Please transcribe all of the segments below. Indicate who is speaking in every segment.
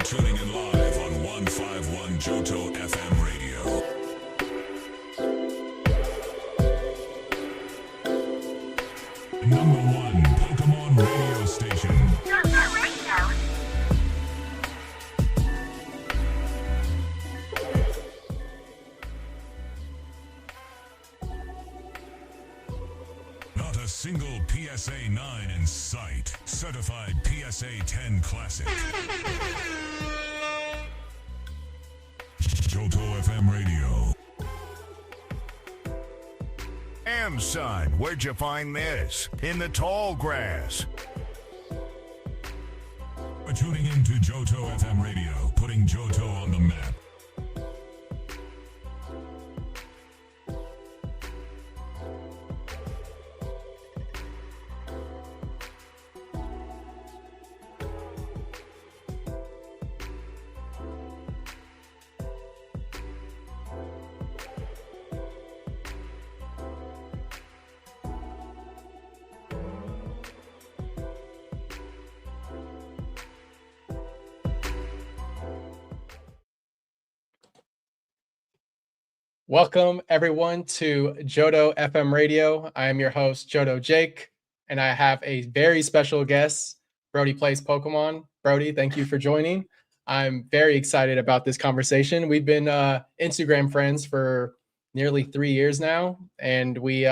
Speaker 1: tuning in live on 151 JohtoFM Radio. Number one Pokemon radio station. Not a single PSA 9 in sight. Certified PSA 10 classic. JohtoFM Radio.
Speaker 2: Damn, son, where'd you find this? In the tall grass.
Speaker 1: We're tuning in to JohtoFM Radio, putting Johto on the map.
Speaker 3: Welcome, everyone, to JohtoFM Radio. I am your host, JohtoJake, and I have a very special guest, Brody Plays Pokemon. Brody, thank you for joining. I'm very excited about this conversation. We've been Instagram friends for nearly 3 years now, and we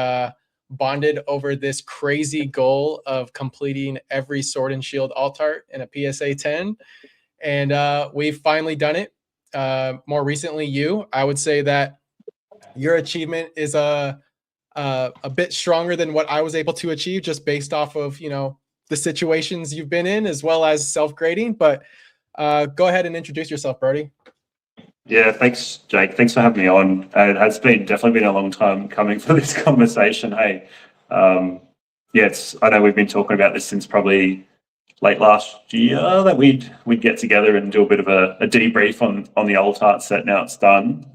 Speaker 3: bonded over this crazy goal of completing every Sword and Shield Alt-Art in a PSA 10, and we've finally done it. More recently, I would say that your achievement is a bit stronger than what I was able to achieve, just based off of the situations you've been in, as well as self-grading. But go ahead and introduce yourself, Brody.
Speaker 4: Yeah, thanks, Jake. Thanks for having me on. It has definitely been a long time coming for this conversation. Hey, I know we've been talking about this since probably late last year, that we'd get together and do a bit of a debrief on the old art set. Now it's done.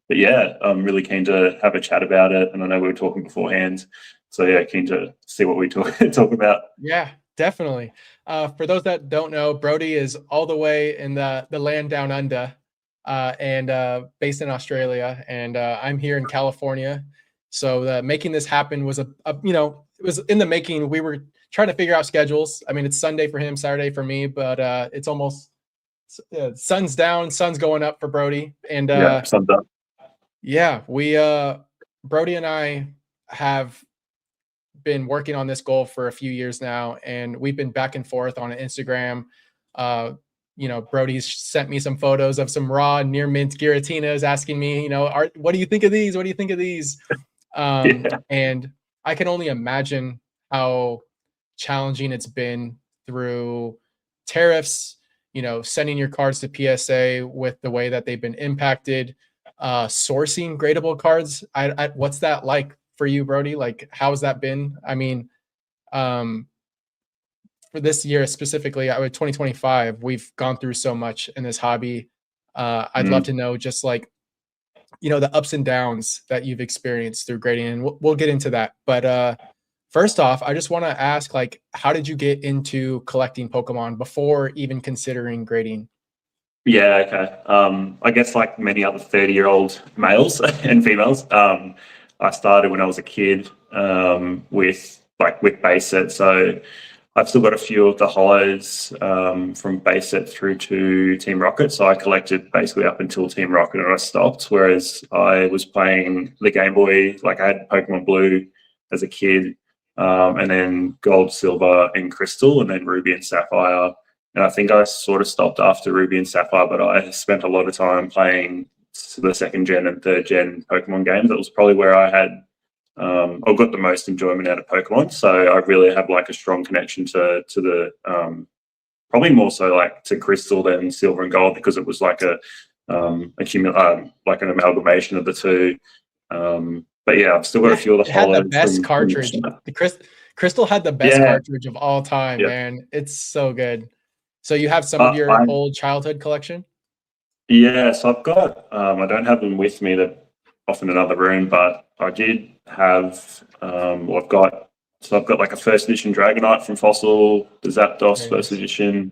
Speaker 4: But yeah, I'm really keen to have a chat about it. And I know we were talking beforehand. So yeah, keen to see what we talk about.
Speaker 3: Yeah, definitely. For those that don't know, Brody is all the way in the land down under and based in Australia. And I'm here in California. So making this happen was it was in the making. We were trying to figure out schedules. I mean, it's Sunday for him, Saturday for me, but it's almost sun's down, sun's going up for Brody. And
Speaker 4: sun's up.
Speaker 3: Yeah, we Brody and I have been working on this goal for a few years now, and we've been back and forth on Instagram. Brody's sent me some photos of some raw near mint Giratinas, asking me, what do you think of these? What do you think of these? And I can only imagine how challenging it's been through tariffs, sending your cards to PSA with the way that they've been impacted, sourcing gradable cards. What's that like for you, Brody? Like, how's that been? I mean, for this year specifically, 2025, we've gone through so much in this hobby. I'd love to know just like, the ups and downs that you've experienced through grading, and we'll get into that. But first off, I just want to ask, like, how did you get into collecting Pokemon before even considering grading?
Speaker 4: Yeah, okay. I guess like many other 30-year-old males and females, I started when I was a kid with base set. So I've still got a few of the hollows from base set through to Team Rocket. So I collected basically up until Team Rocket and I stopped. Whereas I was playing the Game Boy, like I had Pokemon Blue as a kid, and then Gold, Silver, and Crystal, and then Ruby and Sapphire. And I think I sort of stopped after Ruby and Sapphire, but I spent a lot of time playing the second gen and third gen Pokemon games. That was probably where I had I got the most enjoyment out of Pokemon. So I really have like a strong connection to the probably more so like to Crystal than Silver and Gold, because it was like like an amalgamation of the two. But yeah, I've still got a few of the hollows.
Speaker 3: The best cartridge. Crystal had the best cartridge of all time, man. It's so good. So you have some of your old childhood collection?
Speaker 4: Yeah, so I've got, I don't have them with me, they're off in another room, but I did have, I've got like a first edition Dragonite from Fossil, the Zapdos first edition,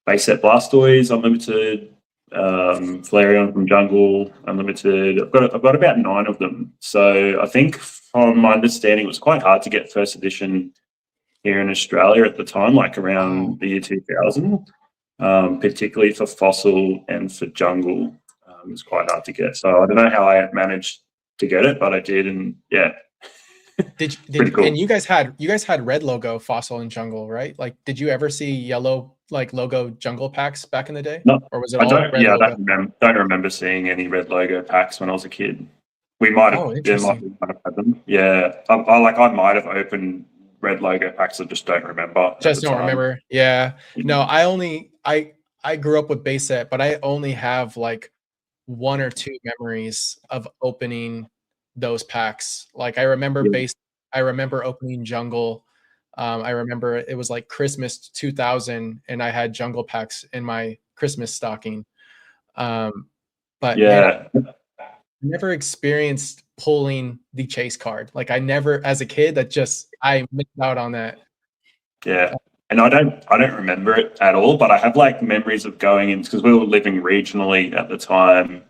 Speaker 4: base set Blastoise Unlimited, Flareon from Jungle Unlimited. I've got about 9 of them. So I think, from my understanding, it was quite hard to get first edition here in Australia at the time, like around the year 2000, particularly for Fossil and for Jungle. It was quite hard to get. So I don't know how I managed to get it, but I did, and yeah.
Speaker 3: Did
Speaker 4: cool.
Speaker 3: And you guys had red logo Fossil and Jungle, right? Like, did you ever see yellow like logo Jungle packs back in the day?
Speaker 4: No,
Speaker 3: or was it all red logo?
Speaker 4: I don't remember seeing any red logo packs when I was a kid. We might have, might have had them. Yeah, I might have opened red logo packs. I just don't remember.
Speaker 3: Just don't remember. Yeah. No, I grew up with base set, but I only have like 1 or 2 memories of opening those packs. Like, I remember I remember opening Jungle. I remember it was like Christmas 2000, and I had Jungle packs in my Christmas stocking. But
Speaker 4: yeah,
Speaker 3: man, I never experienced pulling the chase card. Like, I never, as a kid, I missed out on that.
Speaker 4: Yeah. And I don't remember it at all, but I have like memories of going in, because we were living regionally at the time.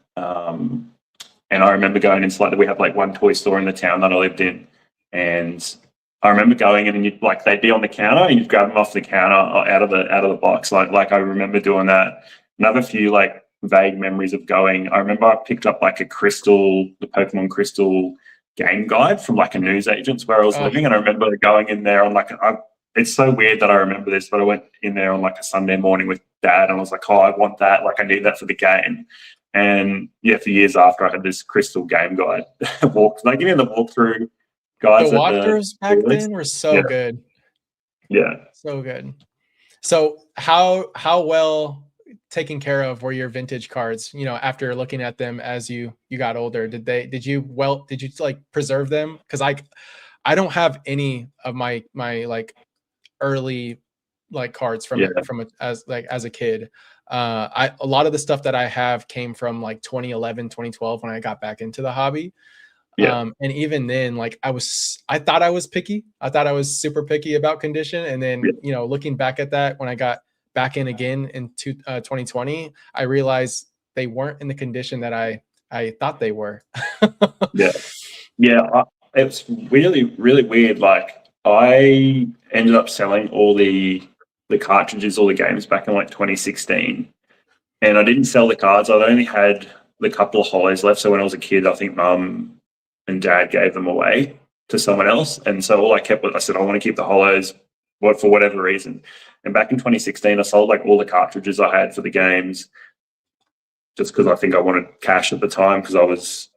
Speaker 4: And I remember going into, like, we have like one toy store in the town that I lived in, and I remember going in, and you'd, like, they'd be on the counter, and you'd grab them off the counter or out of the box. Like I remember doing that. And I have a few like vague memories of going. I remember I picked up like the Pokemon Crystal game guide from like a newsagent's where I was living, and I remember going in there on like it's so weird that I remember this, but I went in there on like a Sunday morning with Dad, and I was like, oh, I want that. Like, I need that for the game. And yeah, for years after, I had this Crystal game guide. Like, the walkthrough guides.
Speaker 3: The walkthroughs back then were so good.
Speaker 4: Yeah.
Speaker 3: So good. So how well taken care of were your vintage cards, after looking at them as you got older? Did you like preserve them? Because I don't have any of my like early like cards from as a kid. A lot of the stuff that I have came from like 2011, 2012 when I got back into the hobby. And even then, like, I thought I was picky. I thought I was super picky about condition. And then, looking back at that, when I got back in again in 2020, I realized they weren't in the condition that I thought they were.
Speaker 4: It's really, really weird. Like, I ended up selling all the cartridges, all the games back in like 2016, and I didn't sell the cards. I only had the couple of hollows left. So when I was a kid, I think Mum and Dad gave them away to someone else, and so all I kept was, I said, I want to keep the hollows, for whatever reason. And back in 2016, I sold like all the cartridges I had for the games, just because I think I wanted cash at the time, because I was,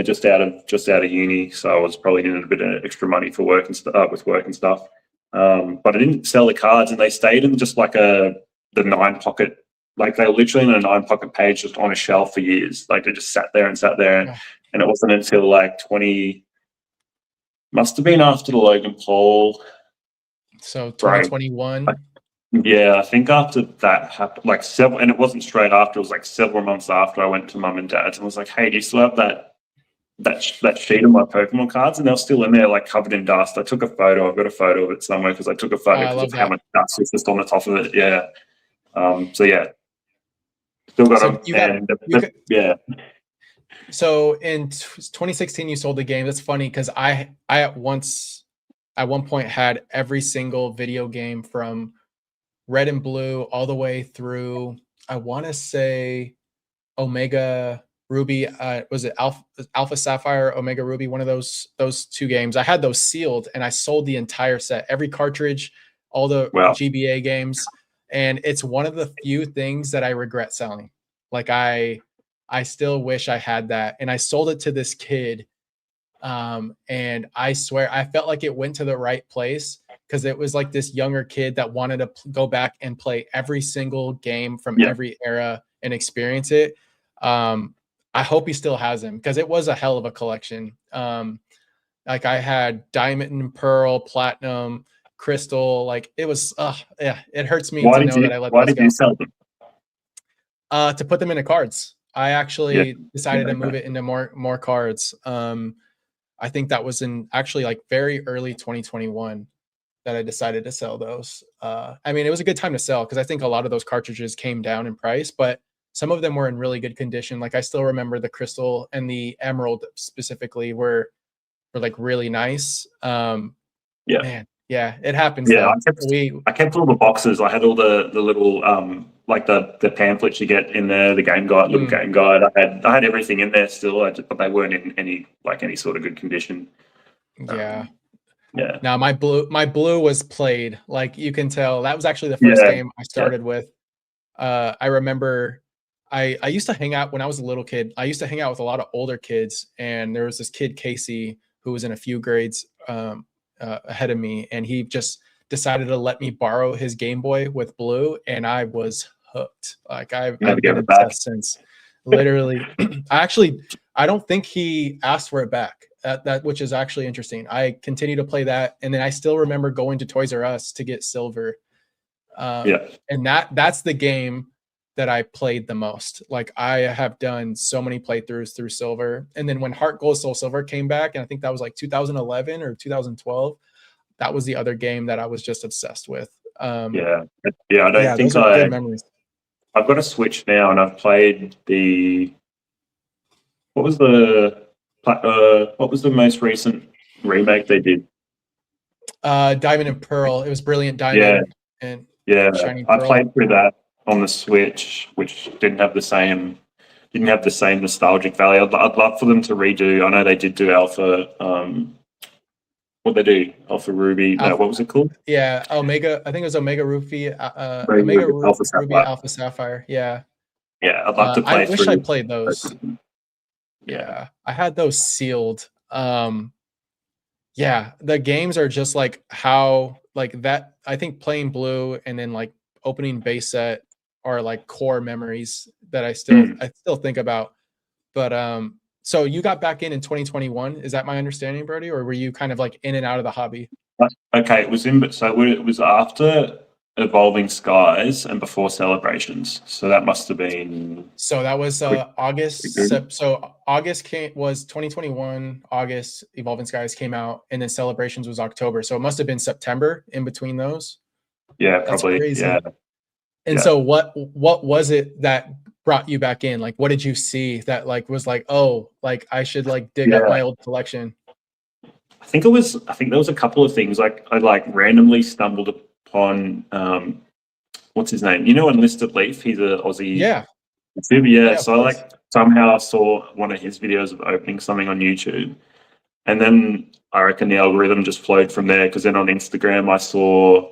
Speaker 4: just out of uni, so I was probably needing a bit of extra money for work and with work and stuff. But I didn't sell the cards, and they stayed in just like the 9-pocket, like they were literally in a 9-pocket page just on a shelf for years. Like, they just sat there, and it wasn't until like must have been after the Logan Paul.
Speaker 3: So 2021.
Speaker 4: Yeah, I think after that happened, like and it wasn't straight after. It was like several months after. I went to Mum and Dad's and was like, "Hey, do you still have that sheet of my Pokemon cards?" And they're still in there, like covered in dust. I took a photo. I've got a photo of it somewhere, because I took a photo of how much dust was just on the top of it. Yeah. So yeah, still got them.
Speaker 3: So in 2016, you sold the game. That's funny, because I at one point had every single video game from Red and Blue all the way through, I want to say, Omega Ruby. Was it Alpha Sapphire, Omega Ruby? One of those 2 games. I had those sealed, and I sold the entire set, every cartridge, all the GBA games. And it's one of the few things that I regret selling. Like, I still wish I had that. And I sold it to this kid. And I swear, I felt like it went to the right place, because it was like this younger kid that wanted to go back and play every single game from every era and experience it. I hope he still has them, because it was a hell of a collection. Like, I had Diamond and Pearl, Platinum, Crystal. Like, it was, it hurts me to know that I let those go.
Speaker 4: Why did you sell them?
Speaker 3: To put them into cards. I actually decided to move it into more cards. I think that was in actually like very early 2021. that I decided to sell those. I mean, it was a good time to sell because I think a lot of those cartridges came down in price, but some of them were in really good condition. Like I still remember the crystal and the emerald specifically were like really nice.
Speaker 4: Yeah.
Speaker 3: Man, yeah, it happens
Speaker 4: Yeah,
Speaker 3: though.
Speaker 4: I kept all the boxes. I had all the little like the pamphlets you get in there, the game guide, little game guide. I had everything in there still, but they weren't in any sort of good condition.
Speaker 3: Yeah.
Speaker 4: Yeah.
Speaker 3: Now my blue was played. Like you can tell that was actually the first game I started with. I remember I used to hang out when I was a little kid. I used to hang out with a lot of older kids, and there was this kid Casey who was in a few grades ahead of me, and he just decided to let me borrow his Game Boy with blue, and I was hooked. Like I've been obsessed since. Literally, I don't think he asked for it back. That which is actually interesting. I continue to play that, and then I still remember going to Toys R Us to get silver. And that's the game that I played the most. Like I have done so many playthroughs through silver, and then when Heart Gold Soul Silver came back, and I think that was like 2011 or 2012. That was the other game that I was just obsessed with. I don't think those are good memories.
Speaker 4: I've got a Switch now, and I've played what was the most recent remake they did?
Speaker 3: Diamond and Pearl. It was Brilliant Diamond and Shining Pearl.
Speaker 4: I played through that on the Switch, which didn't have the same nostalgic value. I'd love for them to redo. I know they did do Alpha. What they do? Alpha Ruby. No, what was it called?
Speaker 3: Yeah, Omega. I think it was Omega Ruby. Ruby Alpha Sapphire. Yeah.
Speaker 4: Yeah, I'd love to play.
Speaker 3: I wish I played those. Yeah, I had those sealed. The games are just like how like that. I think playing blue and then like opening base set are like core memories that I still think about. But so you got back in 2021. Is that my understanding, Brody, or were you kind of like in and out of the hobby?
Speaker 4: Okay, it was after Evolving Skies and before Celebrations. So that must have been.
Speaker 3: So that was August. So August was 2021. August, Evolving Skies came out, and then Celebrations was October. So it must have been September in between those.
Speaker 4: Yeah, probably. That's crazy. Yeah.
Speaker 3: And so what was it that brought you back in? Like, what did you see that like was like, oh, like I should like dig up my old collection?
Speaker 4: I think there was a couple of things. Like I like randomly stumbled upon what's his name? You know, Unlisted Leaf. He's an Aussie.
Speaker 3: Yeah.
Speaker 4: So I like somehow saw one of his videos of opening something on YouTube, and then I reckon the algorithm just flowed from there. Because then on Instagram I saw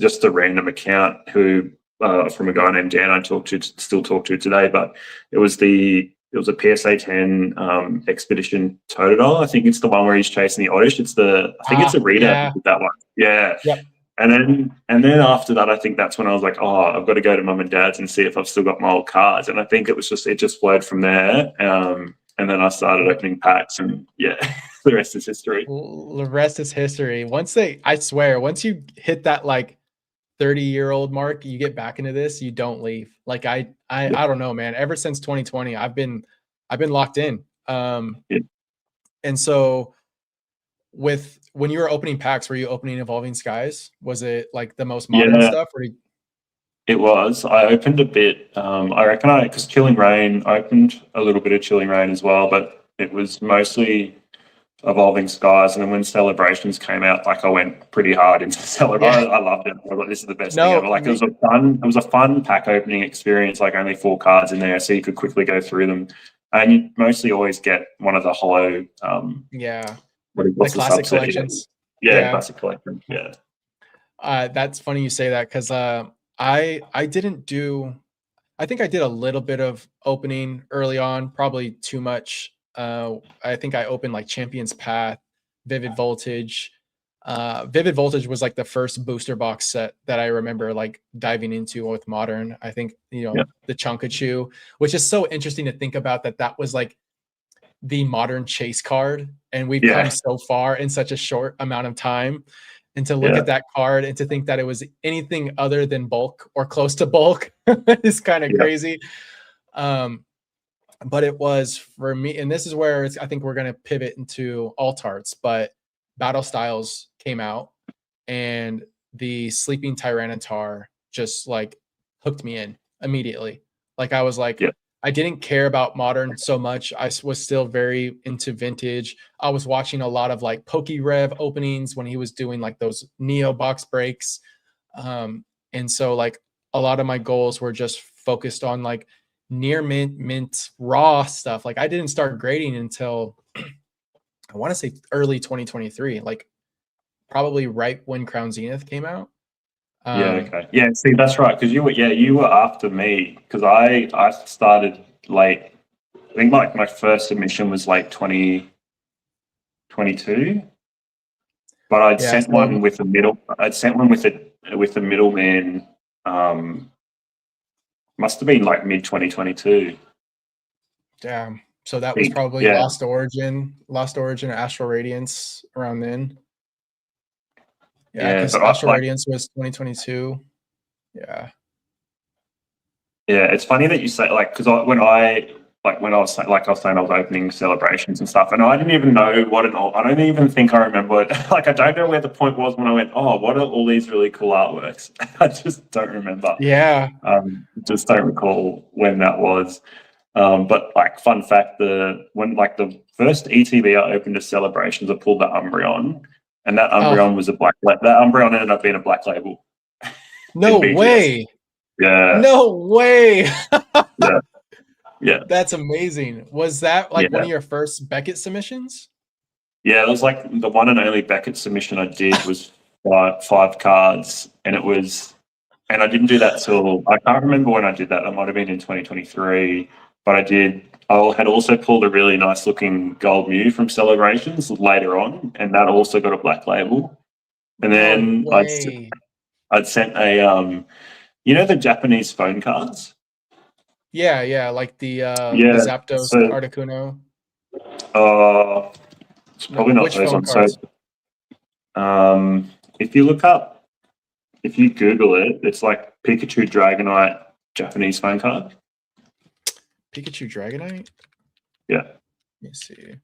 Speaker 4: just a random account who from a guy named Dan I still talk to today, but it was a PSA 10 Expedition Totodile. I think it's the one where he's chasing the Oddish. It's a reader with that one. Yeah. Yep. And then after that, I think that's when I was like, oh, I've got to go to mum and dad's and see if I've still got my old cards. And I think it just flowed from there. And then I started opening packs, and the rest is history.
Speaker 3: The rest is history. I swear, once you hit that like 30-year-old mark, you get back into this, you don't leave. Like I don't know, man. Ever since 2020, I've been locked in. And so when you were opening packs, were you opening Evolving Skies? Was it like the most modern stuff?
Speaker 4: It was. I opened a bit. I reckon because Chilling Reign, I opened a little bit of Chilling Reign as well, but it was mostly Evolving Skies. And then when Celebrations came out, like I went pretty hard into Celebrations. I loved it. I thought this is the best thing ever. Like it was a fun pack opening experience. Like only 4 cards in there, so you could quickly go through them. And you mostly always get one of the hollow.
Speaker 3: The classic collections.
Speaker 4: Classic collection. Yeah.
Speaker 3: That's funny you say that because I didn't do. I think I did a little bit of opening early on, probably too much. I think I opened like Champion's Path, Vivid Voltage. Vivid Voltage was like the first booster box set that I remember like diving into with Modern. I think the Chunkachu, which is so interesting to think about that was like the Modern chase card, and we've come so far in such a short amount of time. And to look at that card and to think that it was anything other than bulk or close to bulk is kind of crazy. But it was for me, and this is where I think we're going to pivot into alt arts, but Battle Styles came out, and the Sleeping Tyranitar just like hooked me in immediately. Like I was like,
Speaker 4: Yeah.
Speaker 3: I didn't care about modern so much. I was still very into vintage. I was watching a lot of like PokeRev openings when he was doing like those Neo box breaks. And so like a lot of my goals were just focused on like near mint raw stuff. Like I didn't start grading until I want to say early 2023, like probably right when Crown Zenith came out.
Speaker 4: Yeah, okay. Yeah, see, that's right, because you were after me, because I started late. I think my first submission was like 2022, but I'd
Speaker 3: Yeah,
Speaker 4: sent
Speaker 3: so
Speaker 4: one with the middleman. Must have been like mid 2022.
Speaker 3: damn. So that was probably
Speaker 4: Yeah.
Speaker 3: Lost Origin, Astral Radiance around then. Yeah, because
Speaker 4: but
Speaker 3: Astral
Speaker 4: like,
Speaker 3: Radiance was 2022. Yeah.
Speaker 4: yeah, it's funny that you say like, because when I was saying I was opening celebrations and stuff, and I didn't even know I don't even think I remember it. Like I don't know where the point was when I went, oh, what are all these really cool artworks? I just don't remember.
Speaker 3: Yeah.
Speaker 4: Just don't recall when that was. But like fun fact, when like the first ETB I opened to celebrations, I pulled the Umbreon, and that Umbreon was a black. That Umbreon ended up being a black label.
Speaker 3: No way.
Speaker 4: Yeah.
Speaker 3: No way.
Speaker 4: Yeah. Yeah.
Speaker 3: That's amazing. Was that like one of your first Beckett submissions?
Speaker 4: Yeah, it was like the one and only Beckett submission I did was five cards, and I didn't do that till I can't remember when I did that. It might have been in 2023, but I had also pulled a really nice looking Gold Mew from Celebrations later on, and that also got a black label. And then I'd sent a the Japanese phone cards.
Speaker 3: Yeah, like the Zapdos Articuno.
Speaker 4: It's probably not those ones.
Speaker 3: Cards?
Speaker 4: So, if you Google it, it's like Pikachu Dragonite Japanese phone card.
Speaker 3: Pikachu Dragonite?
Speaker 4: Yeah.
Speaker 3: Let me see.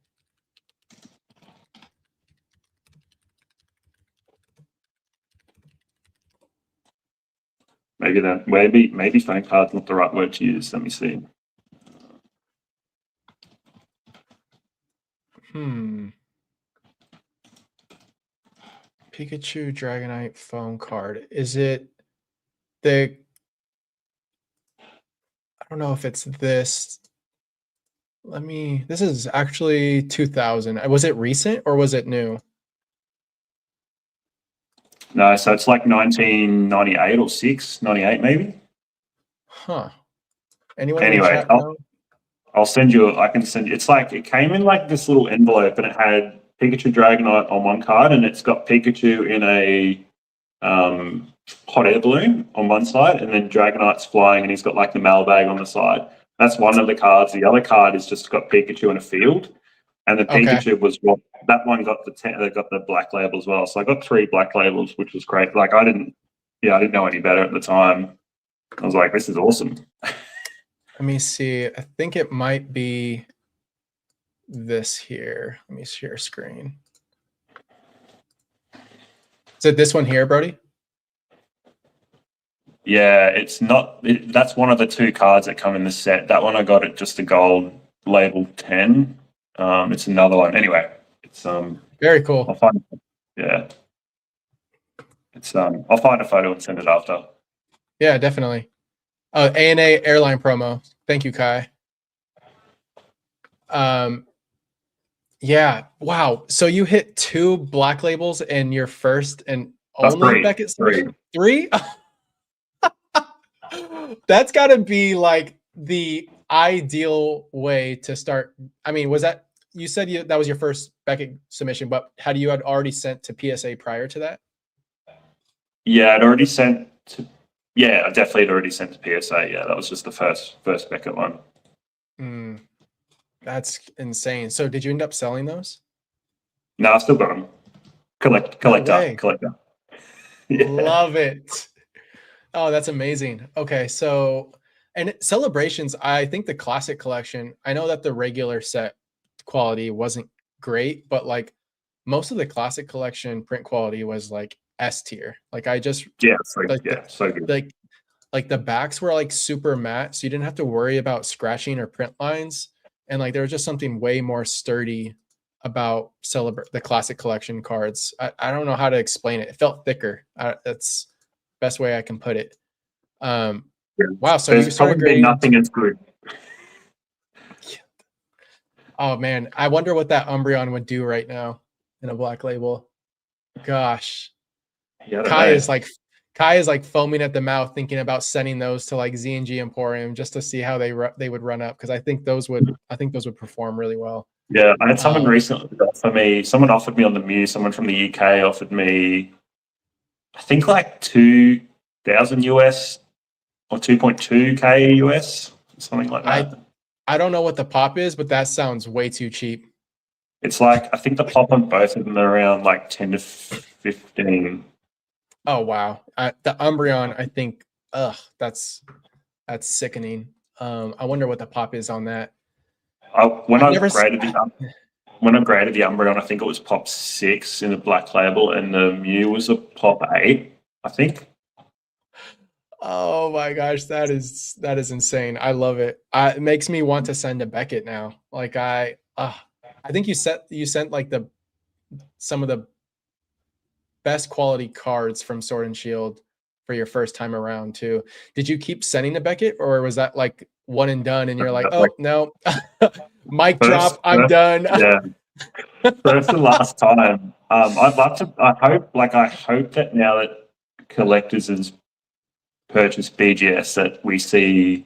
Speaker 4: Maybe phone card's not the right word to use. Let me see.
Speaker 3: Pikachu Dragonite phone card. Is it I don't know if it's this. This is actually 2000. Was it recent or was it new?
Speaker 4: No, so it's like 1998 or 98 maybe.
Speaker 3: Huh. Anyone
Speaker 4: anyway, I'll send you. I can send you. It's like it came in like this little envelope, and it had Pikachu Dragonite on one card, and it's got Pikachu in a hot air balloon on one side, and then Dragonite's flying, and he's got like the mailbag on the side. That's one of the cards. The other card is just got Pikachu in a field, and the Pikachu was that one got the black label as well. So I got 3 black labels, which was great. Like I didn't know any better at the time. I was like, this is awesome.
Speaker 3: Let me see. I think it might be this here. Let me share screen. Is it this one here, Brody?
Speaker 4: Yeah, it's not. That's one of the 2 cards that come in the set. That one I got at just a gold label 10. It's another one. Anyway, it's
Speaker 3: very cool.
Speaker 4: I'll find a photo and send it after.
Speaker 3: Yeah, definitely. ANA airline promo. Thank you, Kai. Yeah. Wow. So you hit 2 black labels in your first and only Beckett submission? 3? That's got to be like the ideal way to start. I mean, was that you said that was your first Beckett submission, but had you already sent to PSA prior to that?
Speaker 4: Yeah, I definitely had already sent to PSA. Yeah, that was just the first Beckett one.
Speaker 3: That's insane. So did you end up selling those?
Speaker 4: No, I still got them. Collector.
Speaker 3: Yeah. Love it. Oh, that's amazing. Okay, so and Celebrations, I think the classic collection, I know that the regular set quality wasn't great, but like most of the classic collection print quality was like S tier. Like I just
Speaker 4: so good.
Speaker 3: Like the backs were like super matte, so you didn't have to worry about scratching or print lines, and like there was just something way more sturdy about the classic collection cards. I don't know how to explain it. It felt thicker. That's best way I can put it. Wow. So you started grading
Speaker 4: nothing as good.
Speaker 3: Oh man, I wonder what that Umbreon would do right now in a black label. Gosh, Kai is like foaming at the mouth, thinking about sending those to like Z&G Emporium just to see how they would run up, because I think those would perform really well.
Speaker 4: Yeah, I had someone recently offer me. Someone offered me on the Mew. Someone from the UK offered me, I think like 2,000 US or 2.2K US, something like that.
Speaker 3: I don't know what the pop is, but that sounds way too cheap.
Speaker 4: It's like, I think the pop on both of them are around like 10 to 15.
Speaker 3: Oh wow, the Umbreon, I think, that's sickening. I wonder what the pop is on that.
Speaker 4: When I graded the Umbreon, I think it was pop 6 in the black label, and the Mew was a pop 8, I think.
Speaker 3: Oh my gosh, that is insane. I love it. It makes me want to send to Beckett now. Like I think you sent like some of the best quality cards from Sword and Shield for your first time around too. Did you keep sending to Beckett, or was that like one and done and you're like, oh no, mic drop, I'm done?
Speaker 4: Yeah. First and last time. I'd love to. I hope that now that collectors has purchased BGS, that we see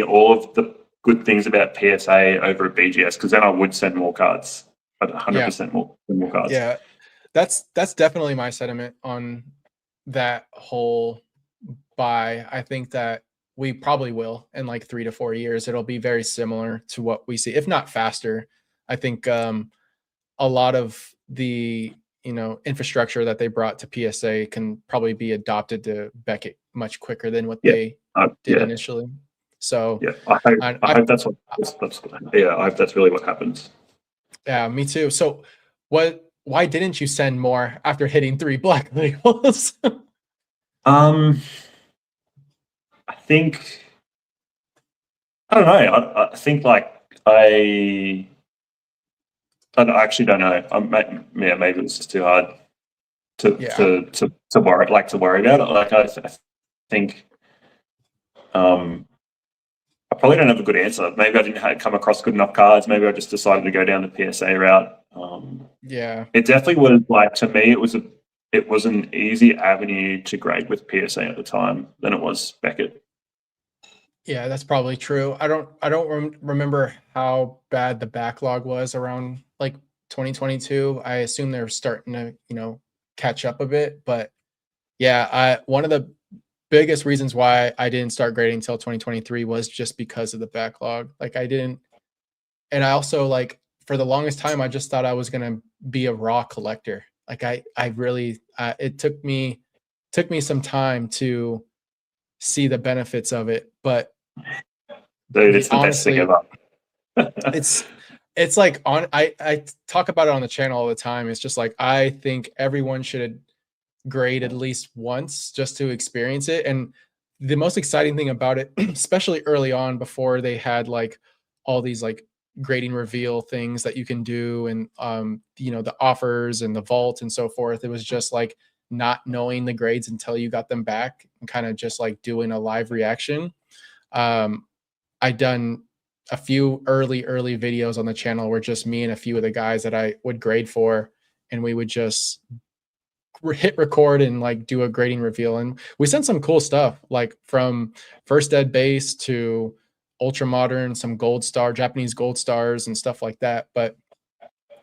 Speaker 4: all of the good things about PSA over at BGS, because then I would send more cards. 100% more cards.
Speaker 3: Yeah, that's definitely my sentiment on that whole buy. I think that we probably will in like 3 to 4 years. It'll be very similar to what we see, if not faster. I think a lot of the infrastructure that they brought to PSA can probably be adopted to Beckett much quicker than what they did initially. So
Speaker 4: I hope that's I hope that's really what happens.
Speaker 3: Yeah, me too. So why didn't you send more after hitting 3 black labels?
Speaker 4: I think, I don't know. I think like I actually don't know. Maybe it was just too hard to worry about it. Like I think I probably don't have a good answer. Maybe I didn't come across good enough cards. Maybe I just decided to go down the PSA route. It definitely was like, to me, it was an easy avenue to grade with PSA at the time than it was Beckett.
Speaker 3: Yeah, that's probably true. I don't remember how bad the backlog was around like 2022. I assume they're starting to catch up a bit, but yeah, one of the biggest reasons why I didn't start grading until 2023 was just because of the backlog. Like I didn't, and I also like for the longest time I just thought I was gonna be a raw collector. Like I really it took me some time to see the benefits of it, but
Speaker 4: dude, it's the best thing ever.
Speaker 3: it's like I talk about it on the channel all the time. It's just like I think everyone should grade at least once just to experience it. And the most exciting thing about it, especially early on before they had like all these like grading reveal things that you can do, and the offers and the vault and so forth, it was just like not knowing the grades until you got them back and kind of just like doing a live reaction. I done a few early videos on the channel where just me and a few of the guys that I would grade for, and we would just hit record and like do a grading reveal, and we sent some cool stuff like from first ed base to ultra modern, some Japanese gold stars and stuff like that. But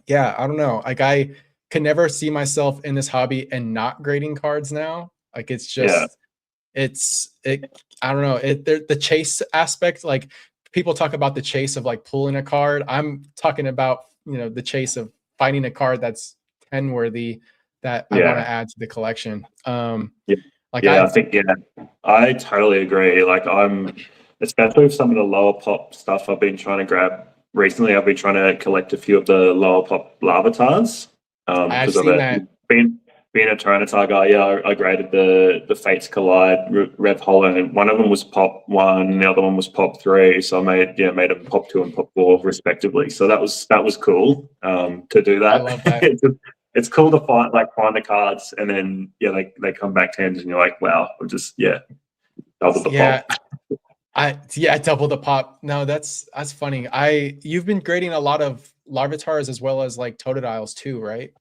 Speaker 3: yeah, I don't know, like I can never see myself in this hobby and not grading cards now. Like it's just I don't know, the chase aspect, like people talk about the chase of like pulling a card. I'm talking about the chase of finding a card that's 10 worthy that I want to add to the collection.
Speaker 4: I totally agree. Like especially with some of the lower pop stuff I've been trying to grab recently. I've been trying to collect a few of the lower pop Larvatars.
Speaker 3: I've
Speaker 4: because of
Speaker 3: seen
Speaker 4: it.
Speaker 3: that.
Speaker 4: Being a Tyranitar guy, yeah, I graded the Fates Collide, Rev Holland, and one of them was Pop 1, and the other one was Pop 3. So I made them Pop 2 and Pop 4 respectively. So that was cool to do that.
Speaker 3: I love that.
Speaker 4: It's cool to find the cards, and then they come back tens, and you're like, wow, I've just double the pop.
Speaker 3: Double the pop. No, that's funny. You've been grading a lot of Larvitars as well as like Totodiles too, right?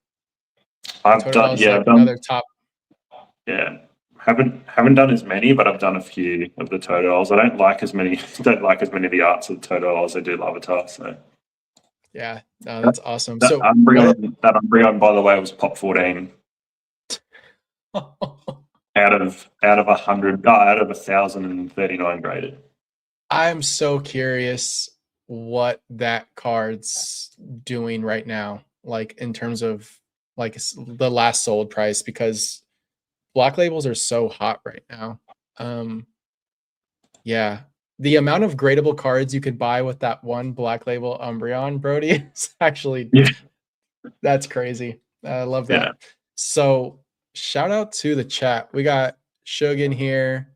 Speaker 4: I've done
Speaker 3: another top.
Speaker 4: Yeah, haven't done as many, but I've done a few of the Totodiles. I don't like as many of the arts of the Totodile as I do Larvitar. So
Speaker 3: yeah, no, that's awesome.
Speaker 4: That Umbreon, by the way, was Pop 14 out of 100, out of 1,039 graded.
Speaker 3: I'm so curious what that card's doing right now, like in terms of like the last sold price, because Black Labels are so hot right now. Yeah, the amount of gradable cards you could buy with that one Black Label Umbreon, Brody, is actually that's crazy. I love that.
Speaker 4: Yeah.
Speaker 3: So shout out to the chat. We got Shogun here.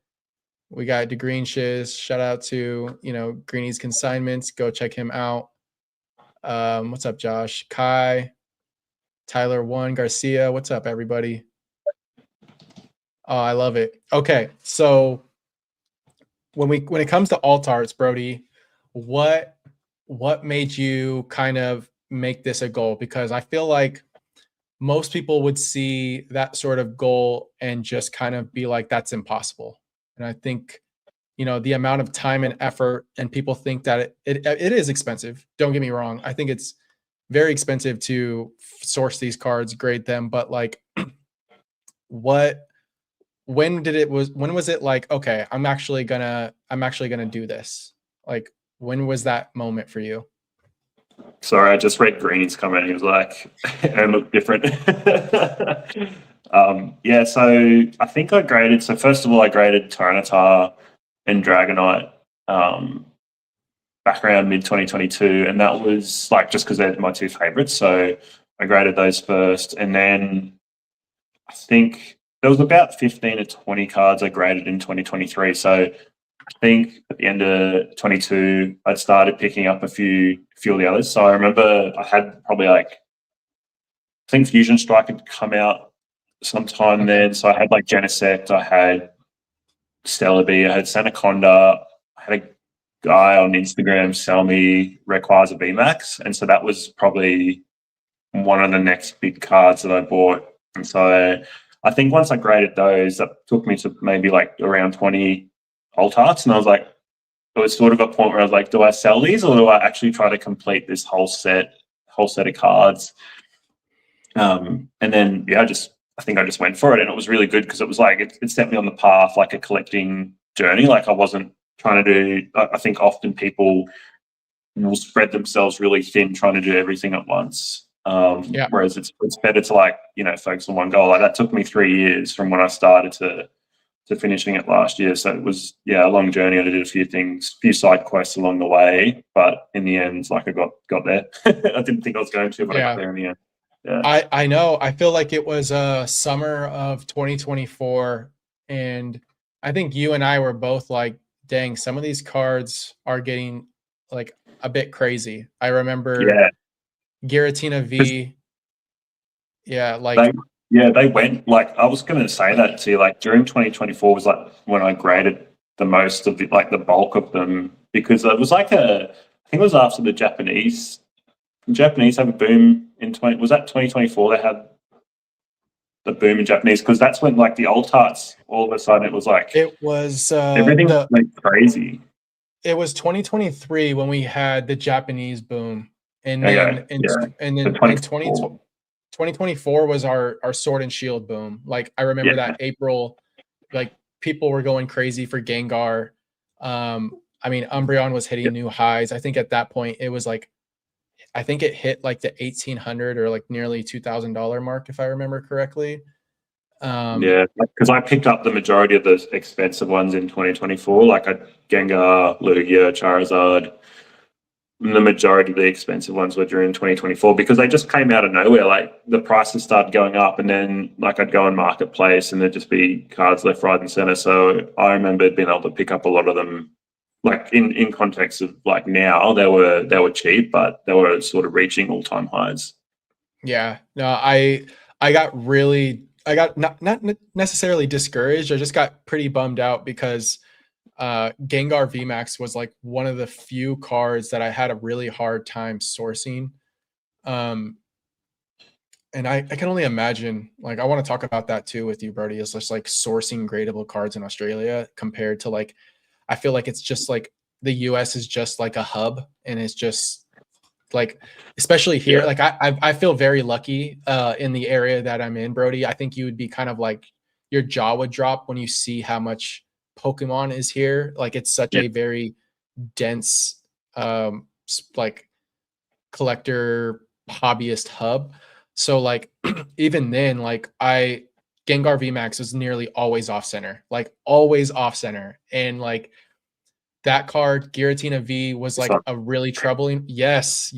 Speaker 3: We got DeGreen Shiz. Shout out to Greeny's Consignments. Go check him out. What's up, Josh? Kai, Tyler One, Garcia. What's up, everybody? Oh, I love it. Okay, so when it comes to alt arts, Brody, what made you kind of make this a goal? Because I feel like most people would see that sort of goal and just kind of be like, that's impossible. And I think, the amount of time and effort, and people think that it is expensive. Don't get me wrong. I think it's very expensive to source these cards, grade them. But like, when was it like, okay, I'm actually gonna do this? Like, when was that moment for you?
Speaker 4: Sorry, I just read Green's comment. He was like, "I look different." So I think I graded. So first of all, I graded Tyranitar and Dragonite back around mid 2022, and that was like just because they're my two favorites. So I graded those first, and then I think there was about 15 to 20 cards I graded in 2023. So I think at the end of 22, I'd started picking up a few of the others. So I remember I had probably I think Fusion Strike had come out sometime then. So I had like Genesect, I had Stellaby, I had Sanaconda, I had a guy on Instagram sell me Rayquaza VMAX. And so that was probably one of the next big cards that I bought. And so I think once I graded those, that took me to maybe like around 20 alt arts. And I was like, it was sort of a point where I was like, do I sell these or do I actually try to complete this whole set of cards? And then, I think I just went for it, and it was really good because it was like, it set me on the path, like a collecting journey. Like I wasn't trying to do, I think often people will spread themselves really thin trying to do everything at once. Whereas it's better to like, focus on one goal. Like that took me 3 years from when I started to finishing it last year. So it was, a long journey. I did a few things, a few side quests along the way, but in the end, like I got there. I didn't think I was going to, but I got there in the end. Yeah.
Speaker 3: I know. I feel like it was summer of 2024, and I think you and I were both like, dang, some of these cards are getting like a bit crazy. I remember Giratina V. Yeah, like
Speaker 4: they went like, I was going to say that to you, like during 2024 was like when I graded the most of the bulk of them, because it was like I think it was after the Japanese have a boom in 2024 they had the boom in Japanese, because that's when like the alt arts all of a sudden it was everything went crazy.
Speaker 3: It was 2023 when we had the Japanese boom, and then in 2024 was our Sword and Shield boom. Like I remember that April, like people were going crazy for Gengar. Umbreon was hitting new highs. I think at that point it was like, I think it hit like the $1,800 or like nearly $2,000 mark, if I remember correctly.
Speaker 4: Because I picked up the majority of the expensive ones in 2024, like a Gengar, Lugia, Charizard, the majority of the expensive ones were during 2024 because they just came out of nowhere. Like the prices started going up, and then like I'd go on Marketplace and there'd just be cards left, right, and center. So I remember being able to pick up a lot of them. Like in context of like now, they were cheap, but they were sort of reaching all-time highs.
Speaker 3: Yeah, no, I got not necessarily discouraged. I just got pretty bummed out because Gengar VMAX was like one of the few cards that I had a really hard time sourcing. And I can only imagine, like, I want to talk about that too with you, Brody, is just like sourcing gradable cards in Australia compared to like, I feel like it's just like the US is just like a hub, and it's just like, especially here,
Speaker 4: Yeah.
Speaker 3: like I feel very lucky in the area that I'm in, Brody. I think you would be kind of like, your jaw would drop when you see how much Pokemon is here. Like it's such a very dense like collector hobbyist hub. So like even then, like Gengar VMAX was nearly always off center, like always off center. And like that card, Giratina V, was like a really troubling. Yes.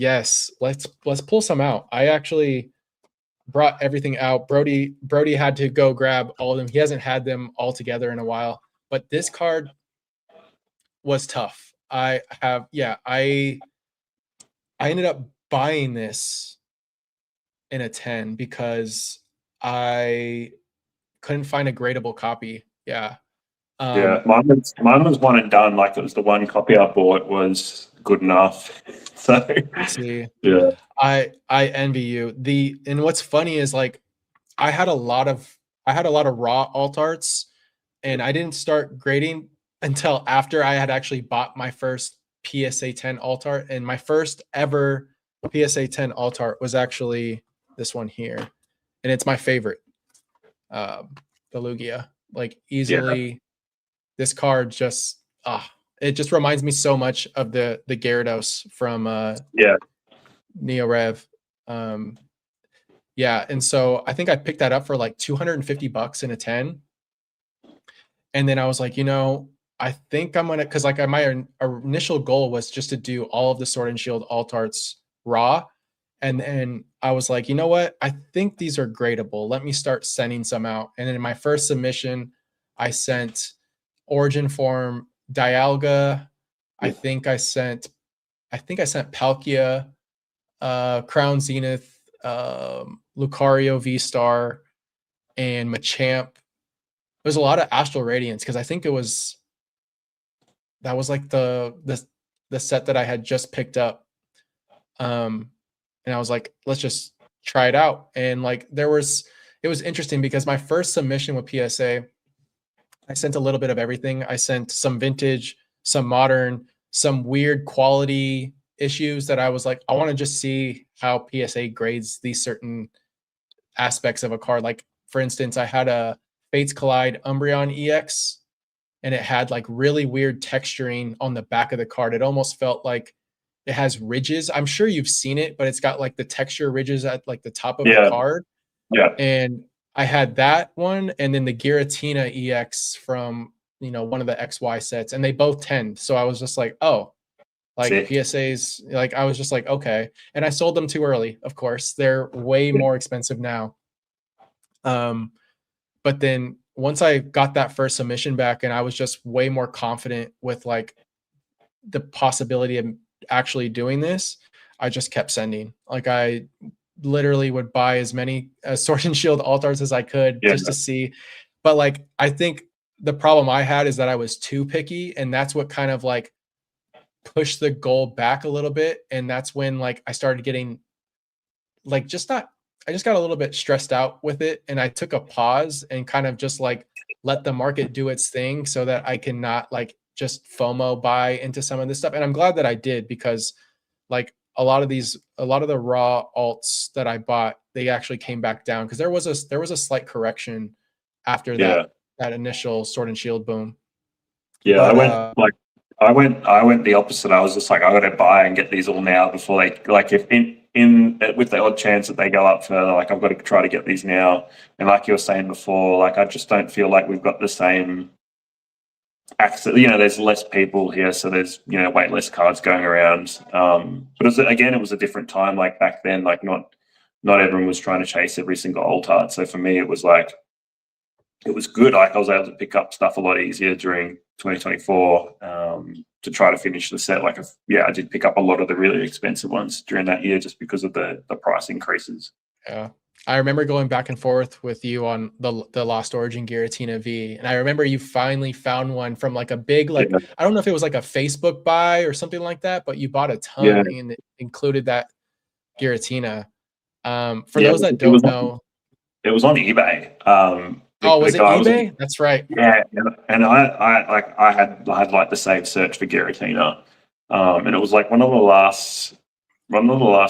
Speaker 3: Let's pull some out. I actually brought everything out. Brody had to go grab all of them. He hasn't had them all together in a while. But this card was tough. I ended up buying this in a 10 because I couldn't find a gradable copy. Yeah.
Speaker 4: Mine was one and done. Like it was the one copy I bought was good enough. So
Speaker 3: see,
Speaker 4: yeah,
Speaker 3: I envy you. And what's funny is like I had a lot of raw alt arts, and I didn't start grading until after I had actually bought my first PSA 10 alt art. And my first ever PSA 10 alt art was actually this one here, and it's my favorite. The Lugia, like easily, this card just it just reminds me so much of the Gyarados from Neo Rev. And so I think I picked that up for like $250 in a 10. And then I was like, I think I'm gonna, because like my initial goal was just to do all of the Sword and Shield alt arts raw. And then I was like, you know what? I think these are gradable. Let me start sending some out. And then in my first submission, I sent Origin Form Dialga. I think I sent Palkia, Crown Zenith, Lucario V-Star, and Machamp. There's a lot of Astral Radiance because I think that was like the set that I had just picked up. And I was like, let's just try it out. And like it was interesting because my first submission with PSA, I sent a little bit of everything. I sent some vintage, some modern, some weird quality issues that I was like, I want to just see how PSA grades these certain aspects of a card. Like for instance, I had a Fates Collide Umbreon EX, and it had like really weird texturing on the back of the card. It almost felt like it has ridges. I'm sure you've seen it, but it's got like the texture ridges at like the top of the card.
Speaker 4: Yeah.
Speaker 3: And I had that one, and then the Giratina EX from one of the XY sets, and they both 10. So I was just like, oh, like PSAs, like I was just like, okay. And I sold them too early, of course. They're way more expensive now. But then once I got that first submission back, and I was just way more confident with like the possibility of actually doing this, I just kept sending. Like I literally would buy as many Sword and Shield alt arts as I could just to see. But like I think the problem I had is that I was too picky, and that's what kind of like pushed the goal back a little bit. And that's when like I started getting like I just got a little bit stressed out with it, and I took a pause and kind of just like let the market do its thing so that I can not like just FOMO buy into some of this stuff. And I'm glad that I did, because like a lot of the raw alts that I bought, they actually came back down because there was a slight correction after that initial Sword and Shield boom.
Speaker 4: Yeah, but, I went the opposite. I was just like, I got to buy and get these all now before they, like, if in with the odd chance that they go up further, like I've got to try to get these now. And like you were saying before, like I just don't feel like we've got the same access, there's less people here, so there's way less cards going around. But it was a different time. Like back then, like not everyone was trying to chase every single alt art. So for me, it was good. Like I was able to pick up stuff a lot easier during 2024 to try to finish the set. Like I did pick up a lot of the really expensive ones during that year just because of the price increases.
Speaker 3: Yeah. I remember going back and forth with you on the Lost Origin Giratina V, and I remember you finally found one from like a big, like,
Speaker 4: Yeah.
Speaker 3: I don't know if it was like a Facebook buy or something like that, but you bought a ton
Speaker 4: Yeah.
Speaker 3: and it included that Giratina. For
Speaker 4: Yeah,
Speaker 3: those that
Speaker 4: it
Speaker 3: don't
Speaker 4: was
Speaker 3: know,
Speaker 4: it was on eBay.
Speaker 3: was it
Speaker 4: guy
Speaker 3: eBay? That's right.
Speaker 4: Yeah, and I had like the save search for Giratina, and it was like one of the last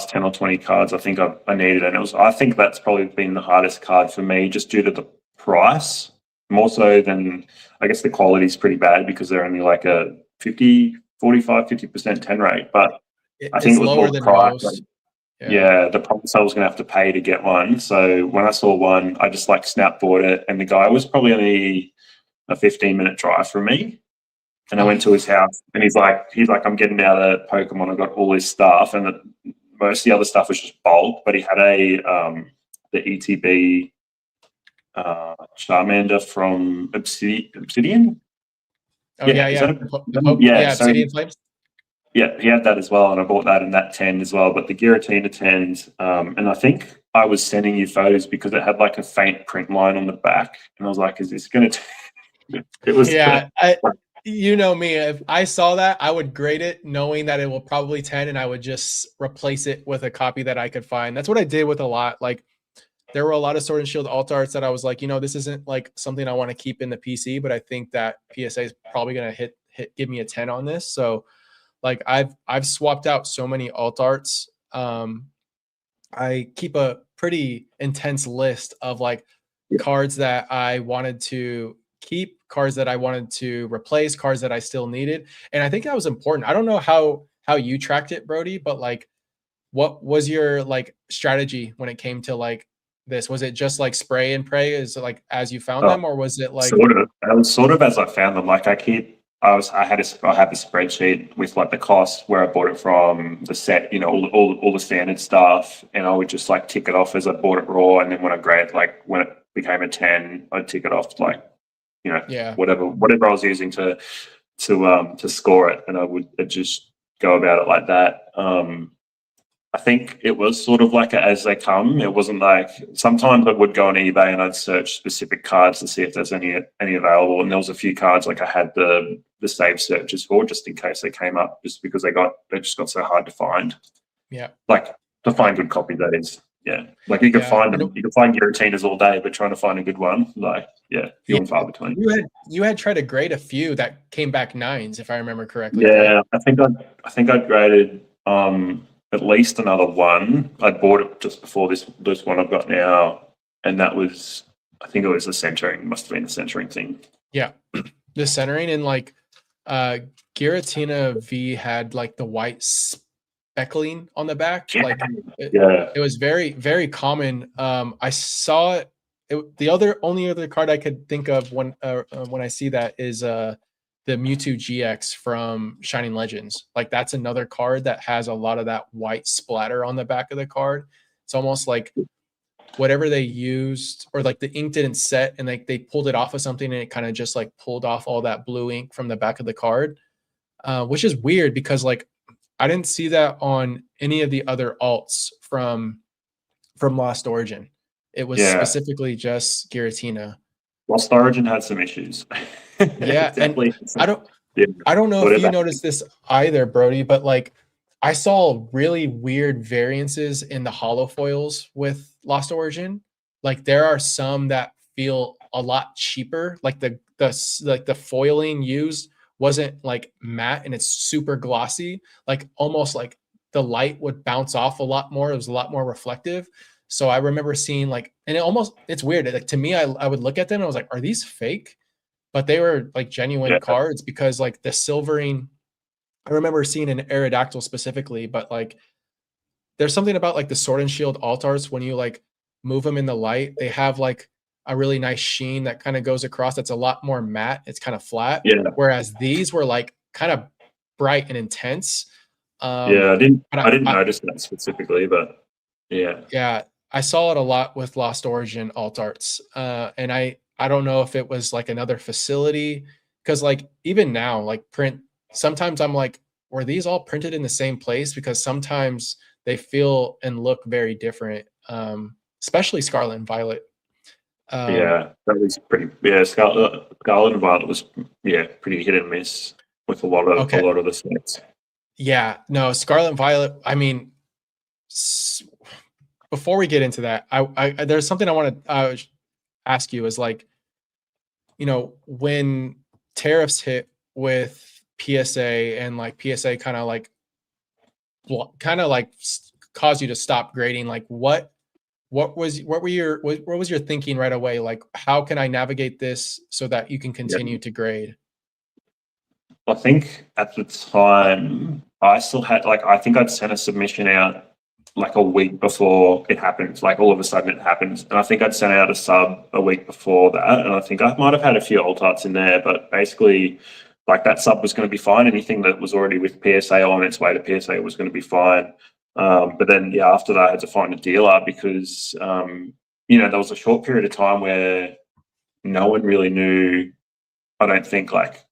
Speaker 4: 10 or 20 cards I think I needed, and I think that's probably been the hardest card for me just due to the price, more so than, I guess the quality is pretty bad because they're only like a 50% 10 rate, but I think
Speaker 3: It's
Speaker 4: it was
Speaker 3: lower
Speaker 4: more the
Speaker 3: than
Speaker 4: price.
Speaker 3: most.
Speaker 4: Yeah, the price I was going to have to pay to get one. So when I saw one, I just like snap bought it, and the guy was probably only a 15-minute drive from me. And I went to his house, and he's like, I'm getting out of Pokemon. I got all this stuff, and most of the other stuff was just bulk. But he had the ETB Charmander from Obsidian.
Speaker 3: Oh yeah.
Speaker 4: Yeah. So
Speaker 3: Obsidian Flames.
Speaker 4: yeah, he had that as well, and I bought that in that 10 as well. But the Giratina 10s, and I think I was sending you photos because it had like a faint print line on the back, and I was like, "Is this going to?" It was.
Speaker 3: Yeah, you know me. If I saw that, I would grade it knowing that it will probably 10, and I would just replace it with a copy that I could find. That's what I did with a lot. Like there were a lot of Sword and Shield alt arts that I was like, this isn't like something I want to keep in the PC, but I think that PSA is probably going to give me a 10 on this. So like I've swapped out so many alt arts. I keep a pretty intense list of like cards that I wanted to keep, cards that I wanted to replace, cards that I still needed. And I think that was important. I don't know how you tracked it, Brody, but like what was your like strategy when it came to like this? Was it just like spray and pray as you found them, or was it like
Speaker 4: It was sort of as I found them. Like I had a spreadsheet with like the cost, where I bought it from, the set, all the standard stuff, and I would just like tick it off as I bought it raw, and then when it became a 10, I'd tick it off like whatever I was using to score it, and I'd just go about it like that. I think it was sort of like as they come. It wasn't like, sometimes I would go on eBay and I'd search specific cards to see if there's any available. And there was a few cards like I had the save searches for, just in case they came up, just because they just got so hard to find.
Speaker 3: Yeah.
Speaker 4: Like to find good copies, that is. Yeah. Like you can find them. You can find Giratinas all day, but trying to find a good one, like, few and far between.
Speaker 3: You had tried to grade a few that came back 9s, if I remember correctly.
Speaker 4: Yeah, right? I think I graded at least another one. I bought it just before this one I've got now, and that was, I think it was the centering. Must have been the centering thing.
Speaker 3: Yeah, the centering, and like Giratina V had like the white speckling on the back. Like it was very, very common. I saw it. The only other card I could think of when I see that is the Mewtwo GX from Shining Legends. Like that's another card that has a lot of that white splatter on the back of the card. It's almost like whatever they used, or like the ink didn't set and like they pulled it off of something and it kind of just like pulled off all that blue ink from the back of the card, which is weird because like I didn't see that on any of the other alts from Lost Origin. It was specifically just Giratina.
Speaker 4: Lost Origin had some issues.
Speaker 3: Yeah, and I don't know if you noticed this either, Brody, but like I saw really weird variances in the holo foils with Lost Origin. Like there are some that feel a lot cheaper. Like the foiling used wasn't like matte and it's super glossy. Like almost like the light would bounce off a lot more. It was a lot more reflective. So I remember seeing like, and it's weird. Like to me, I would look at them and I was like, are these fake? But they were like genuine cards because like the silvering, I remember seeing an Aerodactyl specifically, but like there's something about like the Sword and Shield alt arts when you like move them in the light, they have like a really nice sheen that kind of goes across. That's a lot more matte. It's kind of flat.
Speaker 4: Yeah.
Speaker 3: Whereas these were like kind of bright and intense.
Speaker 4: Yeah,
Speaker 3: But
Speaker 4: I didn't notice that specifically, but yeah.
Speaker 3: yeah, I saw it a lot with Lost Origin alt arts. And I don't know if it was like another facility, because like even now, like print, sometimes I'm like, were these all printed in the same place? Because sometimes they feel and look very different. Especially Scarlet and Violet.
Speaker 4: Yeah, that was pretty. Yeah, Scarlet and Violet was pretty hit and miss with a lot
Speaker 3: Okay.
Speaker 4: of the sets.
Speaker 3: Yeah, no, Scarlet and Violet. I mean, before we get into that, I there's something I want to ask you is like, when tariffs hit with PSA and like PSA kind of like caused you to stop grading, like what was your thinking right away? Like, how can I navigate this so that you can continue to grade?
Speaker 4: I think at the time I still had I think I'd sent a submission out like a week before it happened. Like all of a sudden it happens, and I think I'd sent out a sub a week before that, and I think I might have had a few alt arts in there, but basically like that sub was going to be fine. Anything that was already with PSA on its way to PSA was going to be fine. But then after that I had to find a dealer because there was a short period of time where no one really knew, I don't think, like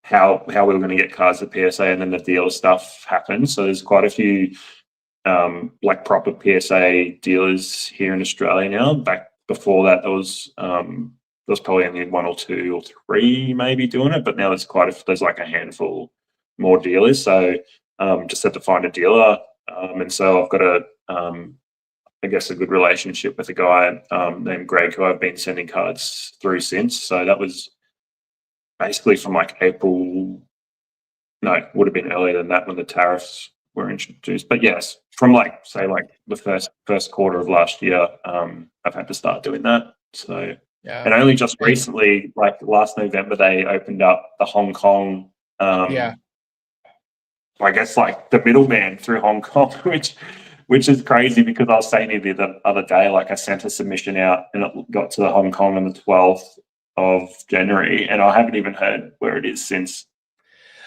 Speaker 4: how we were going to get cards to PSA, and then the dealer stuff happened. So there's quite a few like proper PSA dealers here in Australia now. Back before that, there was probably only one or two or three maybe doing it, but now there's like a handful more dealers. So just had to find a dealer, and so I've got I guess a good relationship with a guy named Greg, who I've been sending cards through since. So that was basically from like April. No, it would have been earlier than that when the tariffs were introduced. But yes, from the first quarter of last year, I've had to start doing that. So and only just recently, like last November, they opened up the Hong Kong. I guess like the middleman through Hong Kong, which is crazy because I was saying to you the other day, like I sent a submission out and it got to the Hong Kong on the 12th of January, and I haven't even heard where it is since.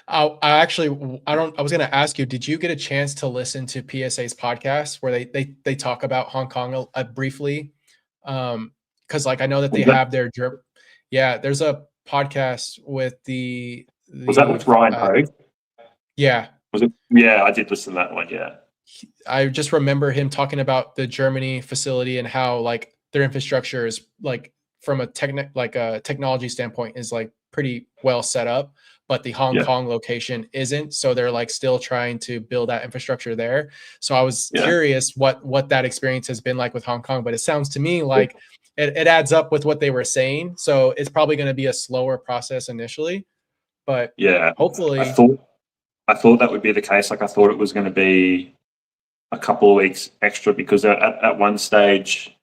Speaker 3: I was going to ask you, did you get a chance to listen to PSA's podcast where they talk about Hong Kong briefly? Because like I know that they have their there's a podcast with the
Speaker 4: was that with Ryan Hogue?
Speaker 3: Yeah.
Speaker 4: Was it? Yeah, I did listen to that one. Yeah.
Speaker 3: I just remember him talking about the Germany facility and how like their infrastructure is like from a technology standpoint is like pretty well set up, but the Hong Kong location isn't. So they're like still trying to build that infrastructure there. So I was curious what that experience has been like with Hong Kong, but it sounds to me like it adds up with what they were saying. So it's probably going to be a slower process initially, but hopefully.
Speaker 4: I thought that would be the case. Like I thought it was going to be a couple of weeks extra because at one stage,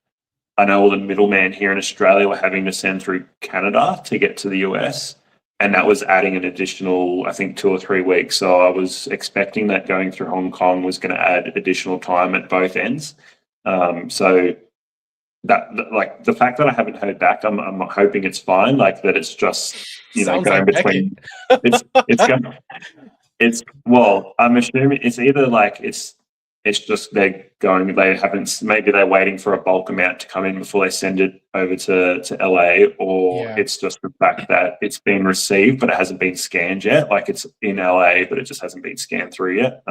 Speaker 4: I know all the middlemen here in Australia were having to send through Canada to get to the US, and that was adding an additional, I think, 2 or 3 weeks. So I was expecting that going through Hong Kong was going to add additional time at both ends. So that like the fact that I haven't heard back, I'm hoping it's fine. Like that it's just going like between. It's going. Well, I'm assuming it's either like it's just maybe they're waiting for a bulk amount to come in before they send it over to LA, or it's just the fact that it's been received but it hasn't been scanned yet. Like it's in LA but it just hasn't been scanned through yet.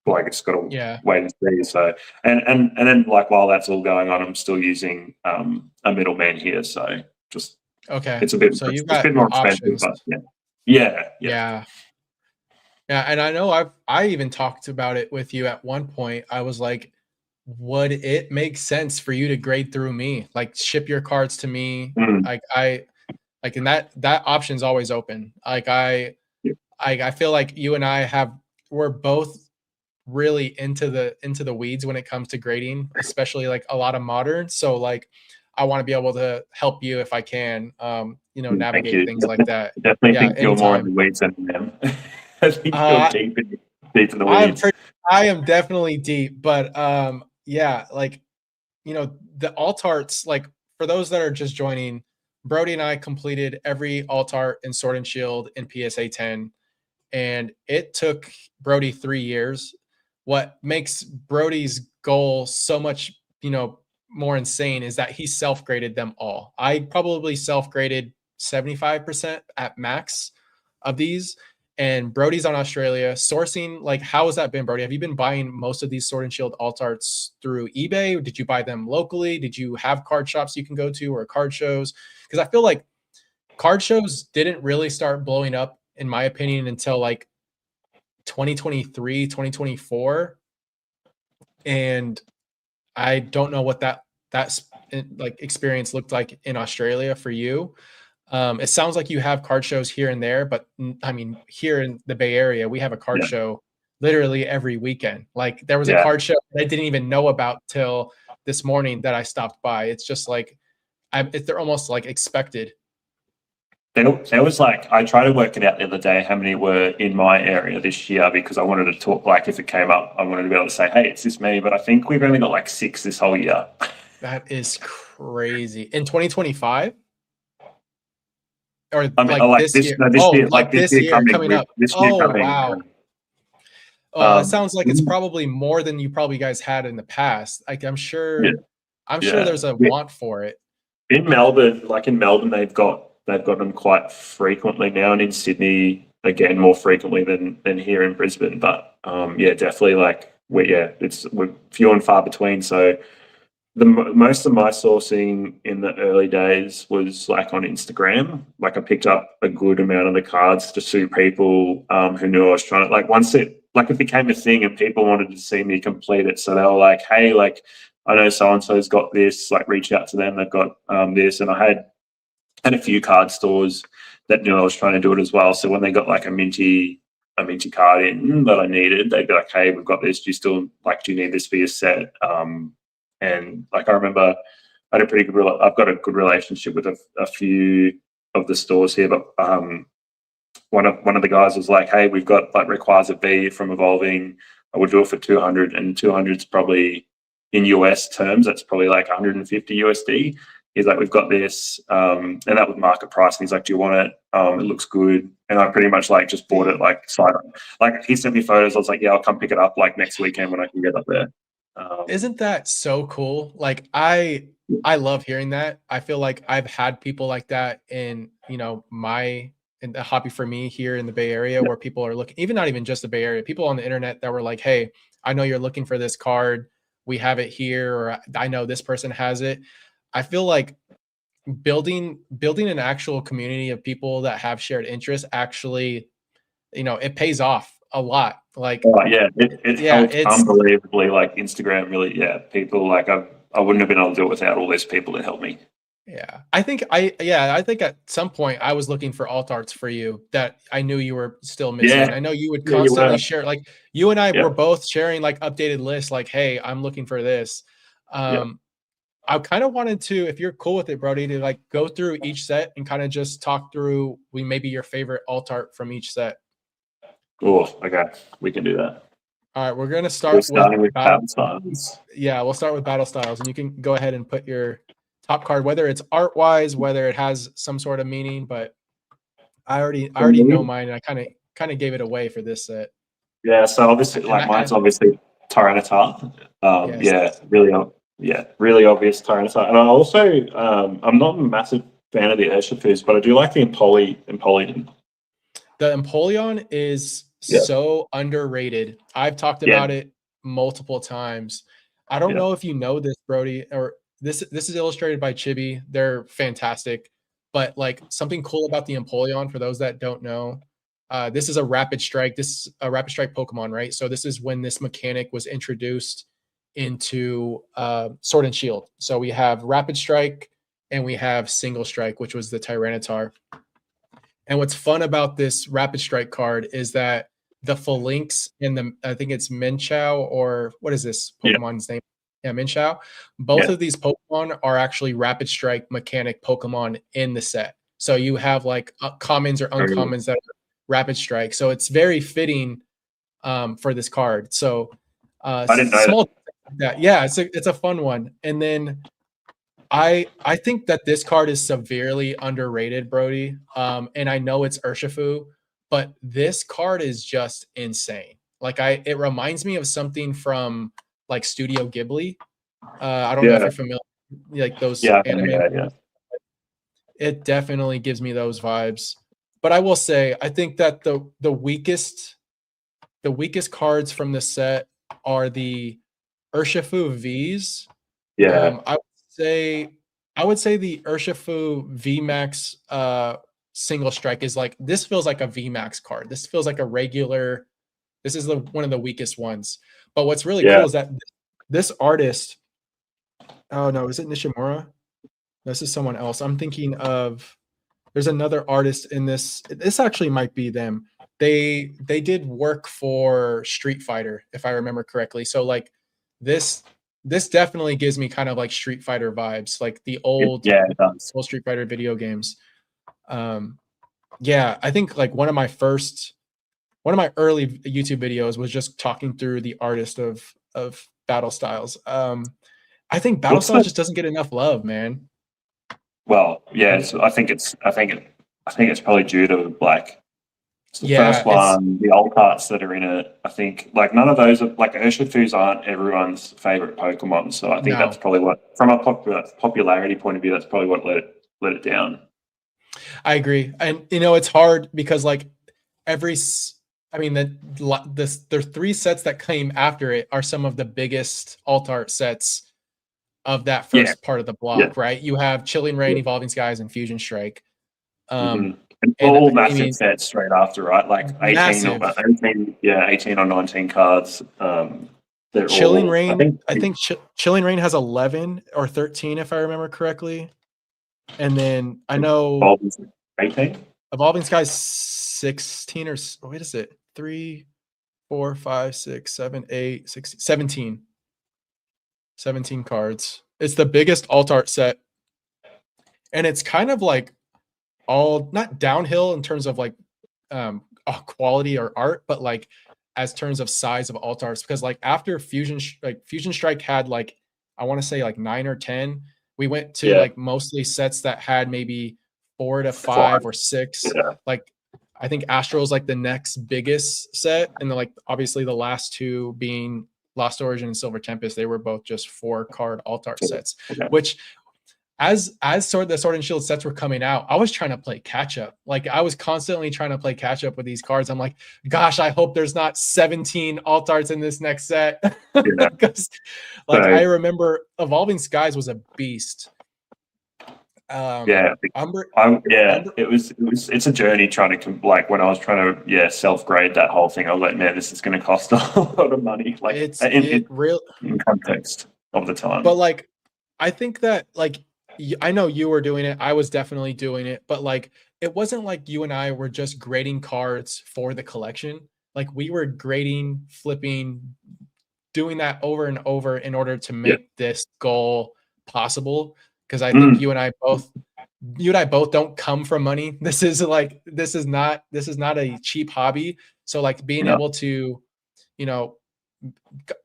Speaker 4: Like it's got to wait and see. So and then like while that's all going on, I'm still using a middleman here. So just it's a bit more expensive, but yeah.
Speaker 3: Yeah, and I know I even talked about it with you at one point. I was like, would it make sense for you to grade through me? Like ship your cards to me. And that option's always open. Like I feel like you and we're both really into the weeds when it comes to grading, especially like a lot of modern. So like I want to be able to help you if I can, navigate things like that.
Speaker 4: Definitely think you're more in the weeds than them. I think you're deep in the weeds.
Speaker 3: I am definitely deep, but like the alt arts, like for those that are just joining, Brody and I completed every alt art and Sword and Shield in PSA 10, and it took Brody 3 years. What makes Brody's goal so much, more insane is that he self-graded them all. I probably self-graded 75% at max of these. And Brody's on Australia sourcing. Like, how has that been, Brody? Have you been buying most of these Sword and Shield alt arts through eBay? Did you buy them locally? Did you have card shops you can go to or card shows? Because I feel like card shows didn't really start blowing up, in my opinion, until like 2023, 2024. And I don't know what that's like experience looked like in Australia for you. It sounds like you have card shows here and there, but I mean, here in the Bay Area, we have a card show literally every weekend. Like, there was a card show that I didn't even know about till this morning that I stopped by. It's just like, they're almost like expected.
Speaker 4: There was like, I tried to work it out the other day how many were in my area this year, because I wanted to talk, like if it came up, I wanted to be able to say, hey, it's this many, but I think we've only got like 6 this whole year.
Speaker 3: That is crazy. In 2025? Or
Speaker 4: I mean,
Speaker 3: like this year? This year coming up. Wow. It sounds like it's probably more than you probably guys had in the past. Like, I'm sure there's a want for it.
Speaker 4: In Melbourne, they've got them quite frequently now, and in Sydney again more frequently than here in Brisbane. But definitely we're few and far between. So most of my sourcing in the early days was like on Instagram. Like, I picked up a good amount of the cards just through people who knew I was trying to, like, once it became a thing and people wanted to see me complete it. So they were like, hey, like, I know so-and-so's got this, like, reach out to them. They've got this. And I had a few card stores that knew I was trying to do it as well. So when they got like a minty card in that I needed, they'd be like, hey, we've got this. Do you need this for your set? And like, I remember I had I've got a good relationship with a few of the stores here, but one of the guys was like, hey, we've got like requires a B from Evolving. I would do it for 200, and 200 is probably, in US terms, that's probably like 150 USD. He's like, we've got this, and that was market price. And he's like, do you want it? It looks good. And I pretty much like just bought it like side. Like, he sent me photos. I was like, yeah, I'll come pick it up like next weekend when I can get up there.
Speaker 3: Isn't that so cool? Like, I love hearing that. I feel like I've had people like that in the hobby for me here in the Bay Area, where people are looking, not even just the Bay Area, people on the internet that were like, hey, I know you're looking for this card. We have it here, or I know this person has it. I feel like building an actual community of people that have shared interests actually, it pays off a lot. Like,
Speaker 4: it helped unbelievably. Like, Instagram really, people, like, I wouldn't have been able to do it without all those people that helped me.
Speaker 3: Yeah, I think at some point I was looking for alt arts for you that I knew you were still missing. I know you would constantly share, like, you and I were both sharing like updated lists, like, hey, I'm looking for this. I kind of wanted to, if you're cool with it, Brody, to like go through each set and kind of just talk through maybe your favorite alt art from each set.
Speaker 4: Oh, okay, we can do that.
Speaker 3: All right, we're gonna start with battle styles. Yeah, we'll start with battle styles, and you can go ahead and put your top card, whether it's art wise, whether it has some sort of meaning. But I already know mine, and I kind of gave it away for this set.
Speaker 4: Yeah, so obviously, like, mine's obviously Tyranitar. Really obvious Tyranitar. And I also, I'm not a massive fan of the Urshifu's, but I do like the Empoleon.
Speaker 3: The Empoleon is so underrated. I've talked about it multiple times. I don't know if you know this, Brody, or this is illustrated by Chibi. They're fantastic. But like, something cool about the Empoleon, for those that don't know, this is a Rapid Strike. This is a Rapid Strike Pokemon, right? So this is when this mechanic was introduced into Sword and Shield. So we have Rapid Strike and we have Single Strike, which was the Tyranitar. And what's fun about this Rapid Strike card is that the Phalanx and I think it's Minchow, or what is this Pokemon's name? Yeah, Minchow. Both of these Pokemon are actually Rapid Strike mechanic Pokemon in the set. So you have like commons or uncommons that are Rapid Strike. So it's very fitting for this card. So
Speaker 4: I didn't know that.
Speaker 3: Yeah, it's a fun one. And then I think that this card is severely underrated, Brody. And I know it's Urshifu, but this card is just insane. Like it reminds me of something from like Studio Ghibli. I don't know if you're familiar, like those anime.
Speaker 4: Yeah.
Speaker 3: It definitely gives me those vibes. But I will say, I think that the weakest cards from the set are the Urshifu Vs.
Speaker 4: Yeah.
Speaker 3: I would say the Urshifu VMAX single strike is like, this feels like a VMAX card. This feels like a regular. This is one of the weakest ones. But what's really cool is that this artist. Oh no, is it Nishimura? This is someone else. I'm thinking of. There's another artist in this. This actually might be them. They did work for Street Fighter, if I remember correctly. So like this definitely gives me kind of like Street Fighter vibes, like the old old Street Fighter video games. Yeah, I think like one of my early YouTube videos was just talking through the artist of Battle Styles. I think Battle Styles just doesn't get enough love, man.
Speaker 4: Well, yeah, I think it's probably due to like the first one, the old parts that are in it. I think like none of those are like Urshifu's aren't everyone's favorite Pokemon. So I think that's probably what, from a popularity point of view, that's probably what let it down.
Speaker 3: I agree, and it's hard because like the 3 sets that came after it are some of the biggest alt art sets of that first part of the block, right? You have Chilling Reign, Evolving Skies, and Fusion Strike.
Speaker 4: And all massive sets straight after, right? Like 18 or 19 cards.
Speaker 3: Chilling Reign, I think Chilling Reign has 11 or 13, if I remember correctly. And then I know
Speaker 4: 18?
Speaker 3: Evolving Skies 16 or what is it? 3, 4, 5, 6, 7, 8, 16, 17. 17 cards. It's the biggest alt art set. And it's kind of like all not downhill in terms of like quality or art, but like as terms of size of alt arts, because like after Fusion Strike had like, I want to say like 9 or 10, we went to like mostly sets that had maybe 4 to 5 or 6. Like I think Astro is like the next biggest set, and then like obviously the last two being Lost Origin and Silver Tempest, they were both just 4 card alt art sets, which the Sword and Shield sets were coming out, I was trying to play catch up. Like I was constantly trying to play catch up with these cards. I'm like, gosh, I hope there's not 17 alt arts in this next set. Because I remember Evolving Skies was a beast.
Speaker 4: It's a journey trying to like when I was trying to self-grade that whole thing. I was like, man, this is going to cost a lot of money. Like in context of the time.
Speaker 3: But like, I think that like, I know you were doing it. I was definitely doing it, but like, it wasn't like you and I were just grading cards for the collection. Like we were grading, flipping, doing that over and over in order to make this goal possible. Because I think you and I both don't come from money. This is not a cheap hobby. So like being able to,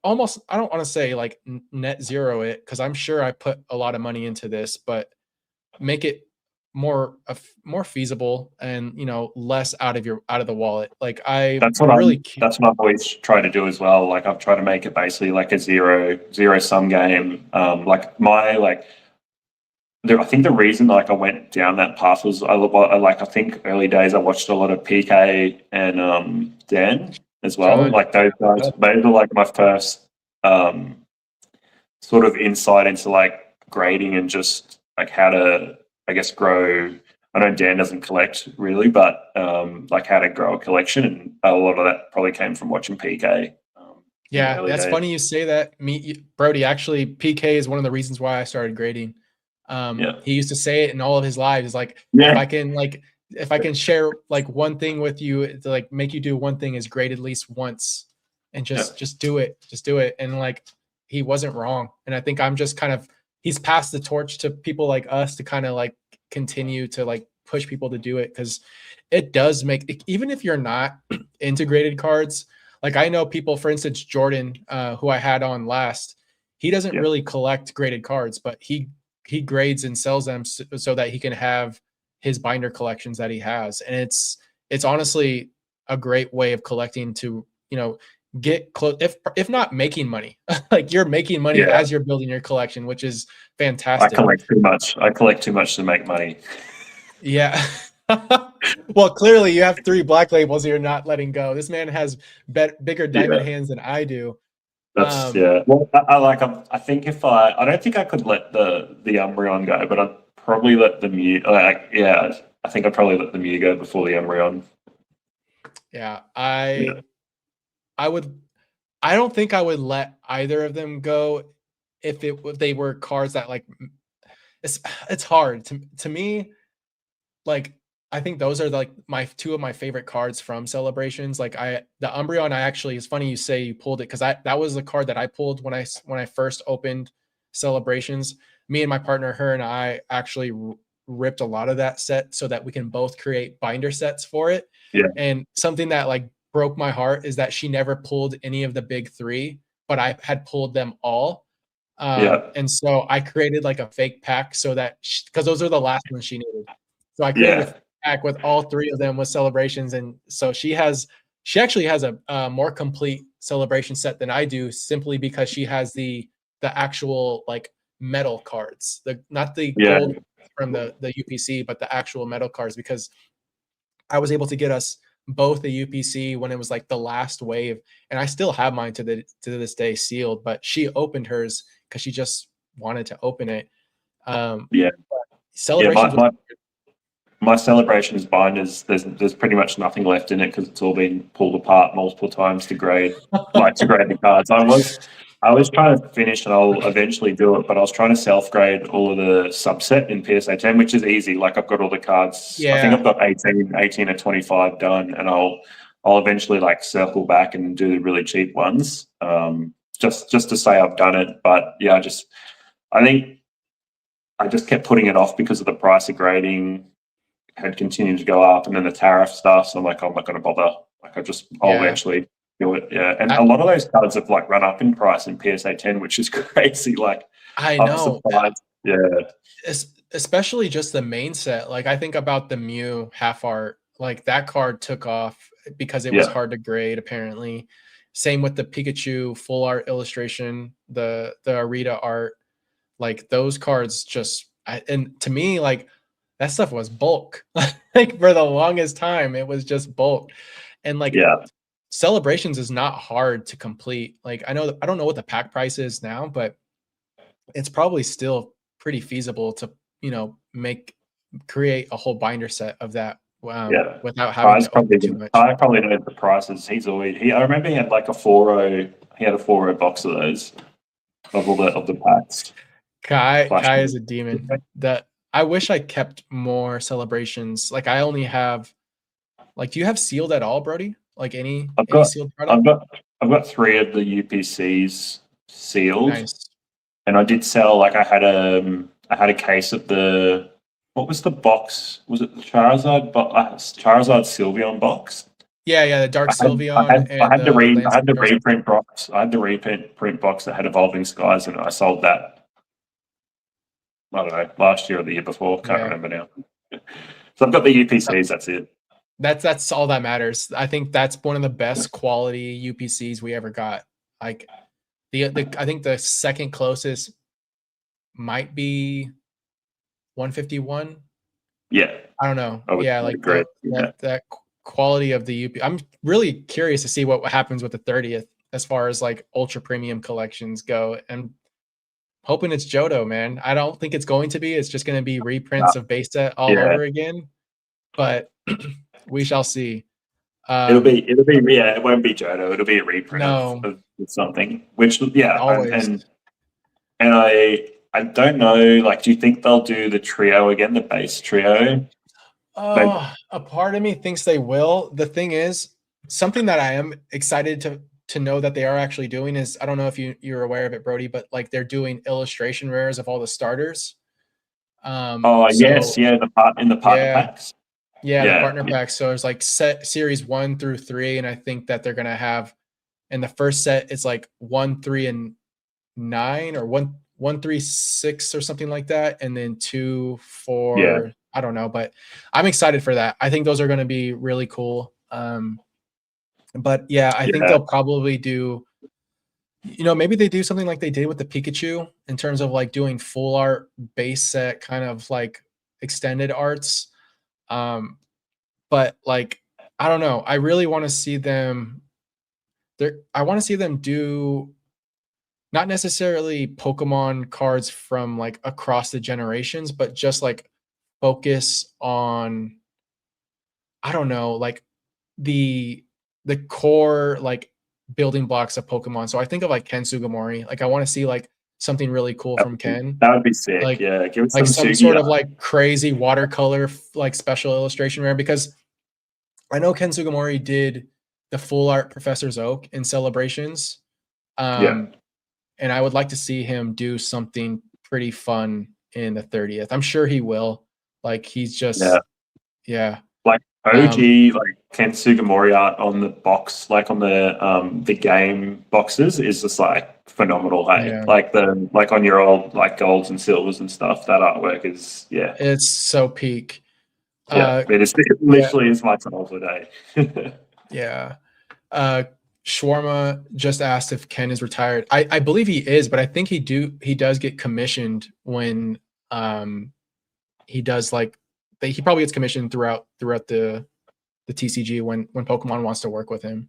Speaker 3: almost, I don't want to say like net zero it, because I'm sure I put a lot of money into this, but make it more feasible and less out of the wallet. Like
Speaker 4: that's what I've always tried to do as well. Like I've tried to make it basically like a zero sum game. I think the reason like I went down that path was I think early days I watched a lot of PK and Dan as well. John. Like those guys, they were like my first sort of insight into like grading and just like how to, I guess, grow. I know Dan doesn't collect really, but like how to grow a collection, and a lot of that probably came from watching PK.
Speaker 3: Yeah, that's funny you say that. Brody, actually, PK is one of the reasons why I started grading. He used to say it in all of his lives. He's like, if I can share like one thing with you to like make you do one thing, is grade at least once and just do it. And like, he wasn't wrong. And I think I'm just kind of, he's passed the torch to people like us to kind of like continue to like push people to do it. Cause it does make, even if you're not integrated cards, like I know people, for instance, Jordan, who I had on last, he doesn't really collect graded cards, but he he grades and sells them so that he can have his binder collections that he has. And it's honestly a great way of collecting to, get close, if not making money, like you're making money as you're building your collection, which is fantastic.
Speaker 4: I collect too much to make money.
Speaker 3: Yeah. Well, clearly you have 3 black labels you're not letting go. This man has bigger diamond hands than I do.
Speaker 4: That's Well, I think I don't think I could let the Umbreon go, but I'd probably let the Mew. I think I'd probably let the Mew go before the Umbreon.
Speaker 3: Yeah, I don't think I would let either of them go if they were cards that like it's hard to me. Like, I think those are like my 2 of my favorite cards from Celebrations. Like the Umbreon, it's funny you say you pulled it, because that was the card that I pulled when I first opened Celebrations. Me and my partner, her and I actually ripped a lot of that set so that we can both create binder sets for it.
Speaker 4: Yeah.
Speaker 3: And something that like broke my heart is that she never pulled any of the big 3, but I had pulled them all. And so I created like a fake pack so that because those are the last ones she needed. So I created a pack with all 3 of them with Celebrations, and so she actually has a more complete Celebration set than I do, simply because she has the actual like metal cards, not the gold from the UPC, but the actual metal cards, because I was able to get us both the UPC when it was like the last wave, and I still have mine to this day sealed, but she opened hers because she just wanted to open it. Celebrations.
Speaker 4: My Celebrations binders, there's pretty much nothing left in it because it's all been pulled apart multiple times to grade the cards. I was trying to finish, and I'll eventually do it, but I was trying to self-grade all of the subset in PSA 10, which is easy. Like, I've got all the cards. Yeah. I think I've got 18 or 25 done, and I'll eventually like circle back and do the really cheap ones, just to say I've done it. But yeah, I think I just kept putting it off because of the price of grading had continued to go up, and then the tariff stuff. So I'm like, I'm not going to bother. Like, I'll eventually do it. Yeah. And a lot of those cards have like run up in price in PSA 10, which is crazy. Like,
Speaker 3: I know.
Speaker 4: Yeah.
Speaker 3: Especially just the main set. Like, I think about the Mew half art, like that card took off because it was hard to grade, apparently. Same with the Pikachu full art illustration, the Arita art. Like, those cards and to me, like, that stuff was bulk. Like, for the longest time, it was just bulk. And like, Celebrations is not hard to complete. Like, I don't know what the pack price is now, but it's probably still pretty feasible to, create a whole binder set of that without having to open too much.
Speaker 4: I probably know the prices. I remember he had like a 4.0 box of those, of the packs.
Speaker 3: Kai is a demon. I wish I kept more Celebrations. Like, I only have, like, do you have sealed at all, Brody? Like any sealed product?
Speaker 4: I've got 3 of the UPCs sealed.
Speaker 3: Nice.
Speaker 4: And I did sell, like, I had a case of what was the box? Was it the Charizard Sylveon box?
Speaker 3: Yeah, the Dark Sylveon.
Speaker 4: I had the reprint box. I had the reprint box that had Evolving Skies, and I sold that. I don't know, last year or the year before. Can't remember now. So I've got the UPCs. That's it.
Speaker 3: That's all that matters. I think that's one of the best quality UPCs we ever got. Like, I think the second closest might be 151.
Speaker 4: Yeah.
Speaker 3: I don't know. Like that quality of the UP. I'm really curious to see what happens with the 30th as far as like ultra premium collections go, and hoping it's Johto, man. I don't think it's going to be. It's just going to be reprints of base set all over again. But we shall see.
Speaker 4: It won't be Johto. It'll be a reprint of something. Which
Speaker 3: always.
Speaker 4: And I don't know. Like, do you think they'll do the trio again, the base trio?
Speaker 3: A part of me thinks they will. The thing is, something that I am excited to know that they are actually doing is, I don't know if you're aware of it, Brody, but like, they're doing illustration rares of all the starters.
Speaker 4: Yes, in the partner packs.
Speaker 3: Yeah, the partner packs. So there's like set series 1 through 3, and I think that they're gonna have in the first set it's like 1, 3, and 9, or 136 or something like that, and then 2
Speaker 4: Yeah.
Speaker 3: for I don't know, but I'm excited for that. I think those are going to be really cool. But yeah, I think
Speaker 4: Yeah.
Speaker 3: they'll probably do, maybe they do something like they did with the Pikachu in terms of like doing full art base set kind of like extended arts. But like, I don't know. I really want to see them I want to see them do not necessarily Pokemon cards from like across the generations, but just like focus on, I don't know, like the core like building blocks of Pokemon. So I think of like Ken Sugimori. Like I want to see like something really cool from Ken.
Speaker 4: That would be sick.
Speaker 3: Like
Speaker 4: Yeah. Give it
Speaker 3: like
Speaker 4: some
Speaker 3: some
Speaker 4: Sugi
Speaker 3: sort of
Speaker 4: art.
Speaker 3: like crazy watercolor like special illustration rare, because I know Ken Sugimori did the full art Professor's Oak in Celebrations.
Speaker 4: Yeah.
Speaker 3: And I would like to see him do something pretty fun in the 30th. I'm sure he will. Like he's just yeah.
Speaker 4: Like OG, like Ken Sugimori art on the box, like on the game boxes, is just like phenomenal. Hey,
Speaker 3: Yeah.
Speaker 4: like on your old like golds and silvers and stuff. That artwork is
Speaker 3: It's so peak.
Speaker 4: it literally is my childhood. Eh?
Speaker 3: Yeah. Shawarma just asked if Ken is retired. I believe he is, but I think he does get commissioned when he does like he probably gets commissioned throughout the TCG when Pokemon wants to work with him.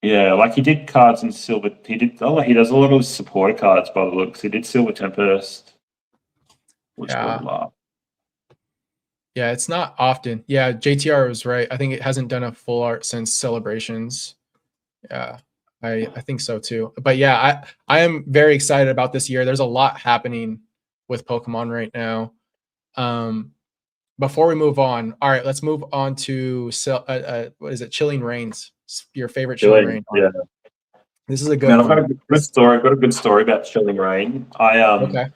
Speaker 4: Yeah, like he did cards in silver. He does a lot of supporter cards by the looks. He did Silver Tempest.
Speaker 3: Yeah, it's not often. Yeah, JTR was right. I think it hasn't done a full art since Celebrations. Yeah, I think so too. But yeah, I am very excited about this year. There's a lot happening with Pokemon right now. Before we move on, all right, let's move on to what is it? Chilling Reigns, your favorite Chilling Reign.
Speaker 4: Yeah,
Speaker 3: this is a good
Speaker 4: Man,
Speaker 3: one.
Speaker 4: I've got a good story. I've got a good story about Chilling Reign.
Speaker 3: Okay.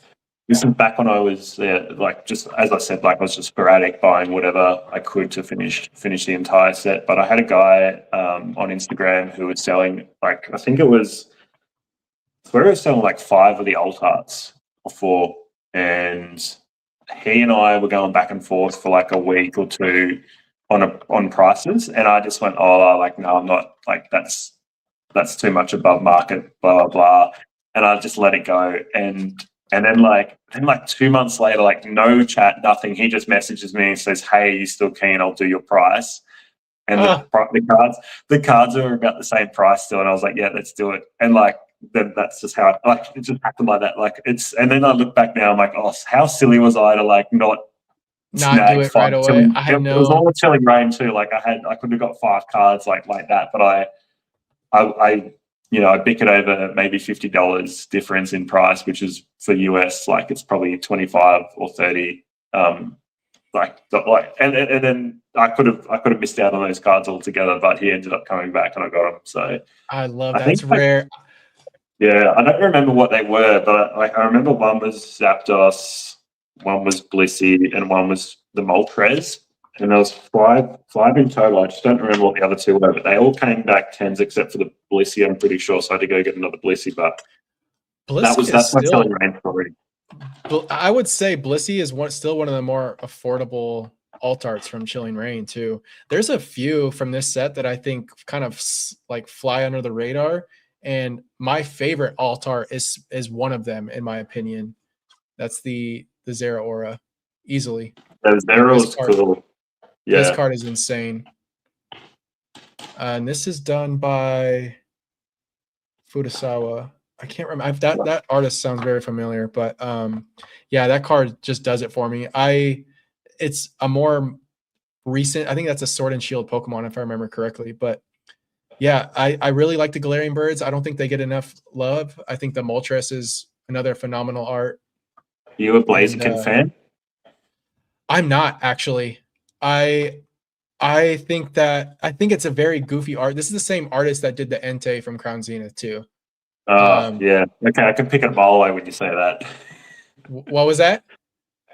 Speaker 4: This is back when I was like, just as I said, like I was just sporadic buying whatever I could to finish the entire set. But I had a guy on Instagram who was selling, like, I think it was, he was selling like 5 of the alt arts or 4, and he and I were going back and forth for like a week or 2 on prices, and I just went, oh, like no, I'm not, like that's too much above market, blah blah blah, and I just let it go. And then like 2 months later, like no chat, nothing. He just messages me and says, "Hey, are you still keen? I'll do your price." And the cards are about the same price still. And I was like, "Yeah, let's do it." And like then that's just how it just happened like that. Like it's, and then I look back now, I'm like, oh, how silly was I to like not
Speaker 3: do it right away.
Speaker 4: It was all a Chilling Reign too. Like I could have got 5 cards like that, but I I bick it over maybe $50 difference in price, which is for US, like it's probably 25 or 30. And then I could have missed out on those cards altogether, but he ended up coming back and I got him. So
Speaker 3: I love that. It's rare.
Speaker 4: Yeah, I don't remember what they were, but I remember one was Zapdos, one was Blissey, and one was the Moltres. And there was five in total. I just don't remember what the other 2 were, but they all came back 10s except for the Blissey, I'm pretty sure. So I had to go get another Blissey, but that's my Chilling Reign story.
Speaker 3: I would say Blissey is still one of the more affordable alt arts from Chilling Reign too. There's a few from this set that I think kind of like fly under the radar, and my favorite alt art is one of them in my opinion. That's the Zeraora, easily.
Speaker 4: The Zeraora is cool. Yeah.
Speaker 3: This card is insane. And this is done by Furusawa. I can't remember. That artist sounds very familiar, but yeah, that card just does it for me. It's a more recent, I think that's a Sword and Shield Pokemon if I remember correctly, but yeah, I really like the Galarian Birds. I don't think they get enough love. I think the Moltres is another phenomenal art.
Speaker 4: You a Blaziken fan?
Speaker 3: I'm not actually. I think it's a very goofy art. This is the same artist that did the Entei from Crown Zenith too.
Speaker 4: Yeah. Okay, I can pick it a mile away when you say that.
Speaker 3: What was that?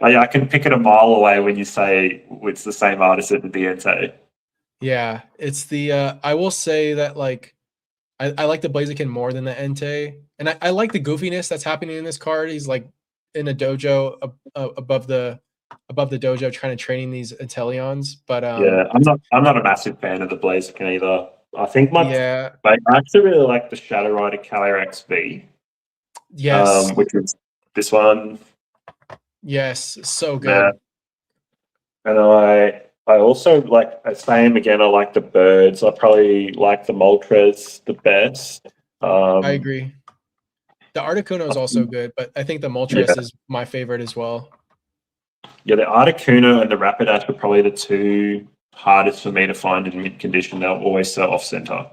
Speaker 4: Yeah, I can pick it a mile away when you say it's the same artist that did the Entei.
Speaker 3: Yeah, it's the I will say that like I like the Blaziken more than the Entei, and I like the goofiness that's happening in this card. He's like in a dojo above the dojo, trying to training these Inteleons. But
Speaker 4: Yeah, I'm not a massive fan of the Blaziken either. I think
Speaker 3: yeah,
Speaker 4: I actually really like the Shadow Rider Calyrex V,
Speaker 3: yes,
Speaker 4: which is this one.
Speaker 3: yes, so
Speaker 4: Yeah.
Speaker 3: good.
Speaker 4: And I also like same again. I like the birds. I probably like the Moltres the best.
Speaker 3: I agree. The Articuno is also good, but I think the Moltres is my favorite as well.
Speaker 4: Yeah, the Articuno and the Rapidash are probably the two hardest for me to find in mid condition. They'll always sell off center.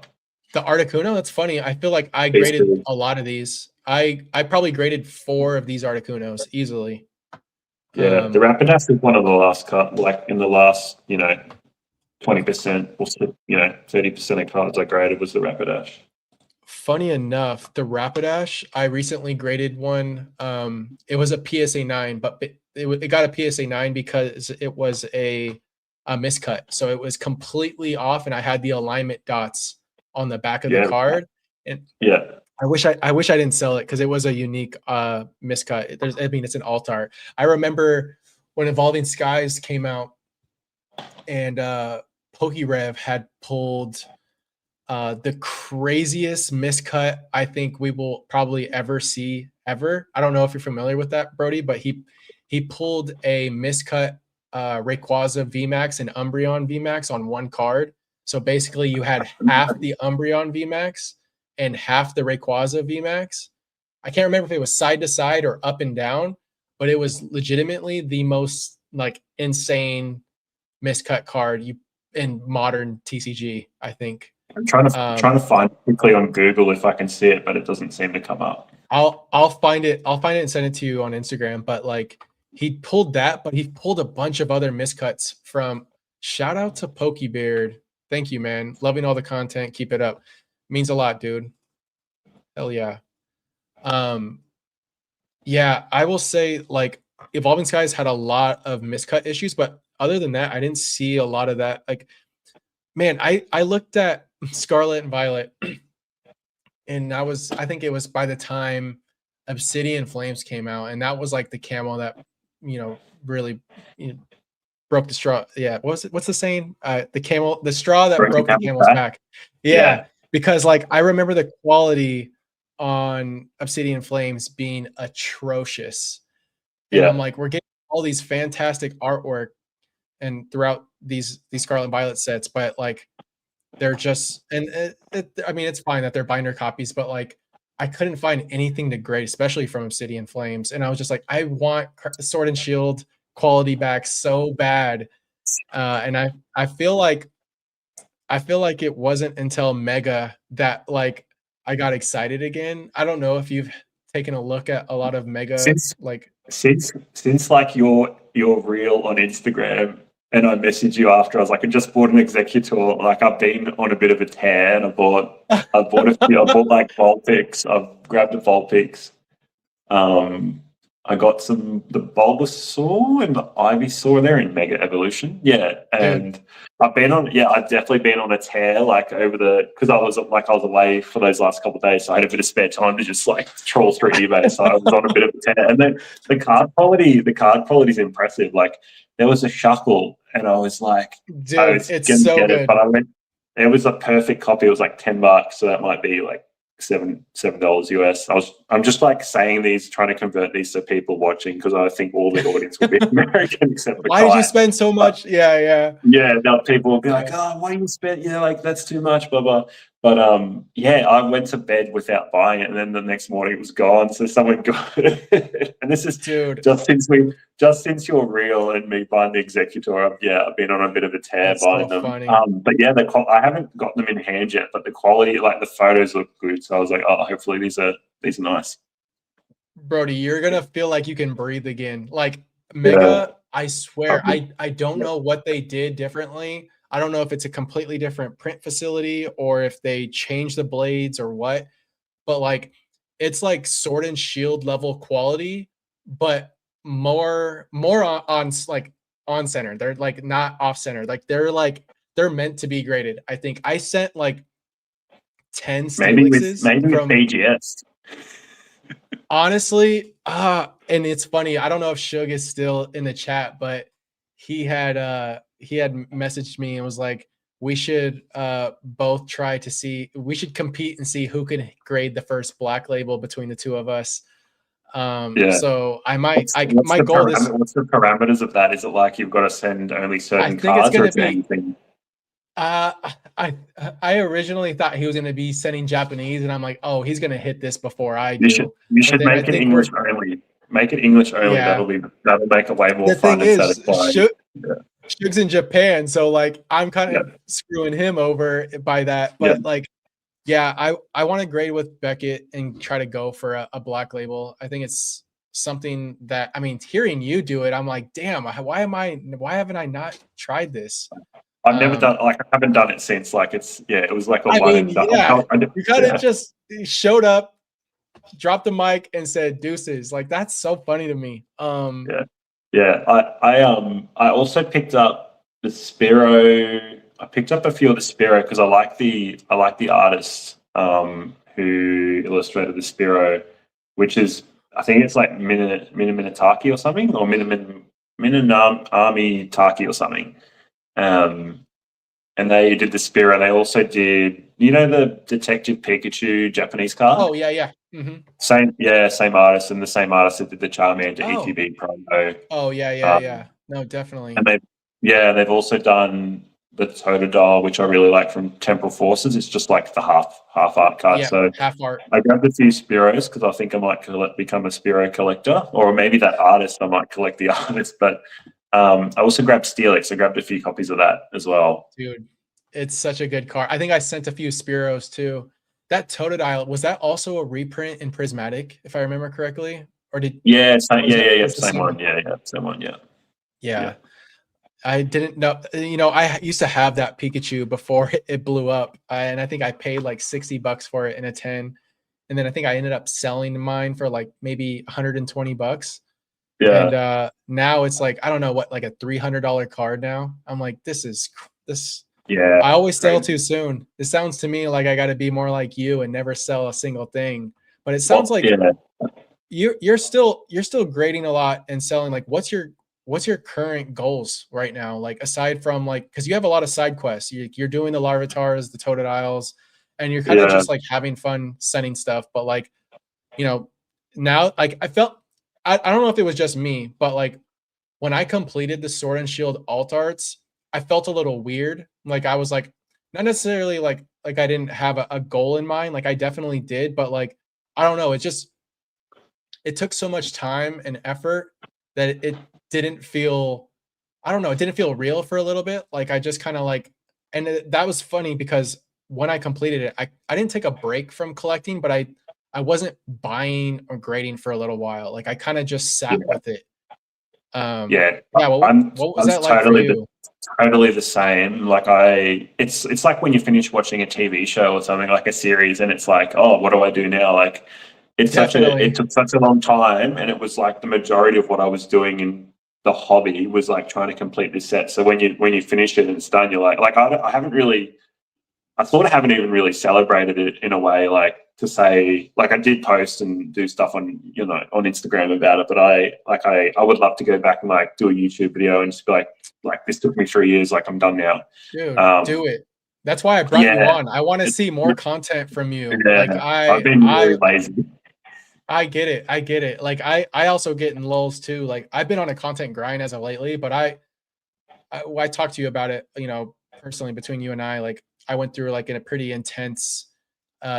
Speaker 3: The Articuno, that's funny. I feel like I graded a lot of these. I probably graded 4 of these Articunos easily.
Speaker 4: Yeah, the Rapidash is one of the last cut, like in the last, 20% or 30% of cards I graded was the Rapidash.
Speaker 3: Funny enough, the Rapidash, I recently graded one. It was a PSA 9, but it got a PSA 9 because it was a miscut. So it was completely off, and I had the alignment dots on the back of the card. And I wish I didn't sell it because it was a unique miscut. It's an alt art. I remember when Evolving Skies came out and PokeRev had pulled the craziest miscut I think we will probably ever see ever. I don't know if you're familiar with that, Brody, but he pulled a miscut Rayquaza VMAX and Umbreon VMAX on one card. So basically you had half the Umbreon VMAX and half the Rayquaza VMAX. I can't remember if it was side to side or up and down, but it was legitimately the most like insane miscut card in modern TCG, I think.
Speaker 4: I'm trying to find it quickly on Google if I can see it, but it doesn't seem to come up.
Speaker 3: I'll find it and send it to you on Instagram. But like he pulled that, but he pulled a bunch of other miscuts from. Shout out to Pokebeard. Thank you, man. Loving all the content. Keep it up. Means a lot, dude. Hell yeah. Yeah, I will say like Evolving Skies had a lot of miscut issues, but other than that, I didn't see a lot of that. Like, man, I looked at Scarlet and Violet, and I think it was by the time Obsidian Flames came out, and that was like the camo that really broke the straw. Yeah, what's the saying? The straw that broke the camel's back. Yeah, because like I remember the quality on Obsidian Flames being atrocious, and I'm like, we're getting all these fantastic artwork and throughout these Scarlet and Violet sets, but like they're just I mean it's fine that they're binder copies, but like I couldn't find anything to grade, especially from Obsidian Flames, and I was just like, I want Sword and Shield quality back so bad, and I feel like it wasn't until Mega that like I got excited again. I don't know if you've taken a look at a lot of Mega
Speaker 4: since like your reel on Instagram, and I messaged you after. I was like, I just bought an Executor. Like I've been on a bit of a tear, and I bought I bought like Vulpix. I've grabbed the Vulpix. I got the Bulbasaur and the Ivysaur there in Mega Evolution. Yeah, and I've definitely been on a tear like because I was away for those last couple of days, so I had a bit of spare time to just like troll through eBay. So I was on a bit of a tear, and then the card quality is impressive. Like there was a Shuckle, and I was like,
Speaker 3: dude, it's so good.
Speaker 4: But it was a perfect copy. It was like $10, so that might be like $7 US. I'm just like saying these, trying to convert these to people watching because I think all the audience will be American except for
Speaker 3: why did you spend so much? Yeah.
Speaker 4: People will be like, oh, why you spend? Yeah, like that's too much, blah blah. But I went to bed without buying it, and then the next morning it was gone. So someone got it, and this is just since your reel and me buying the Executor, I've been on a bit of a tear
Speaker 3: That's
Speaker 4: buying
Speaker 3: so
Speaker 4: them.
Speaker 3: Funny.
Speaker 4: But yeah, I haven't got them in hand yet, but the quality, like the photos look good. So I was like, oh, hopefully these are nice.
Speaker 3: Brody, you're gonna feel like you can breathe again. Like Mega, I swear, I don't know what they did differently. I don't know if it's a completely different print facility or if they changed the blades or what, but like it's like Sword and Shield level quality, but more on like on center. They're like not off center. Like they're meant to be graded. I think I sent like 10
Speaker 4: Maybe
Speaker 3: Steelixes
Speaker 4: with
Speaker 3: from
Speaker 4: BGS.
Speaker 3: honestly, and it's funny. I don't know if Shug is still in the chat, but he had messaged me and was like, we should both try to see, we should compete and see who can grade the first black label between the two of us. So I might,
Speaker 4: What's
Speaker 3: my goal this,
Speaker 4: what's the parameters of that? Is it like you've got to send only
Speaker 3: I
Speaker 4: certain
Speaker 3: think it's
Speaker 4: cards, or
Speaker 3: going
Speaker 4: is
Speaker 3: to
Speaker 4: it
Speaker 3: be,
Speaker 4: anything?
Speaker 3: I originally thought he was going to be sending Japanese, and I'm like, oh, he's going to hit this before I
Speaker 4: You
Speaker 3: do.
Speaker 4: should make it English only. Make it English only.
Speaker 3: Yeah.
Speaker 4: That'll make it way more
Speaker 3: The
Speaker 4: fun
Speaker 3: thing
Speaker 4: and
Speaker 3: is,
Speaker 4: satisfying.
Speaker 3: Shug's in Japan, so like I'm kind of screwing him over by that. But like, yeah, I want to grade with Beckett and try to go for a black label. I think it's something that, I mean, hearing you do it, I'm like, damn, why haven't I not tried this?
Speaker 4: I've never done, like, I haven't done it since, like, it was like a one and done.
Speaker 3: Yeah, you kind of just showed up, dropped the mic, and said deuces. Like, that's so funny to me.
Speaker 4: I also picked up the Spiro. I picked up a few of the Spiro because I like the artist who illustrated the Spiro, which is, I think it's like Minamitaki or something, or Minami Taki or something. And they did the Spiro. They also did, the Detective Pikachu Japanese card?
Speaker 3: Oh, yeah. Mm-hmm.
Speaker 4: Same artist, and the same artist that did the Charmander ETB promo.
Speaker 3: Oh, yeah. No, definitely.
Speaker 4: And they've also done the Totodile, which I really like, from Temporal Forces. It's just like the half art card.
Speaker 3: Yeah,
Speaker 4: so
Speaker 3: half art.
Speaker 4: I grabbed a few Spiros because I think I might become a Spiro collector, or maybe that artist, I might collect the artist. But I also grabbed Steelix. I grabbed a few copies of that as well.
Speaker 3: Dude, it's such a good card. I think I sent a few Spiros too. That Totodile, was that also a reprint in Prismatic, if I remember correctly? Or did
Speaker 4: same one. Same one.
Speaker 3: Yeah. I didn't know. I used to have that Pikachu before it blew up, and I think I paid like $60 for it in a 10, and then I think I ended up selling mine for like maybe $120. Yeah. And now it's like, I don't know what, like a $300 card now. I'm like, this.
Speaker 4: Yeah.
Speaker 3: I always sell too soon. It sounds to me like I got to be more like you and never sell a single thing. But it sounds like you're still grading a lot and selling. Like, what's your current goals right now? Like, aside from, like, because you have a lot of side quests, you're doing the Larvatars, the Totodiles, and you're kind of just like having fun sending stuff. But like, now, like, I felt, I don't know if it was just me, but like when I completed the Sword and Shield alt arts, I felt a little weird. Like, I was like, not necessarily like I didn't have a goal in mind. Like, I definitely did, but like, I don't know. It took so much time and effort that it didn't feel, I don't know, it didn't feel real for a little bit. Like, I just kind of like, and that was funny because when I completed it, I didn't take a break from collecting, but I wasn't buying or grading for a little while. Like, I kind of just sat with it. What was that like for you?
Speaker 4: Totally the same. Like, it's like when you finish watching a TV show or something, like a series, and it's like, oh, what do I do now? Like, it took such a long time, and it was like the majority of what I was doing in the hobby was like trying to complete this set. So when you finish it and it's done, you're like I sort of haven't even really celebrated it in a way, like, to say, like, I did post and do stuff on Instagram about it, but I would love to go back and like do a YouTube video and just be like this took me 3 years, like, I'm done now.
Speaker 3: Dude, do it. That's why I brought you on. I want to see more content from you.
Speaker 4: Yeah,
Speaker 3: like,
Speaker 4: I've been really lazy.
Speaker 3: I get it. Like, I also get in lulls too. Like, I've been on a content grind as of lately, but I talked to you about it, personally, between you and I. Like, I went through like in a pretty intense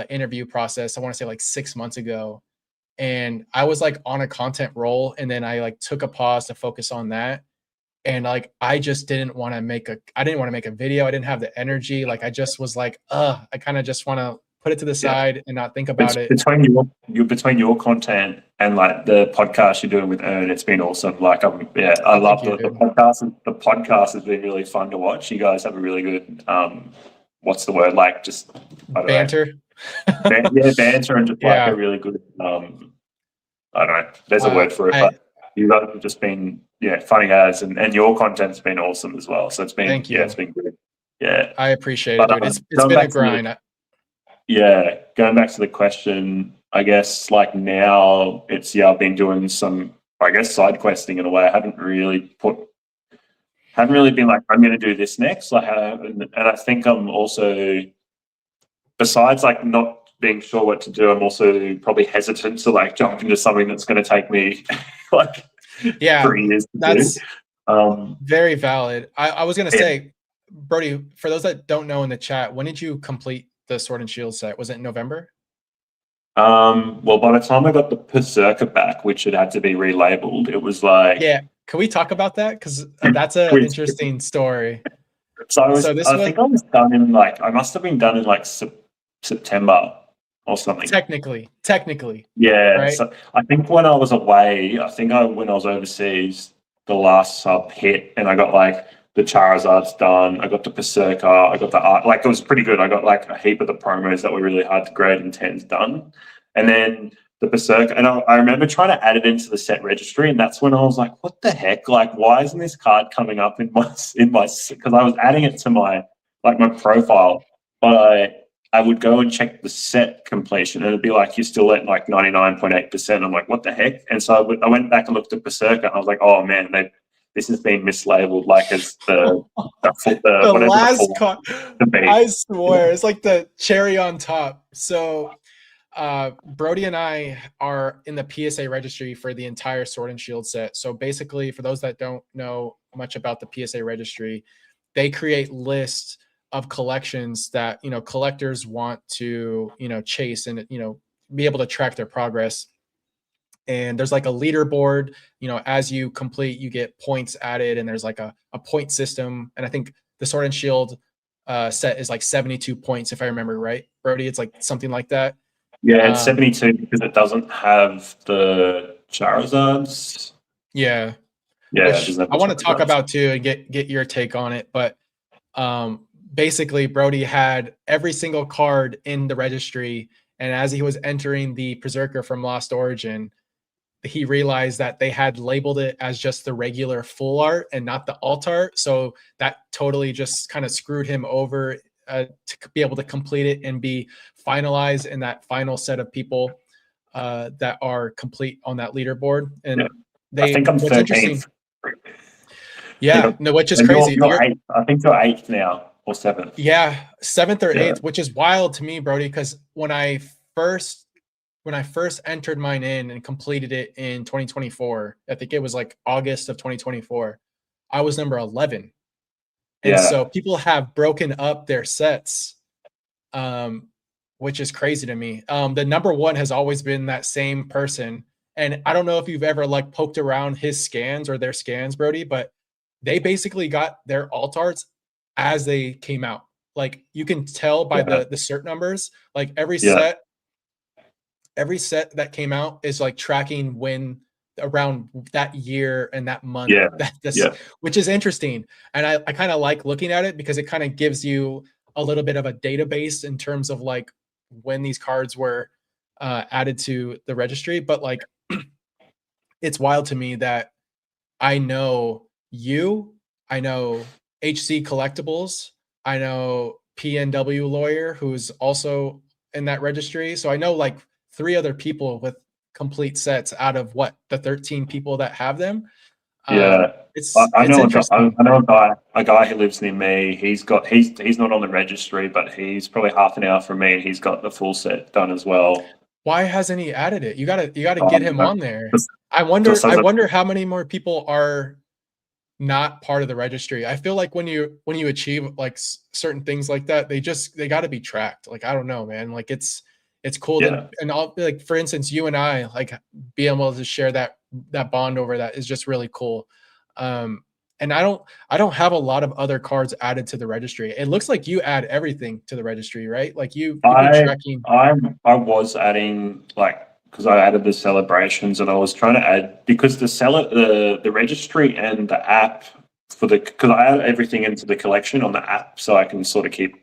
Speaker 3: interview process. I want to say like 6 months ago, and I was like on a content roll, and then I like took a pause to focus on that. And like, I just didn't want to make a video. I didn't have the energy. Like, I just was like, I kind of just want to put it to the side and not think about it.
Speaker 4: Between your content and like the podcast you're doing with Ern, it's been awesome. Like, I love the podcast. The podcast has been really fun to watch. You guys have a really good what's the word? Like, just
Speaker 3: banter.
Speaker 4: Banter, and just like a really good I don't know. There's a word for it, but you guys have just been funny as, and your content's been awesome as well. So it's been it's been good. Yeah,
Speaker 3: I appreciate it, dude. It's been a grind.
Speaker 4: yeah, going back to the question, I guess like now it's, I've been doing some, I guess, side questing in a way. I haven't really been like, I'm going to do this next. Like, and I think I'm also, besides like not being sure what to do, I'm also probably hesitant to like jump into something that's going to take me like 3 years to
Speaker 3: that's
Speaker 4: do.
Speaker 3: Very valid. I was going to say, Brody, for those that don't know in the chat, when did you complete the Sword and Shield set? Was it in November?
Speaker 4: Well, by the time I got the Berserker back, which it had to be relabeled, it was like,
Speaker 3: yeah. Can we talk about that? Because that's an interesting story.
Speaker 4: So I think I was done in like, I must have been done in like September or something.
Speaker 3: Technically.
Speaker 4: Yeah.
Speaker 3: Right?
Speaker 4: So I think when I was away, when I was overseas, the last sub hit and I got like the Charizard's done. I got the Berserker. I got the art. Like, it was pretty good. I got like a heap of the promos that were really hard to grade and 10s done. And then the Berserker. And I remember trying to add it into the set registry. And that's when I was like, what the heck? Like, why isn't this card coming up in my, because I was adding it to my profile, but I would go and check the set completion and it'd be like, you're still at like 99.8%. I'm like, what the heck? And so I went back and looked at Berserker and I was like, oh man, this has been mislabeled like as the
Speaker 3: last card. I swear, it's like the cherry on top. So Brody and I are in the PSA registry for the entire Sword and Shield set. So basically, for those that don't know much about the PSA registry, they create lists of collections that, you know, collectors want to, you know, chase and, you know, be able to track their progress. And there's like a leaderboard, you know, as you complete, you get points added, and there's like a point system. And I think the Sword and Shield set is like 72 points, if I remember right, Brody. It's like something like that.
Speaker 4: Yeah, it's 72 because it doesn't have the Charizards.
Speaker 3: Yeah.
Speaker 4: Yeah.
Speaker 3: Which I want to talk about too and get your take on it. But basically, Brody had every single card in the registry. And as he was entering the Berserker from Lost Origin, he realized that they had labeled it as just the regular full art and not the alt art. So that totally just kind of screwed him over to be able to complete it and be finalized in that final set of people that are complete on that leaderboard. And
Speaker 4: I think I'm 13th.
Speaker 3: Yeah, no, which is crazy.
Speaker 4: You're eighth. I think you're 8th now or 7th.
Speaker 3: Yeah, 7th or 8th, which is wild to me, Brody, because when I first entered mine in and completed it in 2024, I think it was like August of 2024, I was number 11. And so people have broken up their sets, which is crazy to me. The number 1 has always been that same person. And I don't know if you've ever like poked around his scans or their scans, Brody, but they basically got their alt arts as they came out. Like, you can tell by the cert numbers, like every set that came out is like tracking when around that year and that month, which is interesting. And I kind of like looking at it because it kind of gives you a little bit of a database in terms of like when these cards were added to the registry. But like, it's wild to me that I know I know HC Collectibles, I know PNW Lawyer, who's also in that registry. So I know like 3 other people with complete sets out of the 13 people that have them.
Speaker 4: I know a guy who lives near me. He's not on the registry, but he's probably half an hour from me, and he's got the full set done as well.
Speaker 3: Why hasn't he added it? You gotta get him on there. I wonder how many more people are not part of the registry. I feel like when you achieve like certain things like that, they got to be tracked. Like, I don't know, man. Like, it's cool and I'll like, for instance, you and I like being able to share that bond over that is just really cool. And I don't have a lot of other cards added to the registry. It looks like you add everything to the registry, right? Like you've been tracking.
Speaker 4: I was adding, like, because I added the celebrations, and I was trying to add, because the registry and the app because I add everything into the collection on the app, so I can sort of keep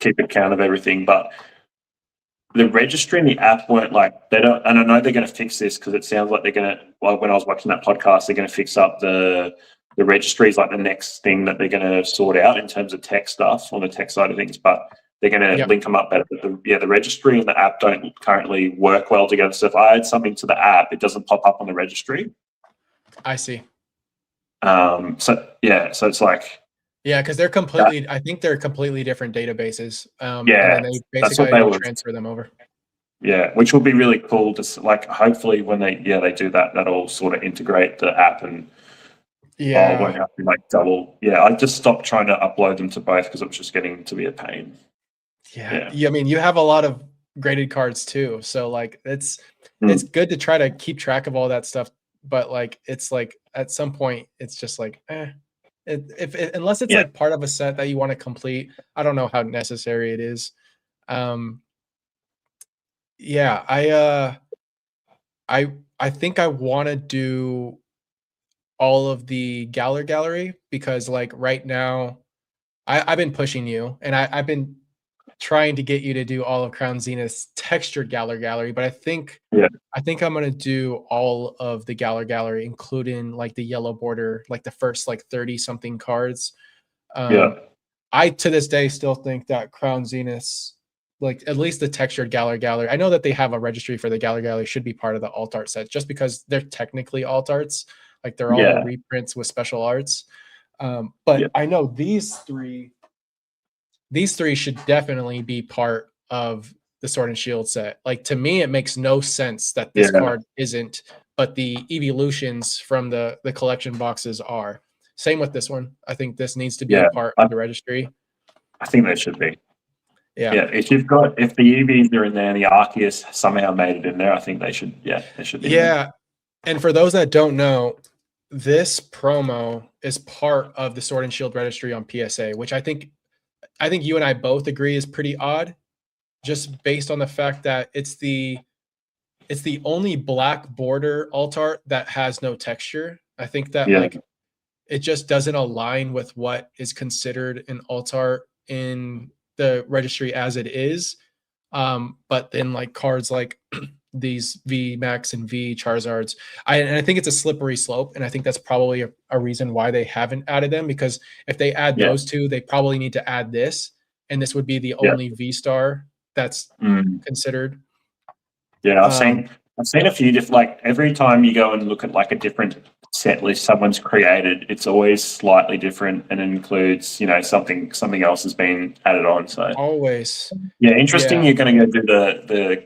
Speaker 4: account of everything. But the registry and the app weren't like, they don't, and I know they're going to fix this because it sounds like they're going to, well, when I was watching that podcast, they're going to fix up the registry is like the next thing that they're going to sort out in terms of tech stuff on the tech side of things. But they're going to link them up better. But the registry and the app don't currently work well together. So if I add something to the app, it doesn't pop up on the registry.
Speaker 3: I see.
Speaker 4: So it's like,
Speaker 3: because they're completely. I think they're completely different databases. And then they basically transfer them over.
Speaker 4: Yeah, which will be really cool to like. Hopefully, when they do that, that'll sort of integrate the app and I won't have to like double. Yeah, I just stopped trying to upload them to both because it was just getting to be a pain.
Speaker 3: Yeah. I mean, you have a lot of graded cards too, so like it's good to try to keep track of all that stuff. But like, it's like at some point, it's just like, unless it's like part of a set that you want to complete, I don't know how necessary it is. I think I want to do all of the gallery because like right now, I've been pushing you, and I've been trying to get you to do all of Crown Zenith's textured gallery, but I think I'm gonna do all of the gallery, including like the yellow border, like the first like 30 something cards. I to this day still think that Crown Zenith's, like at least the textured gallery. I know that they have a registry for the gallery should be part of the alt art set, just because they're technically alt arts, like they're all reprints with special arts. But I know these three should definitely be part of the Sword and Shield set. Like to me, it makes no sense that this card isn't, but the evolutions from the collection boxes are. Same with this one. I think this needs to be a part of the registry.
Speaker 4: I think they should be.
Speaker 3: Yeah.
Speaker 4: If the EVs are in there and the Arceus somehow made it in there, I think they should. Yeah, they should be.
Speaker 3: Yeah. And for those that don't know, this promo is part of the Sword and Shield registry on PSA, which I think you and I both agree is pretty odd, just based on the fact that it's the only black border alt art that has no texture. I think that like it just doesn't align with what is considered an alt art in the registry as it is. But then like cards like these V Max and V Charizards, I think it's a slippery slope, and I think that's probably a reason why they haven't added them, because if they add those two, they probably need to add this, and this would be the only V Star that's considered.
Speaker 4: Yeah, I've seen a few different, like every time you go and look at like a different set list someone's created, it's always slightly different and it includes, something else has been added on. So
Speaker 3: always.
Speaker 4: Yeah, interesting. You're going to go do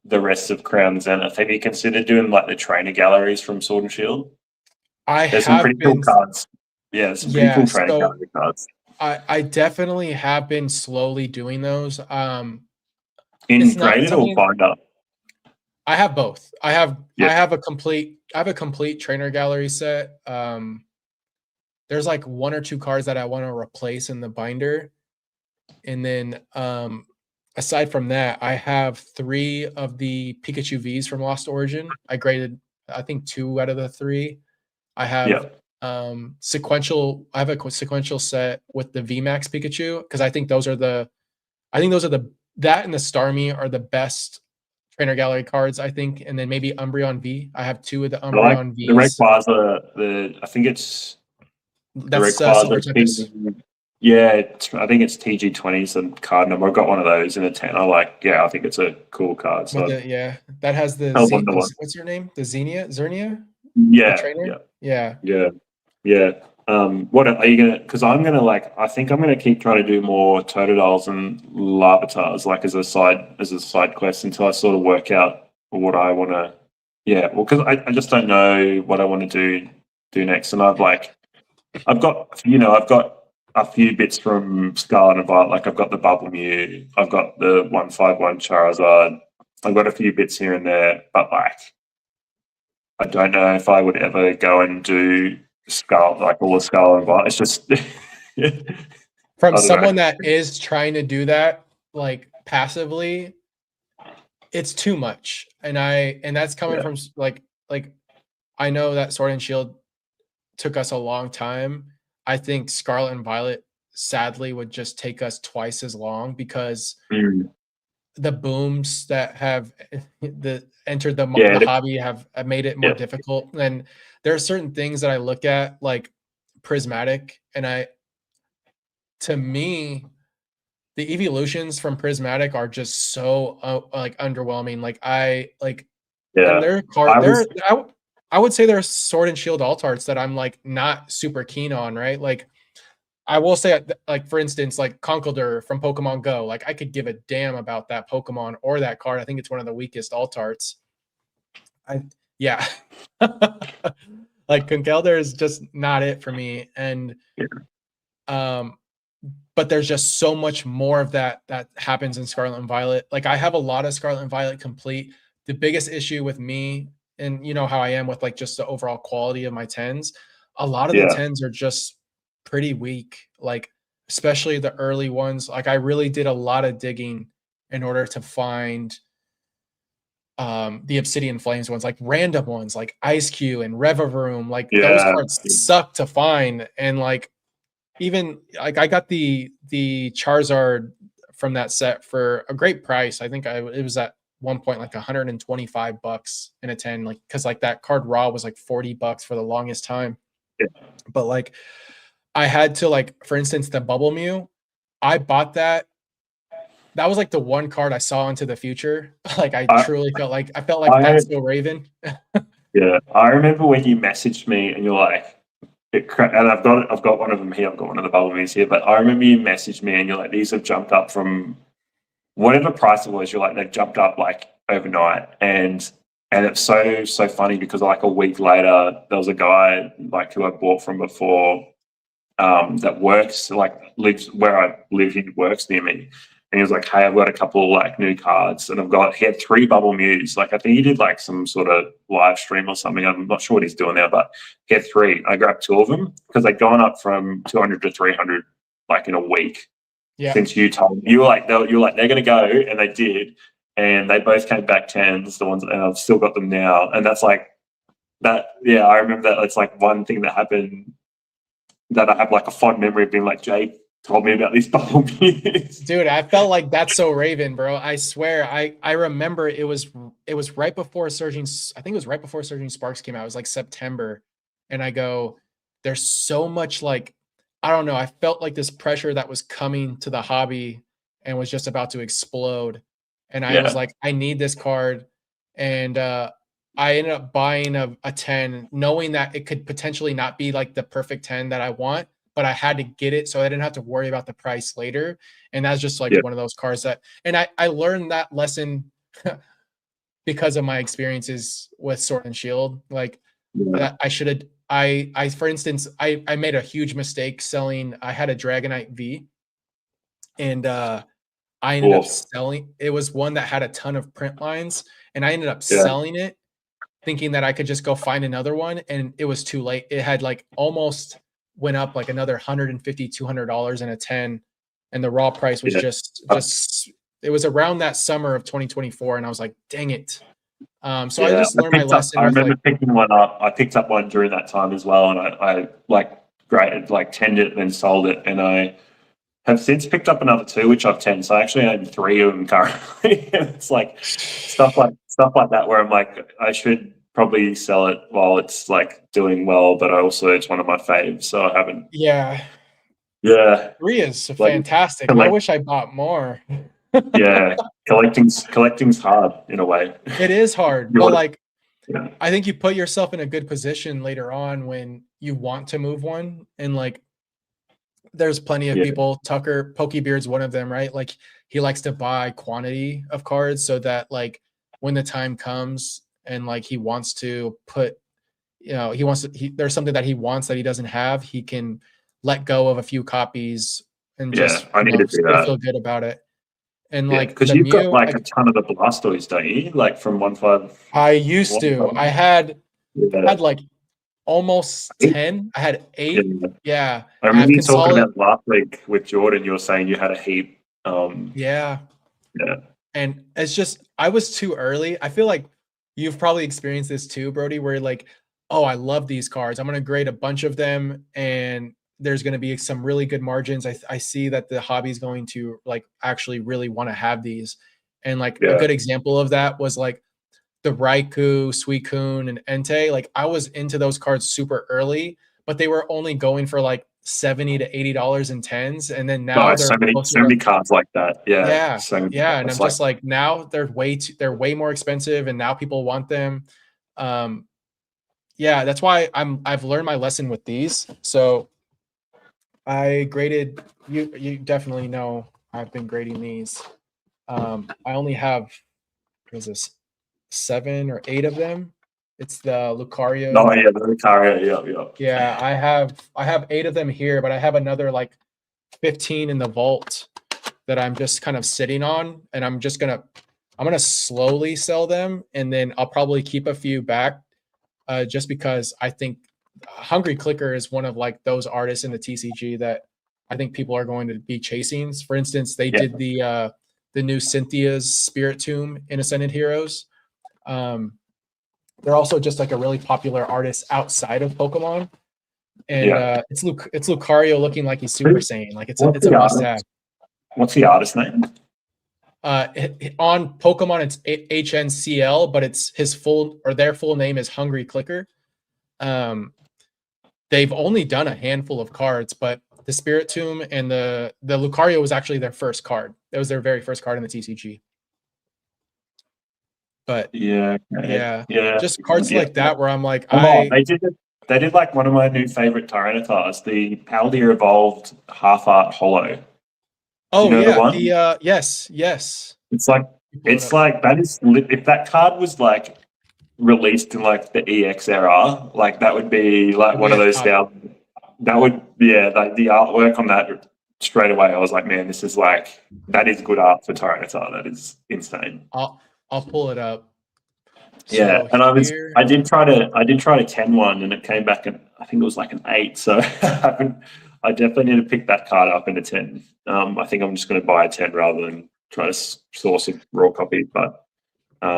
Speaker 4: the rest of Crown Zenith. Have you considered doing like the trainer galleries from Sword and Shield? There's some pretty cool cards. Yeah, there's some pretty cool trainer gallery cards.
Speaker 3: I definitely have been slowly doing those.
Speaker 4: In graded or binder?
Speaker 3: I have both. I have a complete trainer gallery set. There's like one or two cards that I want to replace in the binder. And then aside from that, I have 3 of the Pikachu Vs from Lost Origin. I graded, I think, 2 out of the 3. I have sequential. I have a sequential set with the VMAX Pikachu, because I think those are that and the Starmie are the best trainer gallery cards, I think. And then maybe Umbreon V. I have 2 of the Umbreon Vs.
Speaker 4: The Rayquaza, I think it's
Speaker 3: that's Silver Tempest.
Speaker 4: I think it's TG20's the card number. I've got one of those in a 10. I think it's a cool card. So
Speaker 3: that has the what's your name? The Zernia?
Speaker 4: Yeah. What are you gonna? Because I'm gonna I think I'm gonna keep trying to do more Totodiles and Larvatars as a side quest until I sort of work out what I want to. Yeah, well, because I just don't know what I want to do next, and I've got a few bits from Scarlet and Violet. I've got the Bubble Mew, I've got the 151 Charizard, I've got a few bits here and there, but I don't know if I would ever go and do Scarlet, all the Scarlet and Violet. It's just
Speaker 3: from someone that is trying to do that passively, it's too much. And that's coming from I know that Sword and Shield took us a long time. I think Scarlet and Violet sadly would just take us twice as long, because the booms that have entered the hobby have made it more difficult. And there are certain things that I look at, like Prismatic, and to me, the evolutions from Prismatic are just so like underwhelming. Like and
Speaker 4: Yeah.
Speaker 3: their card
Speaker 4: I
Speaker 3: there
Speaker 4: was,
Speaker 3: I would say there's Sword and Shield Altarts that I'm like not super keen on, right? Like I will say, like for instance, like Conkeldurr from Pokemon Go, like I could give a damn about that Pokemon or that card. I think it's one of the weakest Altarts. Yeah, like Conkeldurr is just not it for me, and um, but there's just so much more of that happens in Scarlet and Violet. Like I have a lot of Scarlet and Violet complete. The biggest issue with me, and you know how I am with like just the overall quality of my tens, a lot of the
Speaker 4: yeah,
Speaker 3: tens are just pretty weak. Like especially the early ones. Like I really did a lot of digging in order to find the Obsidian Flames ones, like random ones like Ice Cube and Revavroom. Like those
Speaker 4: yeah,
Speaker 3: cards suck to find, and like even like I got the Charizard from that set for a great price. I think it was at one point like $125 in a 10, like because like that card raw was like $40 for the longest time.
Speaker 4: yeah.
Speaker 3: But like I had to, like for instance the Bubble Mew, I bought that. That was like the one card I saw into the future. Like I
Speaker 4: I,
Speaker 3: truly felt like
Speaker 4: I,
Speaker 3: that's so Raven.
Speaker 4: yeah. I remember when you messaged me and you're like, and I've got one of them here. I've got one of the bubble me's here. But I remember you messaged me and you're like, these have jumped up from whatever price it was. You're like, they've jumped up like overnight, and it's so funny because like a week later, there was a guy like who I bought from before, that works like lives where I live. He works near me, and he was like, "Hey, I've got a couple like new cards, and he had 3 Bubble Mews. Like I think he did like some sort of live stream or something. I'm not sure what he's doing now, but he had 3. I grabbed 2 of them because they'd gone up from 200 to 300 like in a week.
Speaker 3: Yeah.
Speaker 4: Since you told me, you were like they're gonna go, and they did, and they both came back 10s. The ones, and I've still got them now, and that's like that. Yeah, I remember that. It's like one thing that happened that I have like a fond memory of being like, Jake told me about these bubble beers.
Speaker 3: Dude, I felt like that's so Raven, bro. I swear. I remember it was right before I think it was right before Surging Sparks came out. It was like September. And I go, there's so much like, I don't know. I felt like this pressure that was coming to the hobby and was just about to explode. And I was like, I need this card. And I ended up buying a 10, knowing that it could potentially not be like the perfect 10 that I want, but I had to get it so I didn't have to worry about the price later. And that's just like one of those cards that, and I learned that lesson because of my experiences with Sword and Shield. Like that I should have, I for instance, I made a huge mistake selling. I had a Dragonite V, and I ended up selling. It was one that had a ton of print lines, and I ended up selling it, thinking that I could just go find another one, and it was too late. It had like almost went up like another $150, $200 in a 10, and the raw price was just it was around that summer of 2024, and I was like, dang it. So I just learned my lesson.
Speaker 4: I remember picking one up. I picked up one during that time as well, and I like graded, like tended it, and then sold it, and I have since picked up another 2, which I've 10. So I actually own 3 of them currently. It's like stuff like that where I'm like, I should probably sell it while it's like doing well, but it's one of my faves, so I haven't.
Speaker 3: Yeah. 3 is fantastic. I wish I bought more.
Speaker 4: Yeah, collecting's hard in a way.
Speaker 3: It is hard, but like I think you put yourself in a good position later on when you want to move one, and like there's plenty of people. Tucker Pokebeard's one of them, right? Like he likes to buy quantity of cards so that like when the time comes and like he wants to put, there's something that he wants that he doesn't have, he can let go of a few copies and just
Speaker 4: I need to do that.
Speaker 3: feel good about it. And like
Speaker 4: because you've got like a ton of the Blastoise, don't you? Like from 1.5.
Speaker 3: I used to. I had like almost 10. I had 8. Yeah.
Speaker 4: I remember you talking about last week with Jordan. You were saying you had a heap.
Speaker 3: Yeah. And it's just I was too early. I feel like you've probably experienced this too, Brody, where you're like, oh, I love these cards. I'm gonna grade a bunch of them, and there's going to be some really good margins. I see that the hobby is going to like actually really want to have these. And like a good example of that was like the Raikou, Suicune, and Entei. Like I was into those cards super early, but they were only going for like $70 to $80 in 10s, and then now
Speaker 4: No,
Speaker 3: they're
Speaker 4: so many cards like that. Yeah. So many
Speaker 3: yeah, and I'm
Speaker 4: cards,
Speaker 3: just like now they're way more expensive, and now people want them. Yeah, that's why I've learned my lesson with these. So I graded you definitely know I've been grading these. I only have, what is this, 7 or 8 of them. It's the Lucario.
Speaker 4: No, yeah, the Lucario, yeah.
Speaker 3: Yeah, I have 8 of them here, but I have another like 15 in the vault that I'm just kind of sitting on, and I'm gonna slowly sell them, and then I'll probably keep a few back, just because I think Hungry Clicker is one of like those artists in the TCG that I think people are going to be chasing. For instance, they did the new Cynthia's Spirit Tomb in Ascended Heroes. They're also just like a really popular artist outside of Pokemon, and it's Lucario looking like he's Super Saiyan. Like it's a must have.
Speaker 4: What's the artist name?
Speaker 3: On Pokemon it's HNCL, but it's their full name is Hungry Clicker. They've only done a handful of cards, but the Spirit Tomb and the Lucario was actually their first card. It was their very first card in the TCG. But
Speaker 4: yeah,
Speaker 3: just cards like that where I'm like,
Speaker 4: they did like one of my new favorite Tyranitars, the Paldea Evolved Half Art Holo.
Speaker 3: Oh,
Speaker 4: you know
Speaker 3: yeah,
Speaker 4: the one?
Speaker 3: Yes.
Speaker 4: It's like that is, if that card was like released in like the EX era, like that would be like one of those like the artwork on that straight away. I was like, man, this is like, that is good art for Tyranitar. That is insane.
Speaker 3: I'll pull it up.
Speaker 4: Yeah,
Speaker 3: so
Speaker 4: and I did try to 10 one, and it came back and I think it was like an 8. So I definitely need to pick that card up in a 10. I think I'm just going to buy a 10 rather than try to source a raw copy. But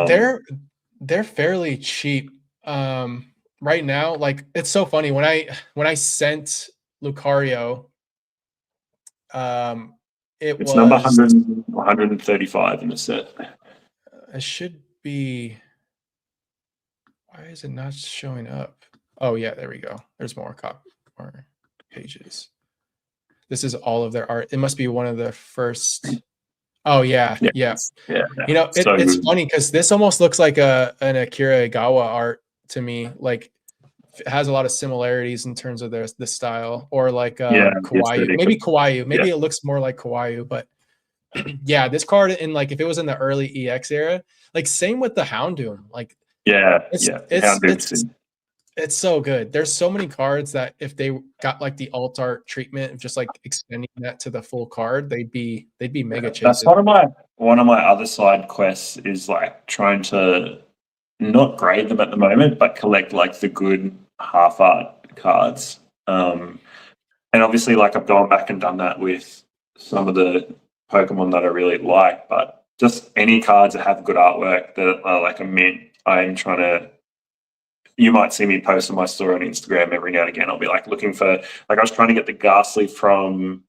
Speaker 3: they're fairly cheap right now. Like it's so funny when I sent Lucario, it's
Speaker 4: number 135 in the set.
Speaker 3: It should be. Why is it not showing up? Oh yeah, there we go. There's more pages. This is all of their art. It must be one of the first. Oh yeah. You know, it's funny because this almost looks like an Akira Egawa art to me. Like it has a lot of similarities in terms of the style, or like Kawaii. Maybe Kawaii. Maybe it looks more like Kawaii, but yeah, this card in like if it was in the early EX era, like same with the Houndoom. Like it's so good. There's so many cards that if they got like the alt art treatment of just like extending that to the full card, they'd be mega chasing.
Speaker 4: That's one of my other side quests is like trying to not grade them at the moment, but collect like the good half art cards. And obviously like I've gone back and done that with some of the Pokemon that I really like, but just any cards that have good artwork that are like a mint, I'm trying to. You might see me post on my story on Instagram every now and again. I'll be like looking for, like I was trying to get the Ghastly from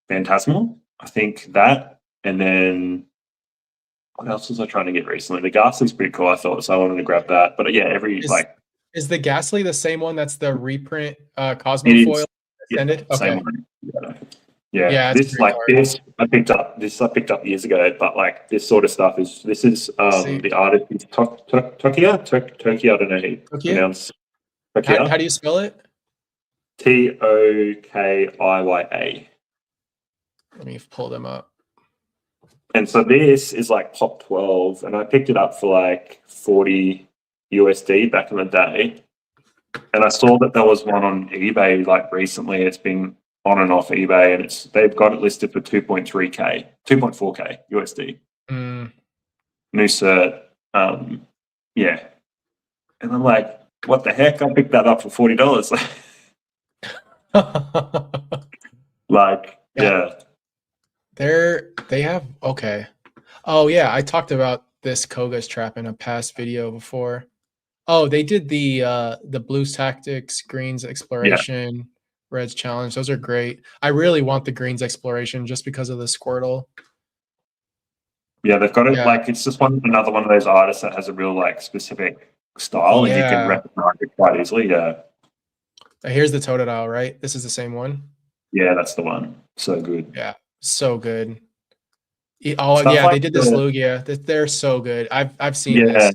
Speaker 4: Phantasmal, I think that, and then what else was I trying to get recently? The Ghastly's pretty cool, I thought, so I wanted to grab that. But yeah, is
Speaker 3: the Ghastly the same one that's the reprint Cosmo foil extended?
Speaker 4: Yeah, same one. Yeah. This I picked up years ago, but like this sort of stuff is the artist is Tokia. I don't know how you pronounce Tokia.
Speaker 3: How do you spell it?
Speaker 4: Tokiya.
Speaker 3: Let me pull them up.
Speaker 4: And so this is like top 12, and I picked it up for like $40 USD back in the day. And I saw that there was one on eBay like recently. It's been on and off eBay, and they've got it listed for 2.4K USD. New cert. Yeah. And I'm like, what the heck? I picked that up for $40. Like, yeah.
Speaker 3: They have okay. Oh yeah, I talked about this Koga's trap in a past video before. Oh, they did the Blues Tactics, Greens Exploration, Reds Challenge. Those are great. I really want the Greens Exploration just because of the Squirtle.
Speaker 4: Yeah, they've got it like it's just another one of those artists that has a real like specific style, and you can recognize it quite easily. Yeah.
Speaker 3: Here's the Totodile, right? This is the same one.
Speaker 4: Yeah, that's the one. So good.
Speaker 3: Yeah, so good. Oh
Speaker 4: Stuff
Speaker 3: yeah,
Speaker 4: like
Speaker 3: they did this Lugia. They're so good. I've seen
Speaker 4: yeah,
Speaker 3: this.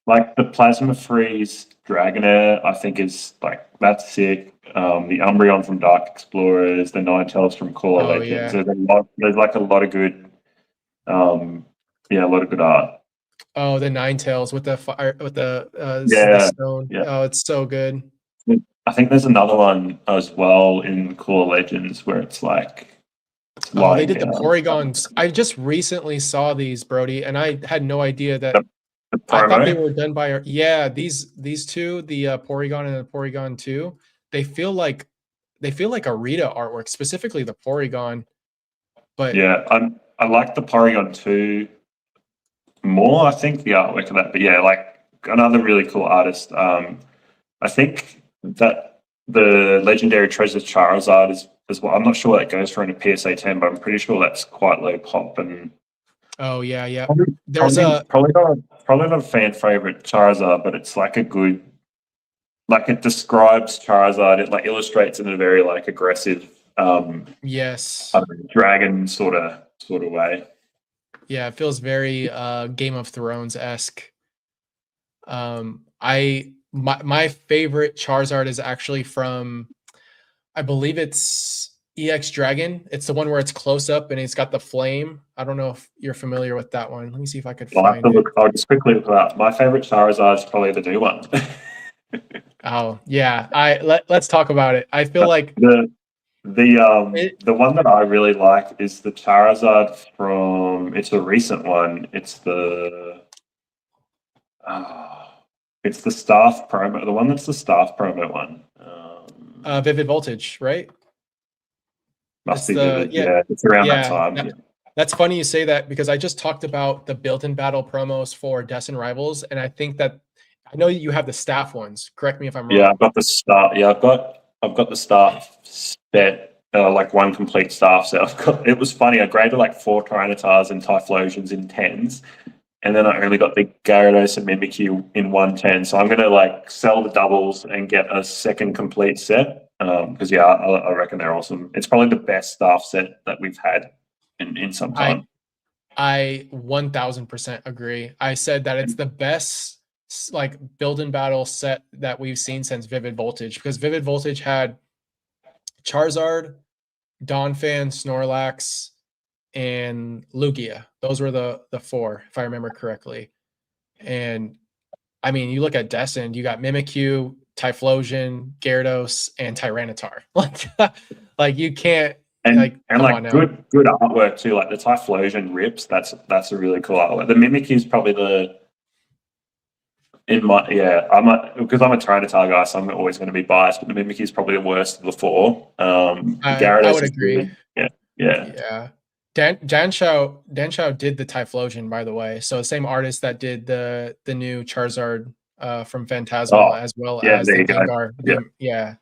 Speaker 4: like the Plasma Freeze Dragonair, I think is like that's sick. The Umbreon from Dark Explorers, the Ninetales from Core
Speaker 3: Oh
Speaker 4: Legends.
Speaker 3: yeah.
Speaker 4: There's like a lot of good, a lot of good art.
Speaker 3: Oh, the Ninetales with the fire with the
Speaker 4: Yeah,
Speaker 3: stone.
Speaker 4: yeah.
Speaker 3: Oh, it's so good.
Speaker 4: I think there's another one as well in Core Legends where it's like it's
Speaker 3: Oh, they
Speaker 4: lying
Speaker 3: did the
Speaker 4: down.
Speaker 3: Porygons. I just recently saw these, Brody, and I had no idea that
Speaker 4: The
Speaker 3: I thought they
Speaker 4: promo.
Speaker 3: were done by yeah, these two, the Porygon and the Porygon 2, they feel like a Rita artwork, specifically the Porygon. But
Speaker 4: Yeah, I like the Porygon 2 more, I think, the artwork of that. But yeah, like another really cool artist. I think that the legendary Treasure Charizard is what I'm not sure what it goes for in a PSA 10, but I'm pretty sure that's quite low pop and
Speaker 3: oh yeah, yeah.
Speaker 4: probably,
Speaker 3: There's
Speaker 4: probably not a fan favorite Charizard, but it's like a good like it describes Charizard. It like illustrates in a very like aggressive
Speaker 3: yes.
Speaker 4: I don't know, dragon sort of way.
Speaker 3: Yeah, it feels very Game of Thrones-esque. My favorite Charizard is actually from, I believe it's EX Dragon. It's the one where it's close up and it's got the flame. I don't know if you're familiar with that one. Let me see if I could
Speaker 4: I'll have
Speaker 3: find
Speaker 4: to
Speaker 3: it.
Speaker 4: look. I'll just quickly look it up. My favorite Charizard is probably the new one.
Speaker 3: Oh yeah, let's talk about it. I feel like
Speaker 4: The one that I really like is the Charizard from. It's a recent one. It's the staff promo. The one that's the staff promo one.
Speaker 3: Vivid Voltage, right?
Speaker 4: Must
Speaker 3: That's
Speaker 4: be
Speaker 3: the
Speaker 4: Vivid. Yeah, it's around that
Speaker 3: yeah.
Speaker 4: time.
Speaker 3: that-
Speaker 4: Yeah.
Speaker 3: That's funny you say that because I just talked about the built-in battle promos for Death and Rivals, and I think that I know you have the staff ones. Correct me if I'm wrong.
Speaker 4: Yeah, I've got the staff. Yeah, I've got the staff set. Like one complete staff set. It was funny. I graded like 4 Tyranitars and Typhlosions in 10s, and then I only got the Gyarados and Mimikyu in 110. So I'm gonna like sell the doubles and get a second complete set. Because yeah, I reckon they're awesome. It's probably the best staff set that we've had in some time.
Speaker 3: I 1000% agree. I said that it's the best like build and battle set that we've seen since Vivid Voltage because Vivid Voltage had Charizard, Donphan, Snorlax, and Lugia. Those were the 4, if I remember correctly. And I mean, you look at Descent, you got Mimikyu, Typhlosion, Gyarados, and Tyranitar. Like you can't
Speaker 4: And
Speaker 3: come
Speaker 4: like
Speaker 3: on now.
Speaker 4: good artwork too. Like the Typhlosion rips. That's a really cool artwork. The Mimikyu is probably because I'm a Tyranitar guy, so I'm always going to be biased. But the Mimikyu is probably the worst of the 4. Gyarados
Speaker 3: I would
Speaker 4: is
Speaker 3: agree.
Speaker 4: good. Yeah.
Speaker 3: Yeah. Dan Shao did the Typhlosion, by the way. So the same artist that did the new Charizard from Phantasmal as well as
Speaker 4: there
Speaker 3: the
Speaker 4: you go.
Speaker 3: Gengar.
Speaker 4: Yeah.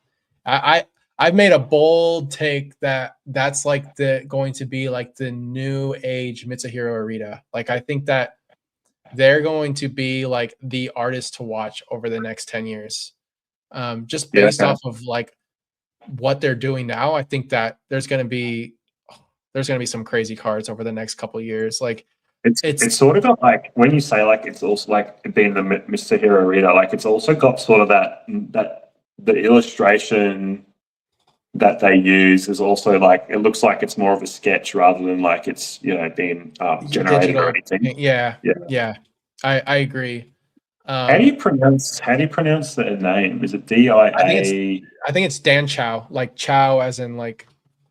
Speaker 3: Yeah. I've made a bold take that's like going to be like the new age Mitsuhiro Arita. Like I think that they're going to be like the artist to watch over the next 10 years. Just based off of like what they're doing now, I think that there's going to be some crazy cards over the next couple of years. Like
Speaker 4: it's sort of got like when you say like it's also like being the Mr. Hero reader, like it's also got sort of that the illustration that they use is also like it looks like it's more of a sketch rather than like it's being generated or anything.
Speaker 3: Yeah. I agree.
Speaker 4: How do you pronounce the name? Is it DIA?
Speaker 3: I think it's Dan Chow, like Chow as in like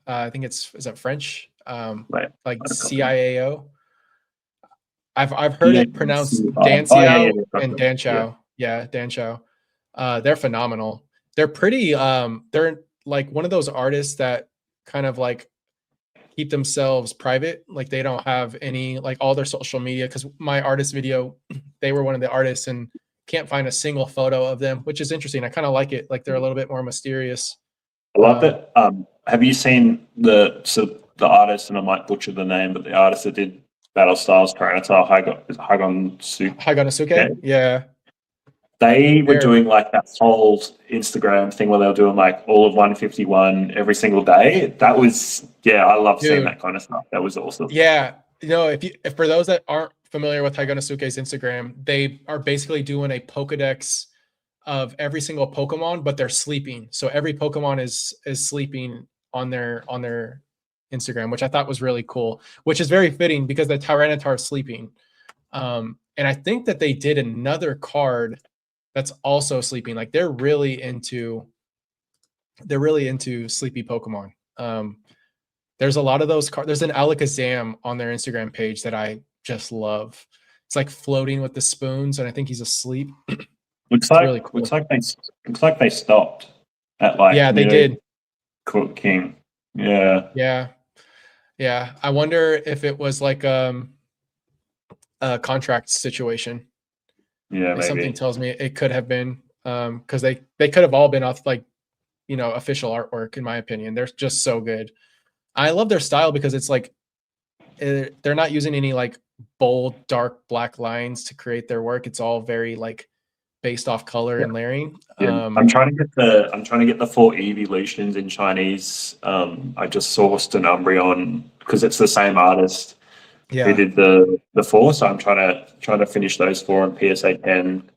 Speaker 3: I think is that French? Like CIAO. I've heard it pronounced Dan Xiao and Dan Chow. Yeah, Dan Chow. They're phenomenal. They're pretty they're like one of those artists that kind of like keep themselves private. Like they don't have any like all their social media because my artist video, they were one of the artists and can't find a single photo of them, which is interesting. I kind of like it. Like they're a little bit more mysterious.
Speaker 4: I love that. Have you seen the artist, and I might butcher the name, but the artist that did Battle Styles Tyranitar, Haganosuke?
Speaker 3: Yeah.
Speaker 4: They were
Speaker 3: They're
Speaker 4: doing like that whole Instagram thing where they were doing like all of 151 every single day. That was, yeah, I love seeing
Speaker 3: dude.
Speaker 4: that kind of stuff. That was awesome.
Speaker 3: Yeah, if for those that aren't familiar with Haiganasuke's Instagram, they are basically doing a Pokedex of every single Pokemon, but they're sleeping. So every Pokemon is sleeping on their Instagram, which I thought was really cool, which is very fitting because the Tyranitar is sleeping. And I think that they did another card that's also sleeping. Like they're really into sleepy Pokemon. There's a lot of those cards. There's an Alakazam on their Instagram page that I just love. It's like floating with the spoons, and I think he's asleep.
Speaker 4: Looks
Speaker 3: It's really cool.
Speaker 4: looks like they stopped at like
Speaker 3: Yeah, they did.
Speaker 4: Cook King. Yeah.
Speaker 3: Yeah. I wonder if it was like a contract situation.
Speaker 4: Yeah,
Speaker 3: Like, something
Speaker 4: maybe.
Speaker 3: tells me it could have been because they could have all been off like official artwork, in my opinion. They're just so good. I love their style because it's like they're not using any like bold, dark black lines to create their work. It's all very like based off color and layering.
Speaker 4: Yeah. I'm trying to get the 4 evolutions in Chinese. I just sourced an Umbreon because it's the same artist who
Speaker 3: Yeah.
Speaker 4: did the 4, so I'm trying to finish those 4 on PSA 10.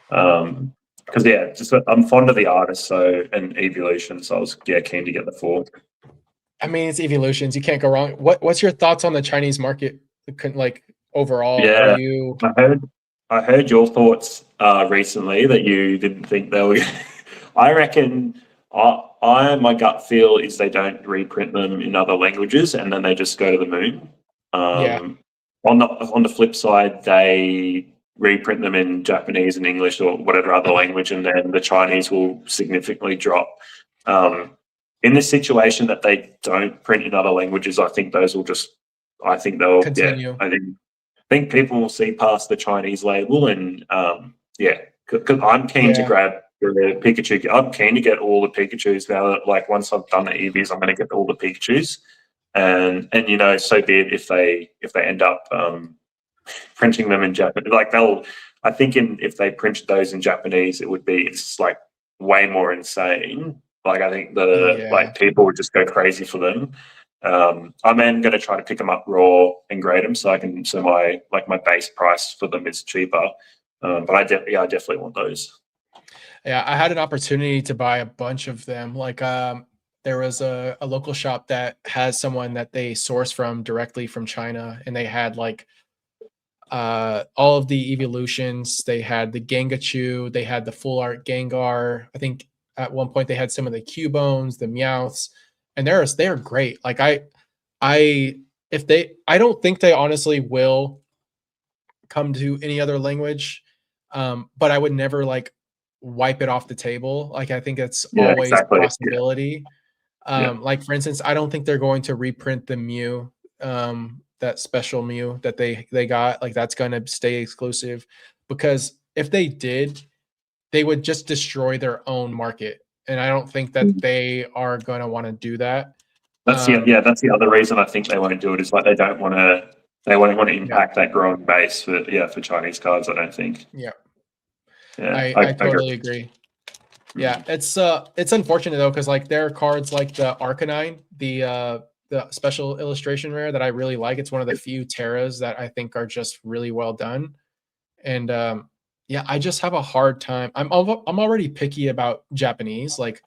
Speaker 4: Because I'm fond of the artist and evolution, so I was keen to get the 4.
Speaker 3: I mean, it's evolutions. You can't go wrong. What's your thoughts on the Chinese market? Like overall,
Speaker 4: Yeah,
Speaker 3: are you?
Speaker 4: I heard your thoughts recently that you didn't think they were. I reckon my gut feel is they don't reprint them in other languages and then they just go to the moon.
Speaker 3: Yeah.
Speaker 4: On the flip side, they reprint them in Japanese and English or whatever other language, and then the Chinese will significantly drop. In this situation that they don't print in other languages, I think those will just. I think they'll.
Speaker 3: Continue.
Speaker 4: Yeah, I think people will see past the Chinese label and because I'm keen to grab the Pikachu. I'm keen to get all the Pikachus now. That, like once I've done the EVs, I'm going to get all the Pikachus, and so be it if they end up printing them in Japanese. Like I think if they printed those in Japanese, it's like way more insane. Like I think people would just go crazy for them. I'm then going to try to pick them up raw and grade them so my base price for them is cheaper. But I definitely want those.
Speaker 3: Yeah, I had an opportunity to buy a bunch of them. Like there was a local shop that has someone that they source from directly from China, and they had like all of the evolutions. They had the Gengachu, they had the full art Gengar. I think at one point they had some of the Cubones, the Meowths, and they're great. Like I don't think they honestly will come to any other language, but I would never like wipe it off the table. Like I think it's always a possibility. Like for instance, I don't think they're going to reprint the Mew, that special Mew that they got. Like that's going to stay exclusive, because if they did, they would just destroy their own market, and I don't think that they are going to want to do that.
Speaker 4: That's the other reason I think they won't do it, is like they don't want to impact that growing base for Chinese cards. I don't think.
Speaker 3: Yeah.
Speaker 4: I
Speaker 3: totally agree. Yeah, it's unfortunate though, because like there are cards like the Arcanine, the special illustration rare that I really like. It's one of the few Terras that I think are just really well done. And I just have a hard time. I'm already picky about Japanese. Like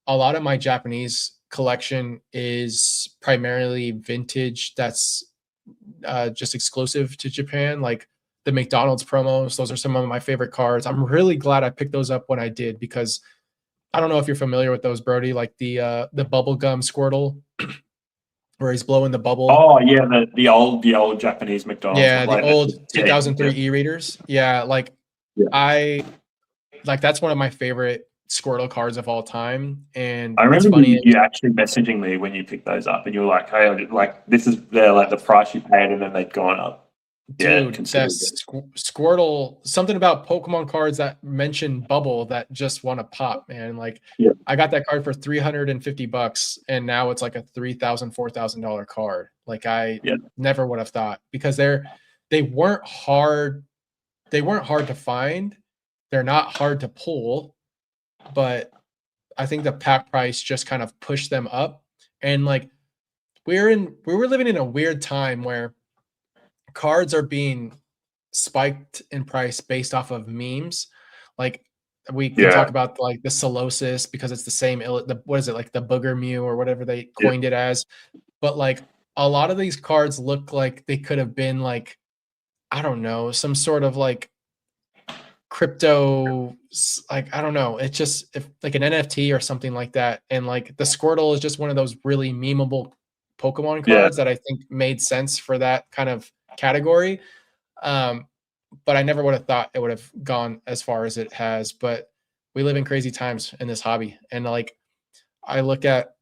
Speaker 3: a lot of my Japanese collection is primarily vintage that's just exclusive to Japan. Like the McDonald's promos, those are some of my favorite cards. I'm really glad I picked those up when I did, because I don't know if you're familiar with those, Brody, like the bubblegum Squirtle where he's blowing the bubble.
Speaker 4: Oh yeah, the old Japanese McDonald's.
Speaker 3: Yeah, the old 2003 e-readers. Yeah, like that's one of my favorite Squirtle cards of all time. And
Speaker 4: I remember you actually messaging me when you picked those up, and you were like, "Hey, like this is the price you paid," and then they'd gone up.
Speaker 3: Dude, that's Squirtle. Something about Pokemon cards that mention bubble that just want to pop, man. Like I got that card for $350, and now it's like a $3,000, $4,000 card. Like I never would have thought, because they weren't hard to find, they're not hard to pull, but I think the pack price just kind of pushed them up. And like we were living in a weird time where cards are being spiked in price based off of memes. Like we can talk about like the Solosis because it's the same what is it, like the Booger Mew or whatever they coined it as. But like a lot of these cards look like they could have been like, I don't know, some sort of like crypto, like I don't know, it's just if like an NFT or something like that. And like the Squirtle is just one of those really memeable Pokemon cards that I think made sense for that kind of category. But I never would have thought it would have gone as far as it has. But we live in crazy times in this hobby, and like I look at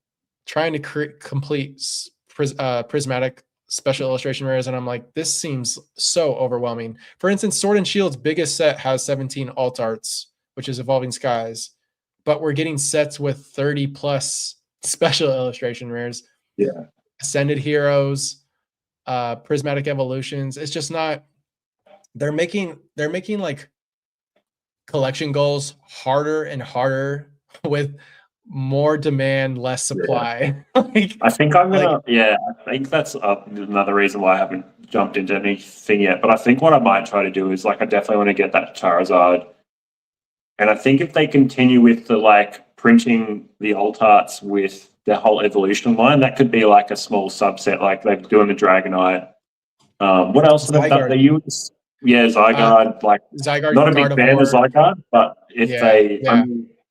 Speaker 3: trying to complete prismatic special illustration rares, and I'm like, this seems so overwhelming. For instance, Sword and Shield's biggest set has 17 alt arts, which is Evolving Skies, but we're getting sets with 30 plus special illustration rares.
Speaker 4: Yeah,
Speaker 3: Ascended Heroes, Prismatic Evolutions. It's just not. They're making like collection goals harder and harder with more demand, less supply. Like,
Speaker 4: I think I'm gonna. I think that's another reason why I haven't jumped into anything yet. But I think what I might try to do is like I definitely want to get that Charizard, and I think if they continue with the like printing the alt arts with their whole evolution line, that could be like a small subset. Like they're doing the Dragonite. What else have they done? They use Zygarde. Like
Speaker 3: Zygarde,
Speaker 4: not a big fan of Zygarde, but if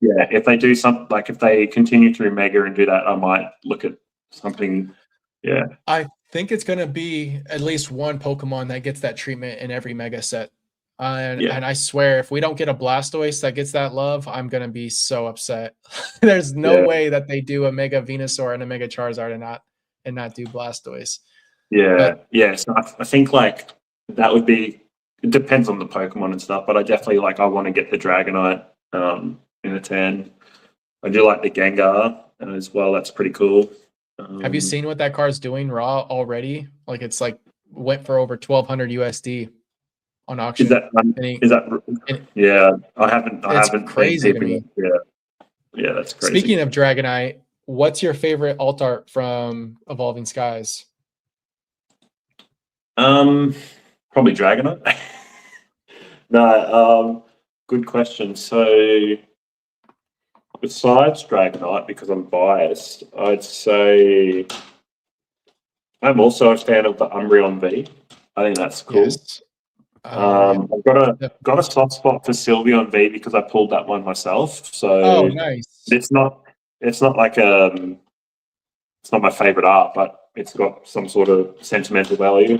Speaker 4: if they do something, like if they continue through Mega and do that, I might look at something. Yeah,
Speaker 3: I think it's going to be at least one Pokemon that gets that treatment in every Mega set. And I swear, if we don't get a Blastoise that gets that love, I'm going to be so upset. There's no way that they do a Mega Venusaur and a Mega Charizard and not do Blastoise.
Speaker 4: So I think like that would be. It depends on the Pokemon and stuff, but I definitely I want to get the Dragonite in a 10. I do like the Gengar as well. That's pretty cool.
Speaker 3: Have you seen what that card's doing raw already? Like it's like went for over 1,200 USD on auction.
Speaker 4: I haven't.
Speaker 3: Crazy to me.
Speaker 4: Yeah, that's crazy.
Speaker 3: Speaking of Dragonite, what's your favorite alt art from Evolving Skies?
Speaker 4: Probably Dragonite. No, good question. So besides Dragonite, because I'm biased, I'd say I'm also a fan of the Umbreon V. I think that's cool. Yes. I've got a soft spot for Sylveon V because I pulled that one myself. So
Speaker 3: nice.
Speaker 4: It's not like it's not my favorite art, but it's got some sort of sentimental value.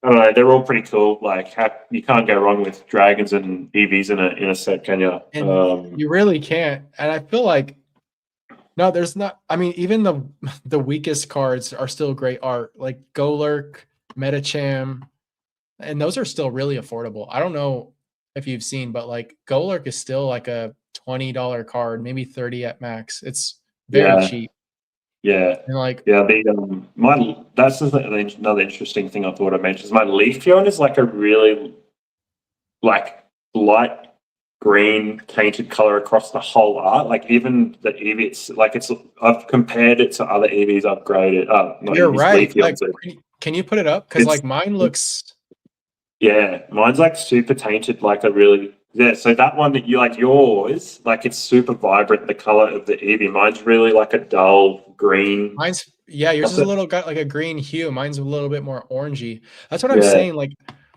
Speaker 4: I don't know. They're all pretty cool. Like you can't go wrong with dragons and EVs in a set, can you?
Speaker 3: And you really can't. And I feel like no, there's not. I mean, even the weakest cards are still great art, like Golurk, Metacham, and those are still really affordable. I don't know if you've seen, but like Golurk is still like a $20 card, maybe 30 at max. It's very cheap.
Speaker 4: Yeah,
Speaker 3: and
Speaker 4: that's another interesting thing I thought I mentioned. Is my Leafeon is like a really like light green tainted color across the whole art. Like even the Eevee, it's like I've compared it to other Eevees I've graded.
Speaker 3: You're right. Like, can you put it up? Because like mine looks.
Speaker 4: Yeah, mine's like super tainted, like a really. Yeah, so that one that you like yours, like it's super vibrant, the color of the Eevee. Mine's really like a dull green.
Speaker 3: Yours is a little got like a green hue. Mine's a little bit more orangey. That's what I'm saying. Like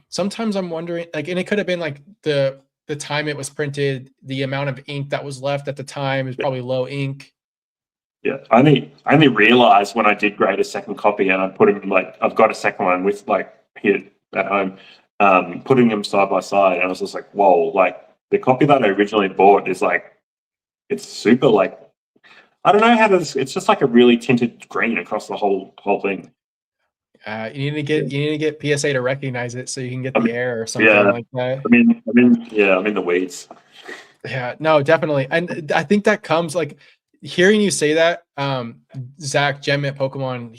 Speaker 3: sometimes I'm wondering, like, and it could have been like the time it was printed, the amount of ink that was left at the time is probably low ink.
Speaker 4: Yeah, I only realized when I did grade a second copy and I put him like I've got a second one with like here at home. Putting them side by side, and I was just like, whoa, like the copy that I originally bought is like, it's super like, I don't know how to, it's just like a really tinted green across the whole thing.
Speaker 3: You need to get PSA to recognize it so you can get the air or something like that.
Speaker 4: I'm in the weeds.
Speaker 3: Yeah, no, definitely. And I think that comes like hearing you say that, Zach Gem at Pokemon,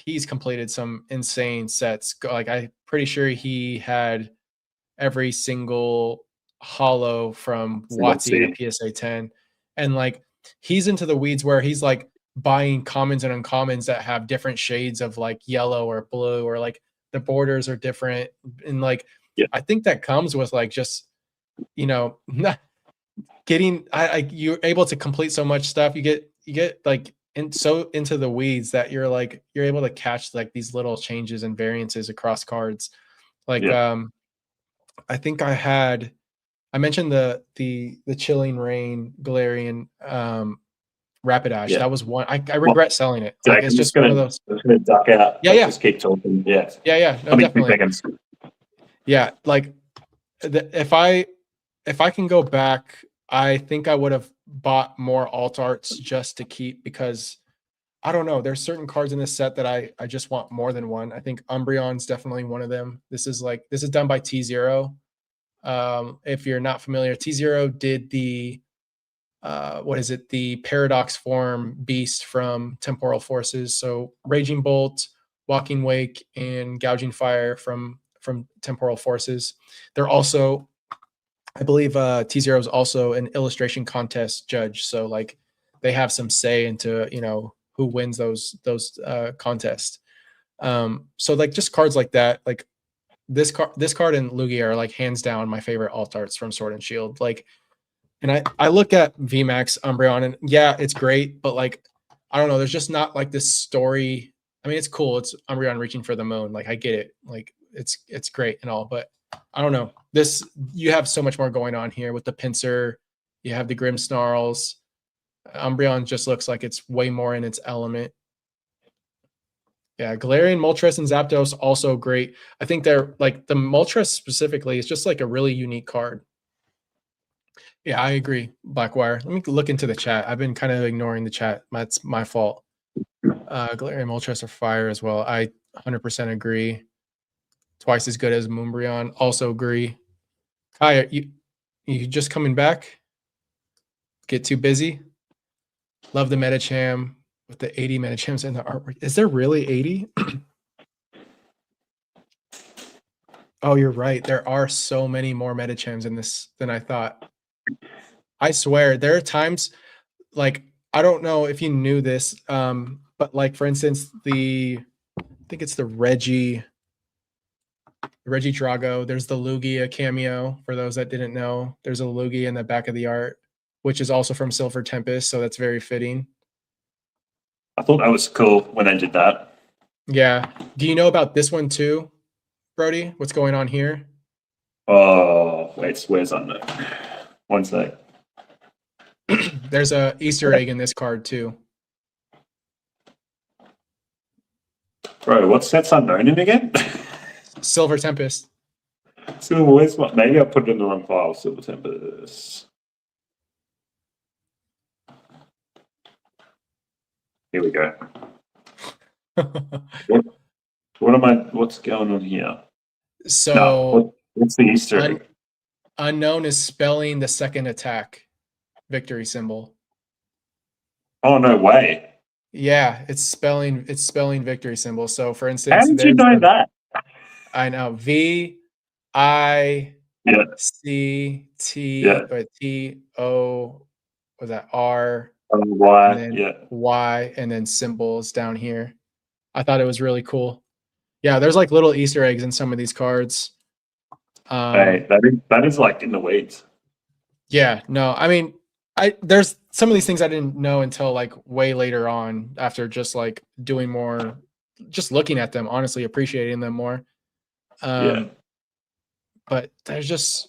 Speaker 3: he's completed some insane sets. Like I pretty sure he had every single holo from WotC to PSA 10. And like he's into the weeds where he's like buying commons and uncommons that have different shades of like yellow or blue, or like the borders are different. And like I think that comes with like just, you know, getting you're able to complete so much stuff. You get like so into the weeds that you're able to catch like these little changes and variances across cards. Like I think I mentioned the Chilling Rain Galarian Rapid Ash. That was one. I regret selling it. Like it's just one of those.
Speaker 4: I'm gonna duck out.
Speaker 3: Yeah.
Speaker 4: Just keep talking. Yeah.
Speaker 3: No, definitely. Yeah, like if I can go back, I think I would have bought more alt arts just to keep, because I don't know. There's certain cards in this set that I just want more than one. I think Umbreon's definitely one of them. This is done by T0. If you're not familiar, T0 did the the Paradox form beast from Temporal Forces. So Raging Bolt, Walking Wake, and Gouging Fire from Temporal Forces. They're also, I believe, T0 is also an illustration contest judge. So like they have some say into, you know, who wins those contests. So like just cards like that, like this card and Lugia are like hands down my favorite alt arts from Sword and Shield. Like, and I look at VMAX Umbreon and yeah, it's great, but like I don't know, there's just not like this story. I mean, it's cool. It's Umbreon reaching for the moon. Like I get it. Like it's great and all, but I don't know. This, you have so much more going on here with the Pinsir. You have the Grim Snarls. Umbreon just looks like it's way more in its element. Yeah, Galarian, Moltres, and Zapdos also great. I think they're like the Moltres specifically is just like a really unique card. Yeah, I agree, Blackwire. Let me look into the chat. I've been kind of ignoring the chat. That's my fault. Galarian, Moltres are fire as well. I 100% agree. Twice as good as Umbreon. Also agree. Kai, you just coming back? Get too busy? Love the Metacham with the 80 Metachams in the artwork. Is there really 80? Oh, you're right. There are so many more Metachams in this than I thought. I swear, there are times, like, I don't know if you knew this, but like, for instance, I think it's the Reggie Drago. There's the Lugia cameo, for those that didn't know. There's a Lugia in the back of the art, which is also from Silver Tempest, so that's very fitting.
Speaker 4: I thought that was cool when they did that.
Speaker 3: Yeah. Do you know about this one too, Brody? What's going on here?
Speaker 4: Oh, wait, where's unknown? One sec.
Speaker 3: There's a Easter egg in this card too.
Speaker 4: Bro, what set's unknown in again?
Speaker 3: Silver Tempest.
Speaker 4: Maybe I put it in the wrong file. Silver Tempest. Here we go. What's going on here?
Speaker 3: So
Speaker 4: no, what's the Easter egg?
Speaker 3: Unknown is spelling the second attack victory symbol.
Speaker 4: Oh, no way.
Speaker 3: Yeah, it's spelling victory symbol. So for instance,
Speaker 4: how did you know that?
Speaker 3: I know VICT TO, was that R?
Speaker 4: Y,
Speaker 3: and then Y, and then symbols down here. I thought it was really cool. Yeah, there's like little Easter eggs in some of these cards.
Speaker 4: Hey, that is like in the weeds.
Speaker 3: Yeah, no, I mean, there's some of these things I didn't know until like way later on, after just like doing more, just looking at them, honestly appreciating them more. But there's just,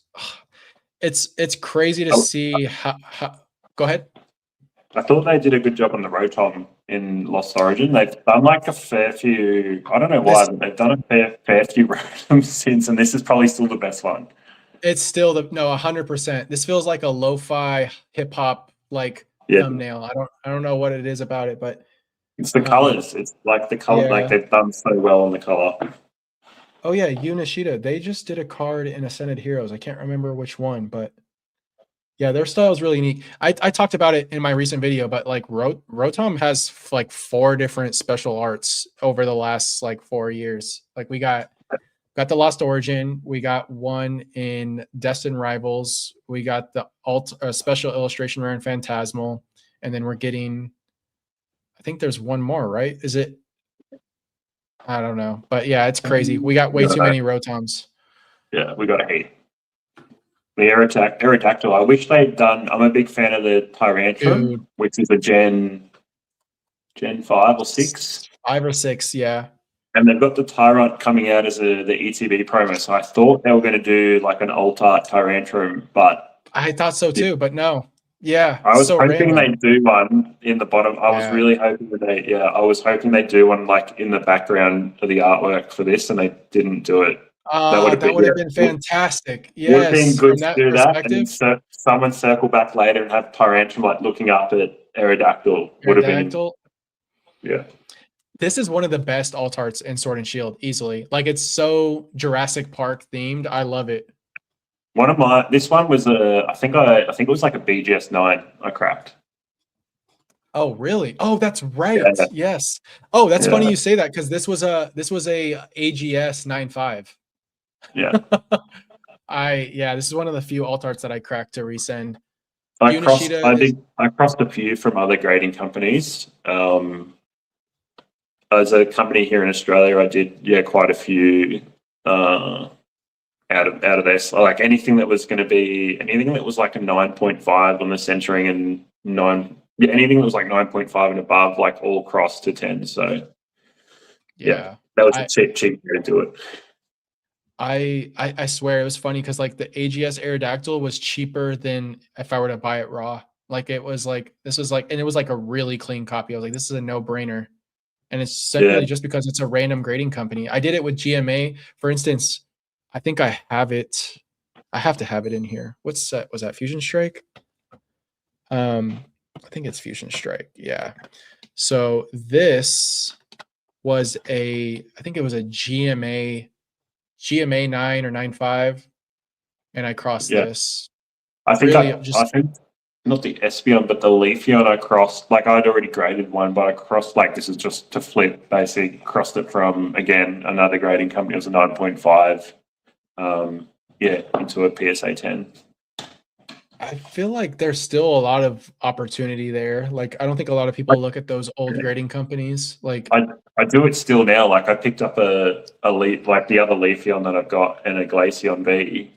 Speaker 3: it's crazy to see how. Go ahead.
Speaker 4: I thought they did a good job on the Rotom in Lost Origin. They've done like a fair few, I don't know why, but they've done a fair few Rotoms since, and this is probably still the best one.
Speaker 3: It's still 100%. This feels like a lo-fi hip hop like thumbnail. I don't know what it is about it, but
Speaker 4: it's the colors. It's like the color, like they've done so well on the color.
Speaker 3: Oh yeah, Yu Nishida. They just did a card in Ascended Heroes. I can't remember which one, but yeah, their style is really unique. I talked about it in my recent video, but like Rotom has like 4 different special arts over the last like 4 years. Like we got got the Lost Origin. We got one in Destined Rivals. We got the special illustration rare in Phantasmal, and then we're getting. I think there's one more, right? Is it? I don't know, but yeah, it's crazy. We got way too many Rotons.
Speaker 4: Yeah, we got 8. The Aerodactyl. I wish they'd done. I'm a big fan of the Tyrantrum, which is a Gen 5 or 6.
Speaker 3: 5 or 6, yeah.
Speaker 4: And they've got the Tyrant coming out as the ETB promo. So I thought they were going to do like an alt art Tyrantrum, but
Speaker 3: I thought so too, but no. Yeah,
Speaker 4: I was hoping
Speaker 3: random.
Speaker 4: they'd do one in the bottom. I was really hoping that I was hoping they'd do one like in the background of the artwork for this, and they didn't do it.
Speaker 3: That would have been fantastic. Yes,
Speaker 4: would have been good to do that. And someone circle back later and have Tyrantrum like looking up at Aerodactyl. Would have been. Yeah.
Speaker 3: This is one of the best alt arts in Sword and Shield, easily. Like, it's so Jurassic Park themed. I love it.
Speaker 4: This one was I think it was like a BGS 9 I cracked.
Speaker 3: Oh, really? Oh, that's right. Yeah. Yes. Oh, that's funny you say that, because this was a AGS 9.5.
Speaker 4: Yeah.
Speaker 3: This is one of the few alt arts that I cracked to resend.
Speaker 4: I crossed a few from other grading companies. As a company here in Australia, I did quite a few out of this. Like anything that was like a 9.5 on the centering and anything that was like 9.5 and above, like all crossed to 10. So that was a cheap way to do it.
Speaker 3: I swear it was funny because like the AGS Aerodactyl was cheaper than if I were to buy it raw. Like it was like and it was like a really clean copy. I was like, this is a no-brainer. And it's simply just because it's a random grading company. I did it with GMA, for instance. I think I have it. I have to have it in here. What's that? Was that Fusion Strike? I think it's Fusion Strike. Yeah. So this was I think it was a GMA 9 or 9.5, and I crossed this.
Speaker 4: I think not the Espeon, but the Leafeon I crossed. Like I'd already graded one, but I crossed this is just to flip. Basically, crossed it from again another grading company. It was a 9.5. Into a PSA 10.
Speaker 3: I feel like there's still a lot of opportunity there. Like I don't think a lot of people look at those old grading companies. Like
Speaker 4: I do it still now. Like I picked up a Leaf, like the other Leafeon that I've got, and a Glaceon V.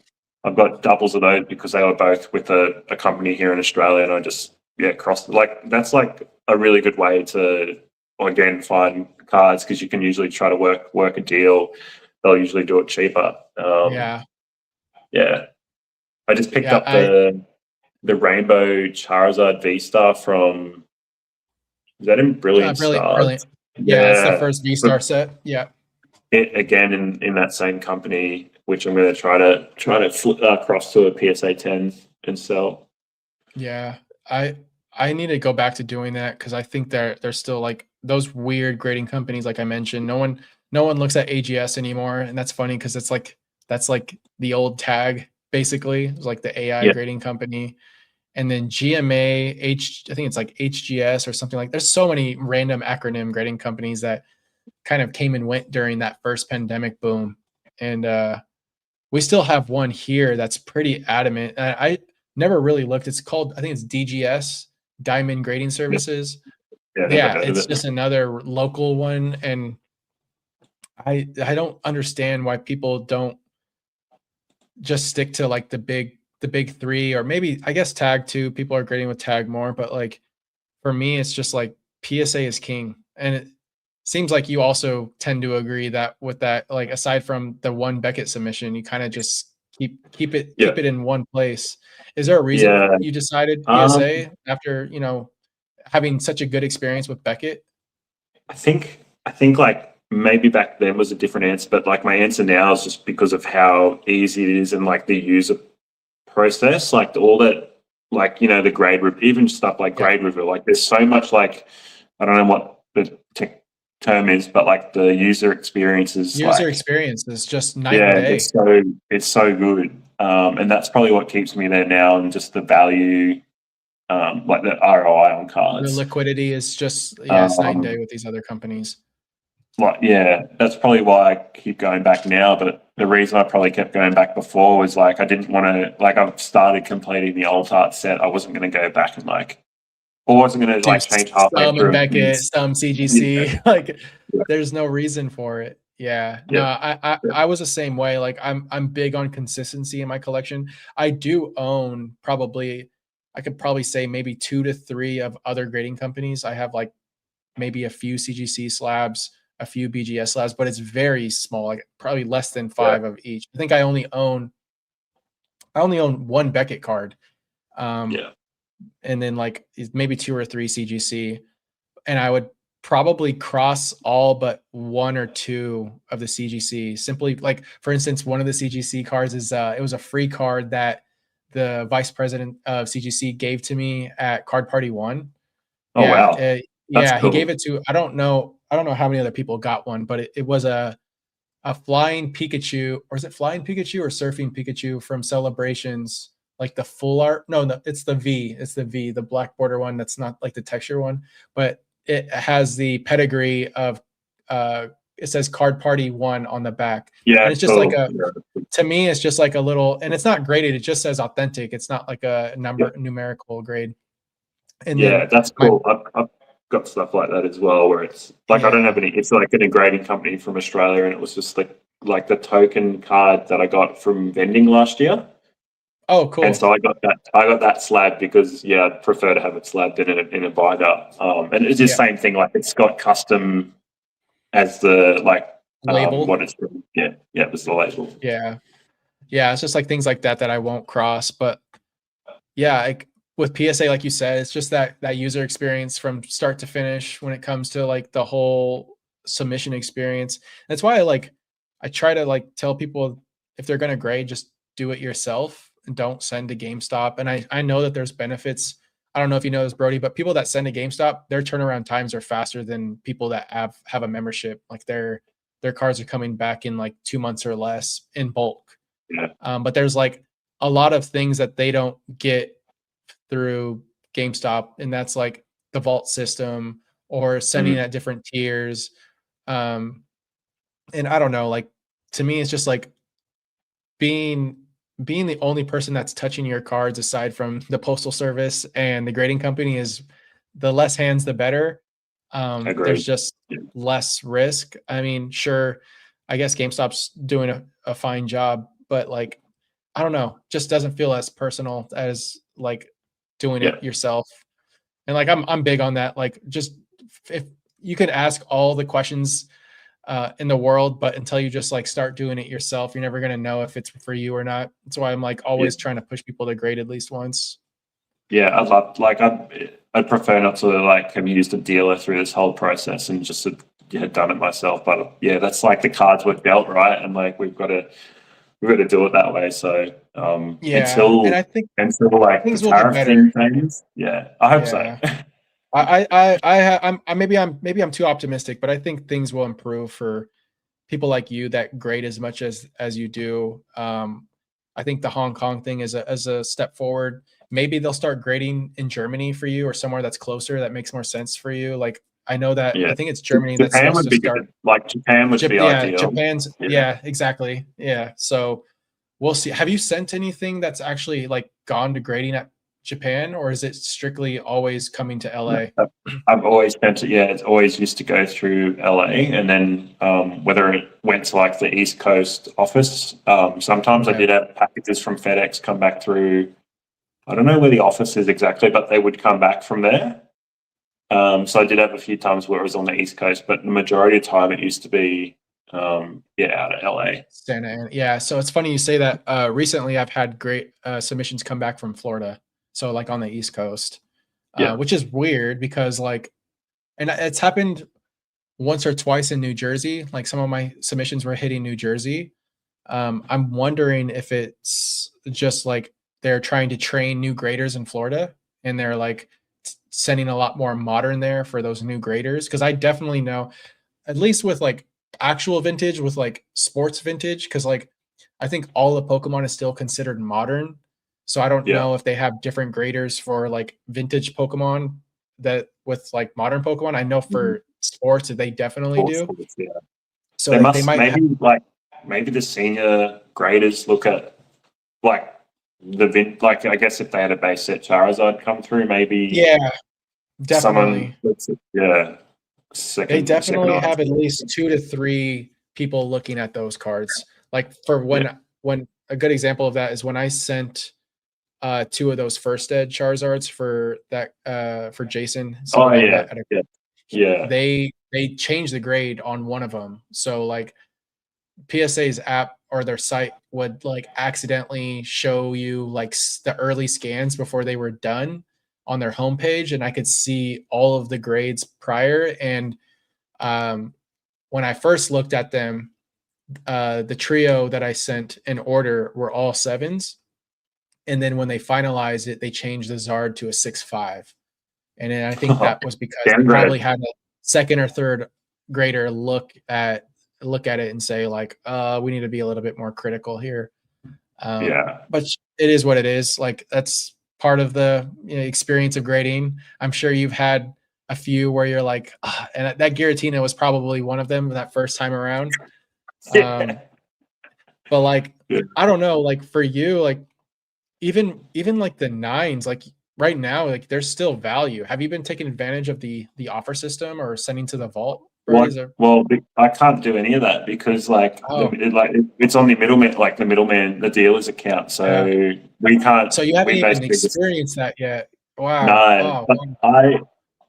Speaker 4: I've got doubles of those because they were both with a company here in Australia, and I just crossed. Like that's like a really good way to find cards, because you can usually try to work a deal. They'll usually do it cheaper. I just picked up the Rainbow Charizard V-Star from. Is that in Brilliant Stars?
Speaker 3: Brilliant. Yeah, it's the first V-Star set. Yeah.
Speaker 4: Again in that same company, which I'm going to try to flip across to a PSA 10 and sell.
Speaker 3: Yeah, I need to go back to doing that, because I think they're still like those weird grading companies. Like I mentioned, no one looks at AGS anymore, and that's funny because that's like the old tag basically. It's like the AI grading company, and then GMA I think it's like HGS or something like. There's so many random acronym grading companies that kind of came and went during that first pandemic boom, and we still have one here that's pretty adamant. I never really looked. It's called, I think it's DGS, Diamond Grading Services. It's just another local one, and I don't understand why people don't just stick to like the big 3, or maybe I guess tag too. People are grading with tag more, but like for me, it's just like PSA is king, and it seems like you also tend to agree that with that, like aside from the one Beckett submission, you kind of just keep it in one place. Is there a reason you decided PSA after having such a good experience with Beckett?
Speaker 4: I think like maybe back then was a different answer, but like my answer now is just because of how easy it is, and like the user process, like all that, like the grade review, even stuff like grade review. Like there's so much, like I don't know what the term is, but like the user experience is
Speaker 3: just night and day.
Speaker 4: It's so good, and that's probably what keeps me there now, and just the value, like the ROI on cards.
Speaker 3: The liquidity is just it's night and day with these other companies.
Speaker 4: Like that's probably why I keep going back now. But the reason I probably kept going back before was like I didn't want to, like, I've started completing the old art set. I wasn't going to go back and like, or wasn't going to
Speaker 3: Do
Speaker 4: like change halfway
Speaker 3: some
Speaker 4: through.
Speaker 3: in Beckett, some CGC.
Speaker 4: Yeah.
Speaker 3: Like,
Speaker 4: Yeah.
Speaker 3: there's no reason for it. Yeah. No, I was the same way. Like, I'm big on consistency in my collection. I do own probably, I could probably say maybe 2 to 3 of other grading companies. I have like maybe a few CGC slabs, a few BGS slabs, but it's very small, like probably less than 5 of each. I think I only own one Beckett card. And then like maybe 2 or 3 CGC, and I would probably cross all but 1 or 2 of the CGC. Simply, like, for instance, one of the CGC cards is it was a free card that the vice president of CGC gave to me at Card Party 1.
Speaker 4: Oh,
Speaker 3: Yeah,
Speaker 4: wow.
Speaker 3: yeah,
Speaker 4: cool.
Speaker 3: he gave it to, I don't know how many other people got one, but it was a flying Pikachu, or is it flying Pikachu or surfing Pikachu from Celebrations, like the full art? No, it's the V. It's the V, the black border one. That's not like the texture one, but it has the pedigree of it says Card Party 1 on the back.
Speaker 4: Yeah,
Speaker 3: and it's just
Speaker 4: cool.
Speaker 3: like to me, it's just like a little, and it's not graded. It just says authentic. It's not like a numerical grade. And then
Speaker 4: that's cool. I've got stuff like that as well, where it's like I don't have any. It's like a grading company from Australia, and it was just like the token card that I got from vending last year.
Speaker 3: Oh, cool.
Speaker 4: And so I got that slab because I'd prefer to have it slabbed in a binder. And it's the same thing. Like it's got custom as the
Speaker 3: label.
Speaker 4: What it's from. It's the label.
Speaker 3: Yeah, it's just like things like that I won't cross. But yeah, like with PSA, like you said, it's just that user experience from start to finish when it comes to like the whole submission experience. That's why I try to like tell people, if they're gonna grade, just do it yourself and don't send to GameStop. And I know that there's benefits. I don't know if you know this, Brody, but people that send to GameStop, their turnaround times are faster than people that have a membership. Like their cards are coming back in like 2 months or less in bulk.
Speaker 4: Yeah.
Speaker 3: But there's like a lot of things that they don't get through GameStop, and that's like the vault system or sending at different tiers. And I don't know, like to me, it's just like being the only person that's touching your cards aside from the postal service and the grading company is the less hands, the better. There's just less risk. I mean, sure, I guess GameStop's doing a fine job, but like, I don't know, just doesn't feel as personal as like doing it yourself. And like, I'm big on that. Like, just if you could ask all the questions in the world, but until you just like start doing it yourself, you're never going to know if it's for you or not. That's why I'm like always trying to push people to grade at least once.
Speaker 4: Yeah, I'd prefer not to like have used a dealer through this whole process and just had done it myself. But that's like the cards we're dealt, right? And like we've got to do it that way. So until
Speaker 3: and I think
Speaker 4: like
Speaker 3: things
Speaker 4: the
Speaker 3: will
Speaker 4: tariff
Speaker 3: get
Speaker 4: thing
Speaker 3: better.
Speaker 4: changes, I hope so.
Speaker 3: I'm maybe I'm too optimistic, but I think things will improve for people like you that grade as much as you do. I think the Hong Kong thing is a step forward. Maybe they'll start grading in Germany for you or somewhere that's closer that makes more sense for you. Like I know that I think it's Germany that's supposed to start.
Speaker 4: Good. Like Japan would be ideal.
Speaker 3: Japan's exactly. Yeah. So we'll see. Have you sent anything that's actually like gone to grading at Japan, or is it strictly always coming to LA?
Speaker 4: I've always sent it. It's always used to go through LA, and then whether it went to like the East Coast office. Sometimes I did have packages from FedEx come back through. I don't know where the office is exactly, but they would come back from there. So I did have a few times where it was on the East Coast, but the majority of the time it used to be out of LA.
Speaker 3: Santa Ana. Yeah. So it's funny you say that. Recently I've had great submissions come back from Florida. So like on the East Coast, which is weird because like, and it's happened once or twice in New Jersey. Like some of my submissions were hitting New Jersey. I'm wondering if it's just like they're trying to train new graders in Florida and they're like sending a lot more modern there for those new graders. Cause I definitely know, at least with like actual vintage, with like sports vintage, cause like I think all the Pokemon is still considered modern. So I don't know if they have different graders for like vintage Pokemon that with like modern Pokemon. I know for sports they definitely do.
Speaker 4: Sports,
Speaker 3: So
Speaker 4: they
Speaker 3: like,
Speaker 4: must
Speaker 3: they might
Speaker 4: maybe like maybe the senior graders look at like like I guess if they had a base set Charizard come through, maybe
Speaker 3: Yeah,
Speaker 4: someone
Speaker 3: definitely. They
Speaker 4: second
Speaker 3: definitely
Speaker 4: item.
Speaker 3: have at least 2 to 3 people looking at those cards. Like for when a good example of that is when I sent 2 of those first ed Charizards for that for Jason
Speaker 4: Oh
Speaker 3: Sunnyvale
Speaker 4: yeah,
Speaker 3: that had
Speaker 4: yeah.
Speaker 3: they changed the grade on one of them. So like PSA's app or their site would like accidentally show you like the early scans before they were done on their homepage, and I could see all of the grades prior. And um, when I first looked at them, the trio that I sent in order were all sevens, and then when they finalized it, they changed the Zard to a 6.5, and then I think that was because they probably
Speaker 4: Downgrade.
Speaker 3: had a second or third grader look at it and say like, we need to be a little bit more critical here.
Speaker 4: Yeah.
Speaker 3: But it is what it is. Like that's part of the experience of grading. I'm sure you've had a few where you're like, and that Giratina was probably one of them that first time around.
Speaker 4: Yeah.
Speaker 3: But like,
Speaker 4: Yeah.
Speaker 3: I don't know, like for you, like even like the nines, like right now, like there's still value. Have you been taking advantage of the offer system or sending to the vault? Brody?
Speaker 4: Well, I can't do any of that because
Speaker 3: Oh,
Speaker 4: it's on the middleman, like the middleman, the dealer's account.
Speaker 3: yeah.
Speaker 4: So we can't.
Speaker 3: So you haven't
Speaker 4: We
Speaker 3: even
Speaker 4: basically just
Speaker 3: experienced that yet. Wow.
Speaker 4: no.
Speaker 3: Oh,
Speaker 4: But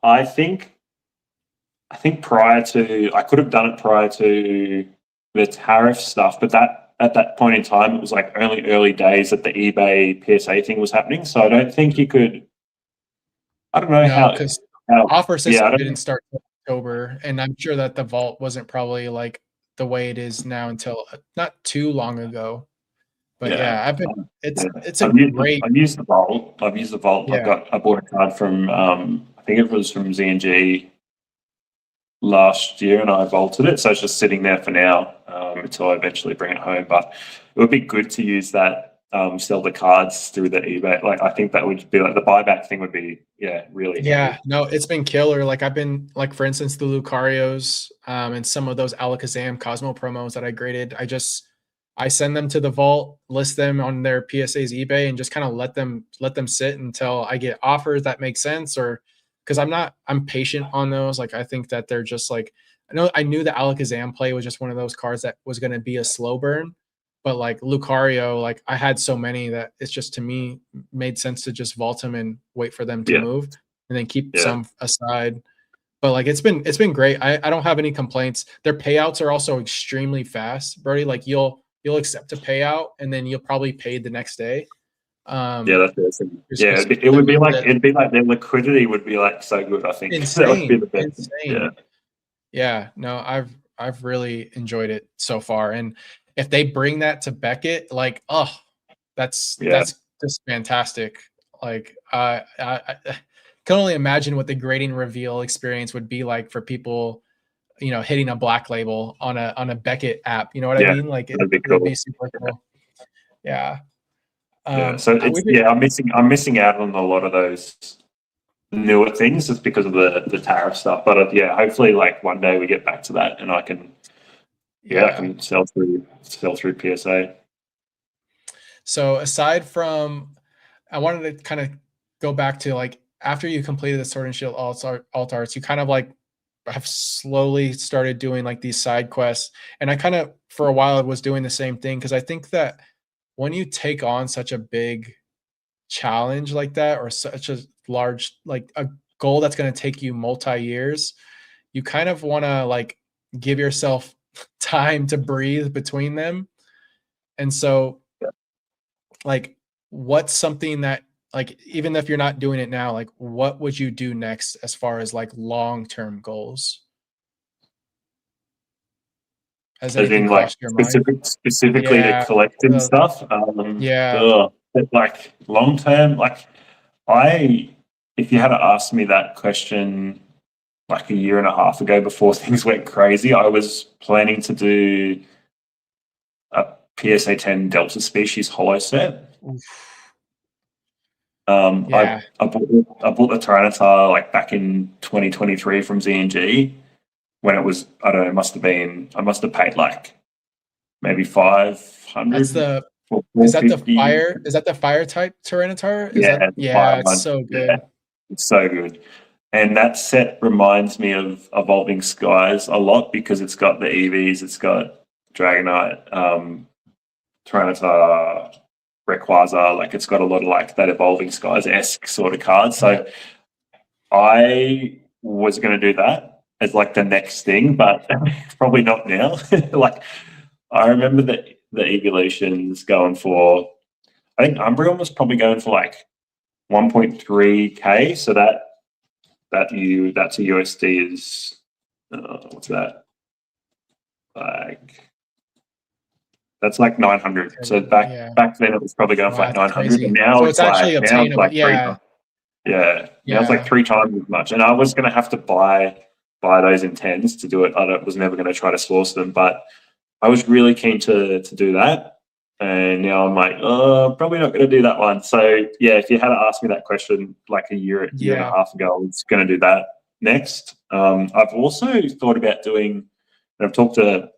Speaker 4: I think prior to I could have done it prior to the tariff stuff, but that at that point in time it was like only early days that the eBay PSA thing was happening. So I don't think you could. I don't know
Speaker 3: no,
Speaker 4: how.
Speaker 3: because
Speaker 4: How
Speaker 3: offer
Speaker 4: yeah,
Speaker 3: system
Speaker 4: I
Speaker 3: didn't
Speaker 4: don't.
Speaker 3: start till October, and I'm sure that the vault wasn't probably like the way it is now until not too long ago. But
Speaker 4: Yeah.
Speaker 3: yeah,
Speaker 4: Yeah.
Speaker 3: it's a great
Speaker 4: I've used the vault. I've used the vault.
Speaker 3: yeah.
Speaker 4: I bought a card from I think it was from ZNG last year, and I vaulted it. So it's just sitting there for now until I eventually bring it home. But it would be good to use that sell the cards through the eBay. Like I think that would be like the buyback thing would be really
Speaker 3: Yeah,
Speaker 4: handy.
Speaker 3: no, it's been killer. Like I've been like for instance the Lucarios and some of those Alakazam Cosmo promos that I graded. I send them to the vault, list them on their PSA's eBay, and just kind of let them sit until I get offers that make sense. Or because I'm patient on those. Like I think that they're just like I knew the Alakazam play was just one of those cards that was going to be a slow burn, but like Lucario, like I had so many that it's just to me made sense to just vault them and wait for them to
Speaker 4: Yeah,
Speaker 3: move and then keep
Speaker 4: yeah,
Speaker 3: some aside. But like it's been great. I don't have any complaints. Their payouts are also extremely fast, Brody. Like you'll accept a payout and then you'll probably pay the next day.
Speaker 4: yeah.
Speaker 3: Um,
Speaker 4: That's awesome.
Speaker 3: you're
Speaker 4: Yeah,
Speaker 3: supposed to
Speaker 4: it
Speaker 3: put
Speaker 4: would
Speaker 3: them
Speaker 4: be like
Speaker 3: into
Speaker 4: their liquidity would be like so good. I think that would be
Speaker 3: insane,
Speaker 4: the best. Yeah,
Speaker 3: insane. Yeah, no, I've really enjoyed it so far. And if they bring that to Beckett, like, oh,
Speaker 4: yeah,
Speaker 3: that's just fantastic. Like, I can only imagine what the grading reveal experience would be like for people, hitting a black label on a Beckett app. You know what I
Speaker 4: yeah.
Speaker 3: mean? Like,
Speaker 4: That'd be
Speaker 3: it'd be
Speaker 4: cool.
Speaker 3: super cool. Yeah.
Speaker 4: Yeah, so
Speaker 3: We've
Speaker 4: it's
Speaker 3: been,
Speaker 4: I'm missing out on a lot of those newer things just because of the tariff stuff. But yeah, hopefully, like one day we get back to that, and I
Speaker 3: yeah.
Speaker 4: can sell through PSA.
Speaker 3: So aside from, I wanted to kind of go back to like after you completed the Sword and Shield alt arts, you kind of like have slowly started doing like these side quests. And I kind of for a while was doing the same thing because I think that when you take on such a big challenge like that or such a large like a goal that's going to take you multi years, you kind of want to like give yourself time to breathe between them. And so like what's something that like even if you're not doing it now, like what would you do next as far as like long-term goals? Has
Speaker 4: As
Speaker 3: anything
Speaker 4: in like
Speaker 3: crossed your mind?
Speaker 4: specifically to
Speaker 3: Yeah.
Speaker 4: collect and
Speaker 3: uh,
Speaker 4: stuff.
Speaker 3: yeah.
Speaker 4: But like long term, like I, if you had asked me that question like a year and a half ago before things went crazy, I was planning to do a PSA 10 Delta Species holo set.
Speaker 3: Oof.
Speaker 4: Um, I,
Speaker 3: Yeah.
Speaker 4: I bought the Tyranitar like back in 2023 from ZNG when it was, I don't know, I must have paid like maybe 500.
Speaker 3: That's the
Speaker 4: or
Speaker 3: is that the
Speaker 4: 450.
Speaker 3: fire? Is that the fire type Tyranitar? Is
Speaker 4: Yeah,
Speaker 3: that
Speaker 4: the fire
Speaker 3: it's
Speaker 4: one.
Speaker 3: so
Speaker 4: Yeah,
Speaker 3: good.
Speaker 4: it's so good. And that set reminds me of Evolving Skies a lot because it's got the EVs, it's got Dragonite, Tyranitar, Rayquaza, like it's got a lot of like that Evolving Skies-esque sort of cards. So I was going to do that as like the next thing, but probably not now. Like I remember the evolutions going for, I think Umbreon was probably going for like 1.3k. So that's a USD is what's that? Like that's like 900. So back then it was probably going for like 900, and now
Speaker 3: So
Speaker 4: it's
Speaker 3: actually
Speaker 4: like
Speaker 3: obtainable.
Speaker 4: three times. Yeah, now it's like 3 times as much. And I was going to have to buy those in tens to do it. I was never going to try to source them, but I was really keen to do that. And now I'm like, probably not going to do that one. So yeah, if you had asked me that question like a year and a half ago, I was going to do that next. I've also thought about doing, and I've talked to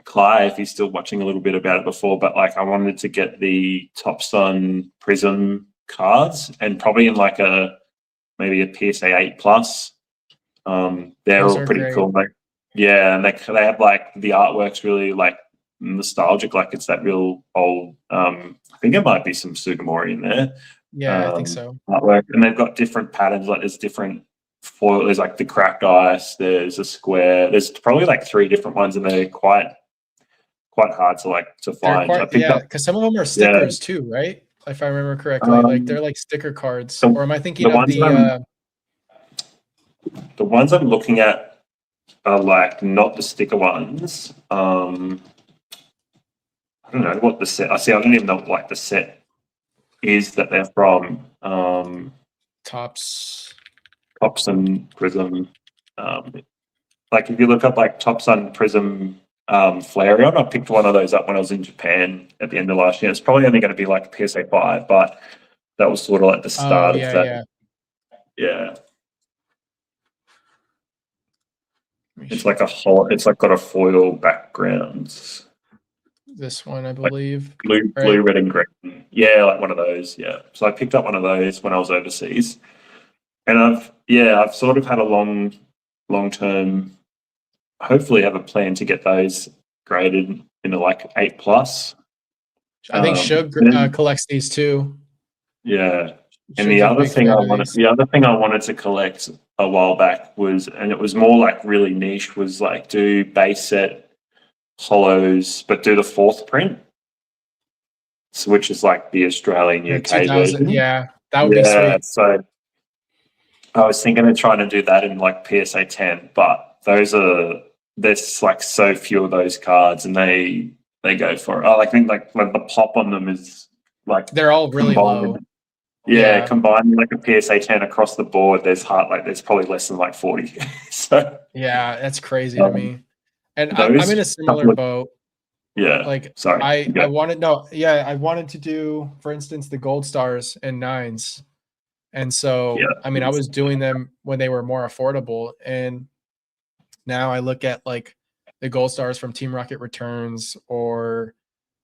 Speaker 4: Clay if he's still watching a little bit about it before, but like I wanted to get the Top Sun Prism cards and probably in like maybe a PSA 8 plus. They're
Speaker 3: Those
Speaker 4: all
Speaker 3: are
Speaker 4: pretty
Speaker 3: great.
Speaker 4: cool. Like, yeah, and they have like the artwork's really like nostalgic, like it's that real old I think there might be some Sugimori in there.
Speaker 3: Yeah, I think so.
Speaker 4: Artwork. And they've got different patterns, like there's different foil, there's like the cracked ice, there's a square, there's probably like 3 different ones, and they're quite hard to find.
Speaker 3: Because some of them are stickers too, right? If I remember correctly, like they're like sticker cards. Or am I thinking of the
Speaker 4: ones I'm looking at are like not the sticker ones. I don't know what the set. I don't even know what like the set is that they're from.
Speaker 3: Tops
Speaker 4: and Prism. Like if you look up like Top Sun Prism Flareon, I picked one of those up when I was in Japan at the end of last year. It's probably only going to be like a PSA 5, but that was sort of like the start of that. Yeah. It's like it's like got a foil background.
Speaker 3: This one, I believe.
Speaker 4: Like blue, red, and green. Yeah, like one of those. Yeah. So I picked up one of those when I was overseas, and I've sort of had a long term. Hopefully, have a plan to get those graded into like 8 plus.
Speaker 3: I think Shug collects these too.
Speaker 4: Yeah. And the other thing I wanted to collect a while back was, and it was more like really niche, was like do base set hollows, but do the 4th print, which is like the Australian UK version.
Speaker 3: Yeah, that would be sweet.
Speaker 4: So I was thinking of trying to do that in like PSA 10, but there's like so few of those cards, and they go for it. I think like the pop on them is like
Speaker 3: they're all really low.
Speaker 4: Yeah, combined like a PSA 10 across the board, there's probably less than like 40. So
Speaker 3: yeah, that's crazy to me. And I'm in a similar boat.
Speaker 4: Yeah.
Speaker 3: Like
Speaker 4: sorry.
Speaker 3: I wanted to do, for instance, the gold stars and 9s. And so I mean I was doing them when they were more affordable. And now I look at like the gold stars from Team Rocket Returns or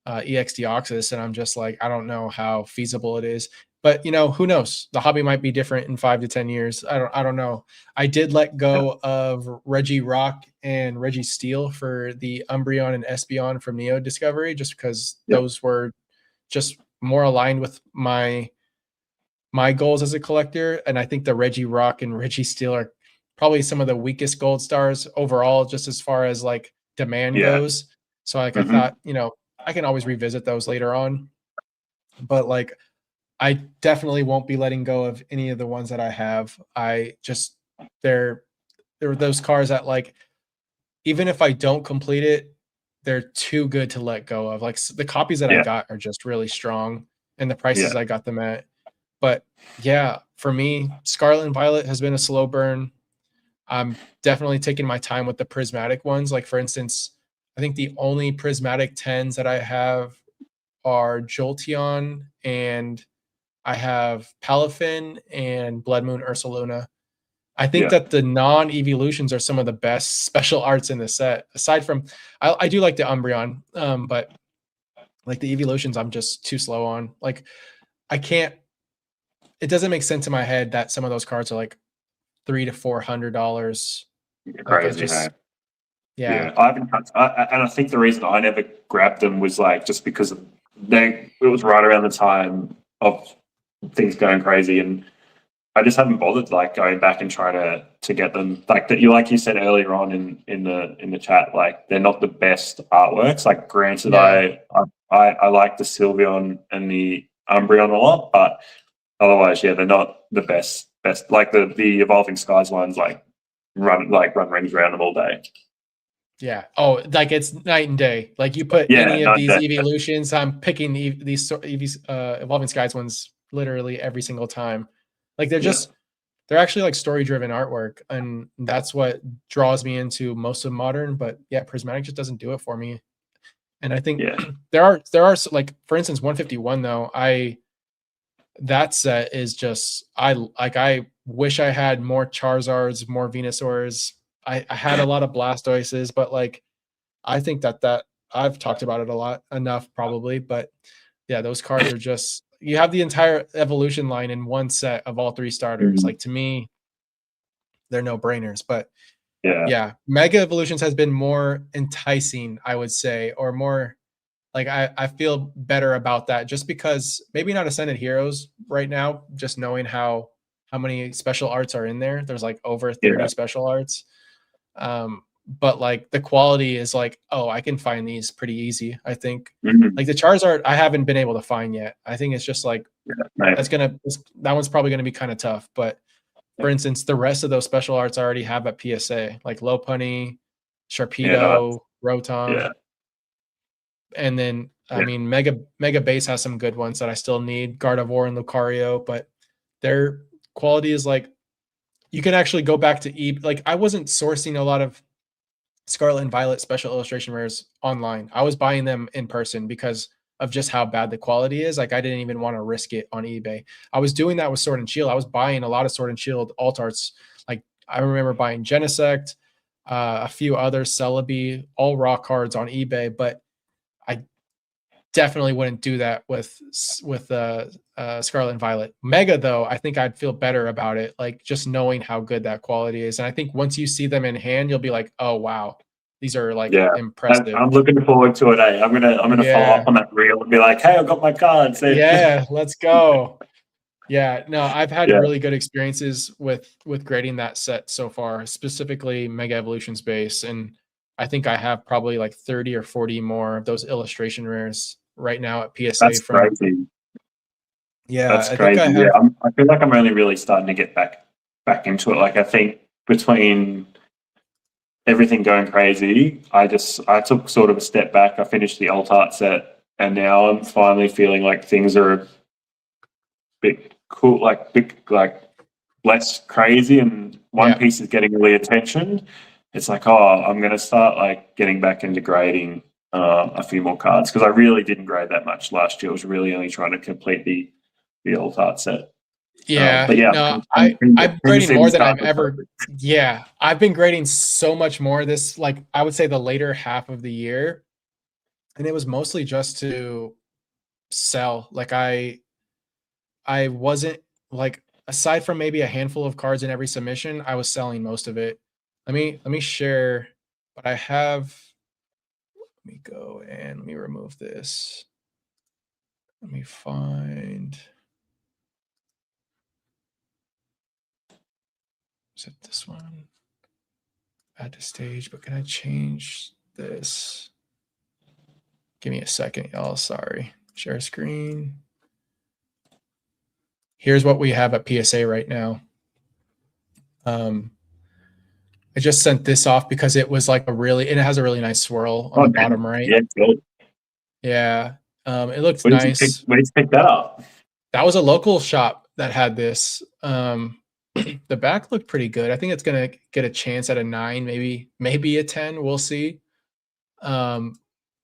Speaker 3: EX Deoxys, and I'm just like, I don't know how feasible it is. But who knows? The hobby might be different in 5 to 10 years. I don't know. I did let go of Regirock and Registeel for the Umbreon and Espeon from Neo Discovery, just because those were just more aligned with my goals as a collector. And I think the Regirock and Registeel are probably some of the weakest gold stars overall, just as far as like demand goes. So like I thought, I can always revisit those later on. But like I definitely won't be letting go of any of the ones that I have. They're those cars that like, even if I don't complete it, they're too good to let go of. Like the copies that I got are just really strong, and the prices I got them at. But yeah, for me, Scarlet and Violet has been a slow burn. I'm definitely taking my time with the prismatic ones. Like for instance, I think the only prismatic 10s that I have are Jolteon, and I have Palafin and Blood Moon Ursaluna. I think that the non-evolutions are some of the best special arts in the set. Aside from, I do like the Umbreon, but like the evolutions, I'm just too slow on. Like, I can't. It doesn't make sense in my head that some of those cards are like $300 to $400. Like, I
Speaker 4: Crazy,
Speaker 3: just,
Speaker 4: hey?
Speaker 3: yeah,
Speaker 4: I haven't and I think the reason I never grabbed them was like just because it was right around the time of things going crazy, and I just haven't bothered like going back and trying to get them. Like that, like you said earlier on in the chat, like they're not the best artworks. Like granted,
Speaker 3: yeah.
Speaker 4: I like the Sylveon and the Umbreon a lot, but otherwise, yeah, they're not the best. Like the Evolving Skies ones, like run rings around them all day.
Speaker 3: Yeah. Oh, like it's night and day. Like you put
Speaker 4: Yeah,
Speaker 3: any of these
Speaker 4: no,
Speaker 3: evolutions, I'm picking these Evolving Skies ones literally every single time. Like they're actually like story driven artwork, and that's what draws me into most of modern. But yeah, Prismatic just doesn't do it for me. And I think
Speaker 4: yeah,
Speaker 3: there are like, for instance, 151 though. That set is just, I wish I had more Charizards, more Venusaurs. I had a lot of Blastoises, but like I think that I've talked about it a lot enough probably, but yeah, those cards are just, you have the entire evolution line in one set of all three starters. Like to me, they're no brainers, but
Speaker 4: yeah,
Speaker 3: yeah, Mega Evolutions has been more enticing, I would say, or more like I feel better about that just because maybe not Ascended Heroes right now, just knowing how many special arts are in there. There's like over 30
Speaker 4: yeah.
Speaker 3: special arts. But like the quality is like, oh, I can find these pretty easy. I think
Speaker 4: Mm-hmm.
Speaker 3: like the Charizard I haven't been able to find yet. I think it's just like
Speaker 4: Right.
Speaker 3: that one's probably gonna be kind of tough. But for instance, the rest of those special arts I already have at PSA, like Lopunny,
Speaker 4: Yeah, no,
Speaker 3: Sharpedo, Rotom.
Speaker 4: yeah,
Speaker 3: And then I
Speaker 4: yeah.
Speaker 3: mean Mega Base has some good ones that I still need, Gardevoir and Lucario, but their quality is like you can actually go back to like I wasn't sourcing a lot of Scarlet and Violet special illustration rares online. I was buying them in person because of just how bad the quality is. Like I didn't even want to risk it on eBay. I was doing that with Sword and Shield. I was buying a lot of Sword and Shield alt arts. Like I remember buying Genesect, a few other Celebi, all raw cards on eBay, but I definitely wouldn't do that with Scarlet and Violet. Mega though, I think I'd feel better about it, like just knowing how good that quality is. And I think once you see them in hand, you'll be like, oh wow, these are like
Speaker 4: Yeah.
Speaker 3: impressive.
Speaker 4: I'm looking forward to it. I'm gonna follow
Speaker 3: Yeah,
Speaker 4: up on that reel and be like, hey, I've got my cards.
Speaker 3: yeah, let's go. Yeah, no, I've had
Speaker 4: Yeah,
Speaker 3: really good experiences with grading that set so far, specifically Mega Evolutions base, and I think I have probably like 30 or 40 more of those illustration rares right now at PSA
Speaker 4: that's
Speaker 3: from.
Speaker 4: crazy.
Speaker 3: Yeah,
Speaker 4: That's
Speaker 3: I think
Speaker 4: crazy.
Speaker 3: I
Speaker 4: Yeah,
Speaker 3: have.
Speaker 4: I feel like I'm only really starting to get back into it. Like I think between everything going crazy, I took sort of a step back. I finished the alt art set, and now I'm finally feeling like things are a bit cool, like less crazy, and One
Speaker 3: Yeah.
Speaker 4: Piece is getting really attention. It's like, oh, I'm gonna start like getting back into grading a few more cards because I really didn't grade that much last year. I was really only trying to complete the alt art set.
Speaker 3: Yeah,
Speaker 4: But yeah,
Speaker 3: no,
Speaker 4: I'm keen
Speaker 3: I'm
Speaker 4: to
Speaker 3: grading
Speaker 4: see them
Speaker 3: more than
Speaker 4: start
Speaker 3: I've ever.
Speaker 4: recovering.
Speaker 3: Yeah, I've been grading so much more this, like I would say the later half of the year, and it was mostly just to sell. Like I wasn't like, aside from maybe a handful of cards in every submission, I was selling most of it. Let me share, but I have. Let me go and let me remove this. Let me find. Is it this one? Add to stage, but can I change this? Give me a second, y'all. Sorry. Share screen. Here's what we have at PSA right now. I just sent this off because it was like it has a really nice swirl on
Speaker 4: Oh,
Speaker 3: the
Speaker 4: man.
Speaker 3: bottom right.
Speaker 4: Yeah, cool.
Speaker 3: Yeah. It looks
Speaker 4: Where did
Speaker 3: nice.
Speaker 4: where did you pick that up?
Speaker 3: That was a local shop that had this. The back looked pretty good. I think it's gonna get a chance at a 9, maybe a 10. We'll see. And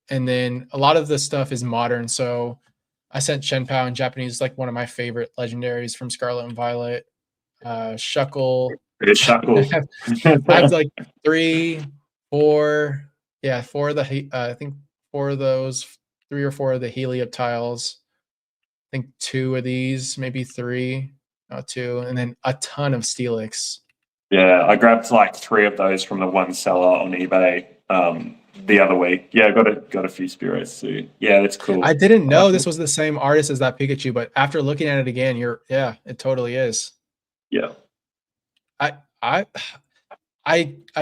Speaker 3: then a lot of the stuff is modern. So I sent Shenpao in Japanese, like one of my favorite legendaries from Scarlet and Violet. Shuckle,
Speaker 4: Good chuckle.
Speaker 3: I have like 3, 4, yeah, 4 of the I think 4 of those, 3 or 4 of the helioptiles. I think 2 of these, maybe 3, 2, and then a ton of Steelix.
Speaker 4: Yeah, I grabbed like 3 of those from the one seller on eBay the other week. Yeah, got a few Spiros too. Yeah, that's cool.
Speaker 3: I didn't know this was the same artist as that Pikachu, but after looking at it again, it totally is.
Speaker 4: Yeah.
Speaker 3: I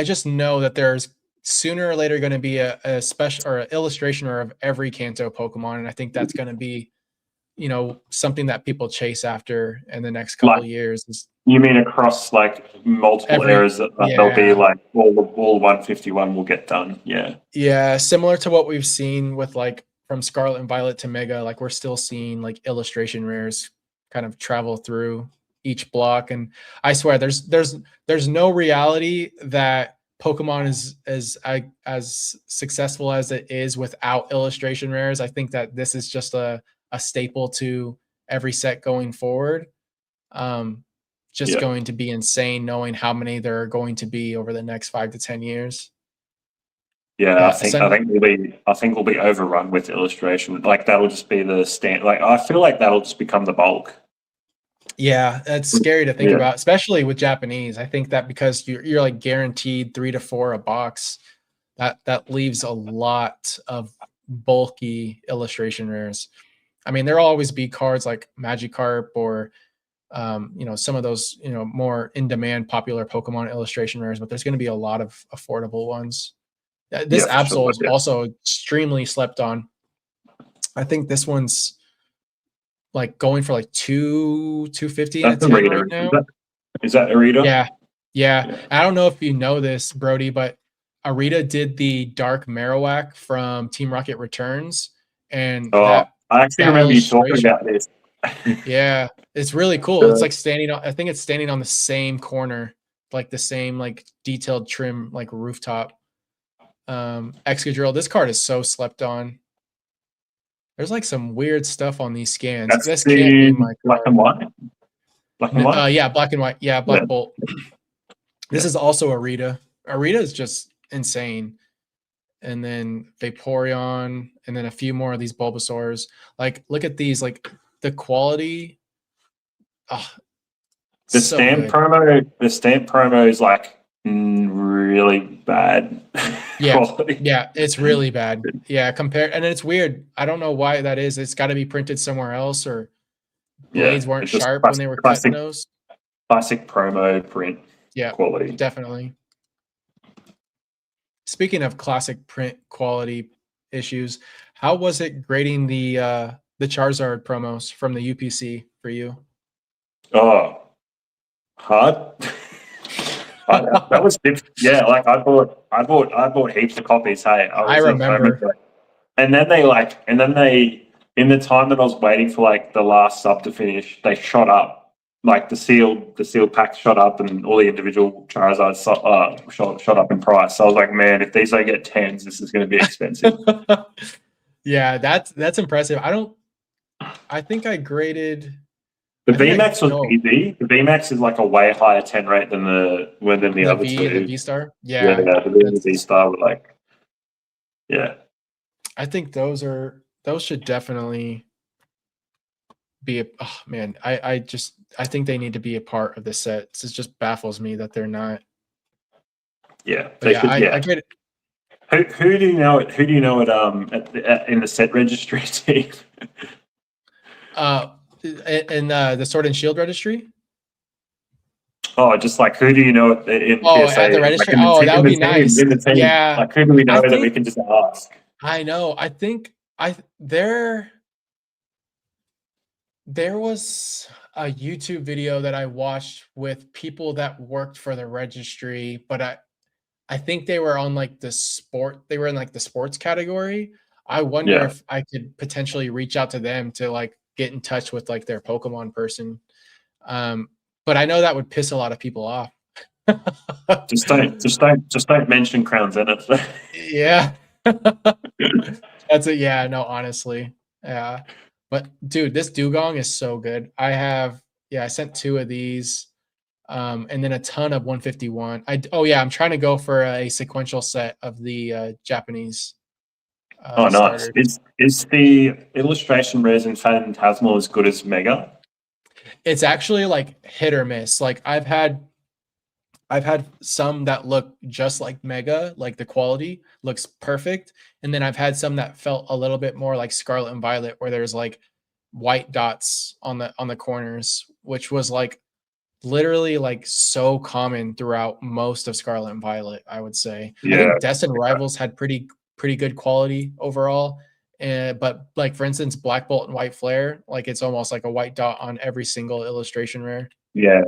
Speaker 3: just know that there's sooner or later going to be a special or an illustration of every Kanto Pokemon, and I think that's going to be, something that people chase after in the next couple of years.
Speaker 4: You mean across like multiple eras? There'll be like all 151 will get done. Yeah.
Speaker 3: Yeah, similar to what we've seen with like from Scarlet and Violet to Mega, like we're still seeing like illustration rares kind of travel through each block, and I swear there's no reality that Pokemon is as successful as it is without illustration rares. I think that this is just a staple to every set going forward. Going to be insane knowing how many there are going to be over the next 5 to 10 years.
Speaker 4: Yeah, I think we'll be overrun with illustration. Like that'll just be the stand. Like I feel like that'll just become the bulk.
Speaker 3: Yeah, that's scary to think about, especially with Japanese. I think that because you're like guaranteed 3 to 4 a box, that leaves a lot of bulky illustration rares. I mean, there'll always be cards like Magikarp or some of those, more in-demand popular Pokemon illustration rares, but there's going to be a lot of affordable ones. This Absol is also extremely slept on. I think this one's like going for like 250 right now.
Speaker 4: Is that Arita?
Speaker 3: Yeah. I don't know if you know this, Brody, but Arita did the Dark Marowak from Team Rocket Returns, and
Speaker 4: I actually remember you talking about this.
Speaker 3: Yeah, it's really cool. It's like I think it's standing on the same corner, like the same like detailed trim, like rooftop. Excadrill, this card is so slept on. There's like some weird stuff on these scans. This can't be my card.
Speaker 4: Black and white? Black and white?
Speaker 3: Yeah, black and white. Yeah, Black Bolt. This is also Arita. Arita is just insane. And then Vaporeon, and then a few more of these Bulbasaurs. Like, look at these, like the quality.
Speaker 4: The stamp promo is like really bad. Quality.
Speaker 3: Yeah, it's really bad. Yeah, and it's weird. I don't know why that is. It's got to be printed somewhere else, or blades weren't sharp when they were cutting those.
Speaker 4: Classic promo print.
Speaker 3: Yeah,
Speaker 4: quality.
Speaker 3: Definitely. Speaking of classic print quality issues, how was it grading the Charizard promos from the UPC for you?
Speaker 4: Oh, hard. That was like I bought heaps of copies. Hey,
Speaker 3: I remember.
Speaker 4: And then they in the time that I was waiting for like the last sub to finish, they shot up. Like the sealed pack shot up, and all the individual Charizards shot up in price. So I was like, man, if these don't get 10s, this is going to be expensive.
Speaker 3: Yeah, that's impressive. I think I graded.
Speaker 4: The VMAX was easy. The VMAX is like a way higher 10 rate than the other two.
Speaker 3: The V-Star? Yeah.
Speaker 4: The V-Star were like, yeah.
Speaker 3: I think those should definitely be I think they need to be a part of the set. It just baffles me that they're not.
Speaker 4: Yeah.
Speaker 3: I get it.
Speaker 4: Who do you know in the set registry team?
Speaker 3: In the Sword and Shield registry?
Speaker 4: Oh, just like who do you know in PSA?
Speaker 3: At the registry?
Speaker 4: Like
Speaker 3: that would be nice.
Speaker 4: In the team.
Speaker 3: Yeah.
Speaker 4: Like who do we know that we can just ask?
Speaker 3: I know. I think there was a YouTube video that I watched with people that worked for the registry, but I think they were on like they were in like the sports category. I wonder if I could potentially reach out to them to like get in touch with like their Pokemon person. But I know that would piss a lot of people off.
Speaker 4: just don't mention Crown Zenith.
Speaker 3: Yeah. That's it. Yeah, no, honestly. Yeah. But dude, this Dugong is so good. I sent 2 of these. and then a ton of 151. I'm trying to go for a sequential set of the Japanese
Speaker 4: Oh, nice.
Speaker 3: starters.
Speaker 4: Is the illustration resin Phantasmal as good as Mega?
Speaker 3: It's actually like hit or miss. Like I've had some that look just like Mega, like the quality looks perfect, and then I've had some that felt a little bit more like Scarlet and Violet, where there's like white dots on the corners, which was like literally like so common throughout most of Scarlet and Violet, I would say. I
Speaker 4: Yeah.
Speaker 3: think Destin Rivals had pretty good quality overall. But like for instance, Black Bolt and White Flare, like it's almost like a white dot on every single illustration rare.
Speaker 4: Yeah.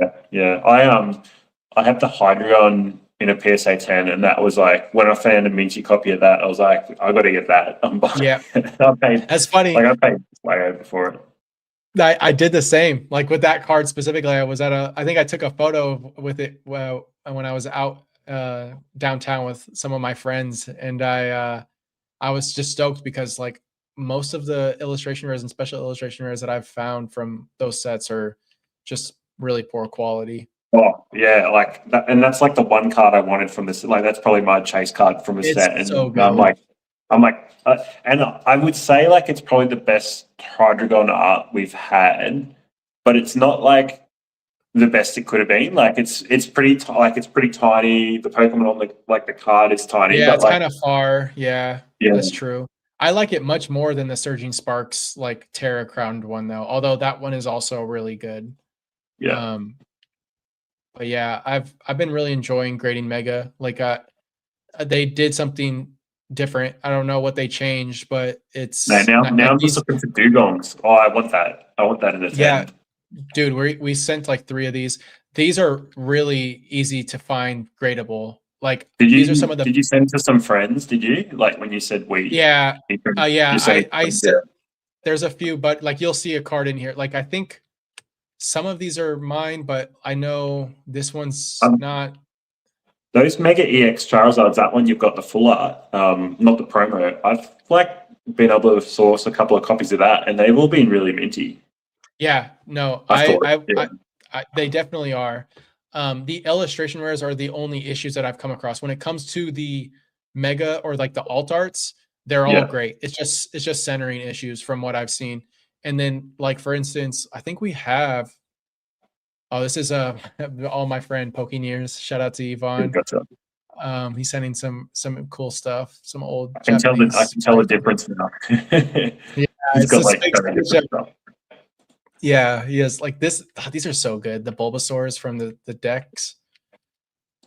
Speaker 4: I have the Hydreigon in a PSA 10, and that was like when I found a minty copy of that, I was like, I got to get that.
Speaker 3: Yeah,
Speaker 4: I paid,
Speaker 3: that's funny.
Speaker 4: like I paid way over for it.
Speaker 3: I did the same. Like with that card specifically, I think I took a photo with it when I was out downtown with some of my friends, and I was just stoked because like most of the illustration rares and special illustration rares that I've found from those sets are just really poor quality.
Speaker 4: Oh yeah, like that, and that's like the one card I wanted from this. Like that's probably my chase card from a set, and
Speaker 3: so good.
Speaker 4: I'm like, and I would say like it's probably the best Hydreigon art we've had, but it's not like the best it could have been. Like it's pretty tiny. The Pokemon on the card is tiny.
Speaker 3: Yeah,
Speaker 4: but
Speaker 3: it's
Speaker 4: like,
Speaker 3: kind of far. Yeah,
Speaker 4: yeah,
Speaker 3: that's true. I like it much more than the Surging Sparks like Terra Crowned one though. Although that one is also really good.
Speaker 4: yeah.
Speaker 3: But yeah, I've been really enjoying grading Mega. Like they did something different. I don't know what they changed, but it's
Speaker 4: now I'm just looking for dugongs. Oh, I want that. I want that in the 10.
Speaker 3: Yeah, dude, we sent like 3 of these. These are really easy to find gradable. Like these are some of the.
Speaker 4: Did you send to some friends? Did you like when you said we?
Speaker 3: Yeah, yeah. I said
Speaker 4: yeah.
Speaker 3: There's a few, but like you'll see a card in here. Like I think some of these are mine, but I know this one's not.
Speaker 4: Those Mega EX Charizards, that one you've got the full art, not the promo. I've like been able to source a couple of copies of that, and they've all been really minty.
Speaker 3: Yeah, no, they definitely are. The illustration rares are the only issues that I've come across when it comes to the Mega or like the alt arts. They're all great. It's just centering issues from what I've seen. And then like for instance, I think we have. Oh, this is all my friend Pokeneers. Shout out to Yvonne. He's sending some cool stuff, some old.
Speaker 4: I can tell the difference now.
Speaker 3: Yeah,
Speaker 4: he's got like
Speaker 3: stuff. Yeah, he has like this. Oh, these are so good. The Bulbasaurs from the decks.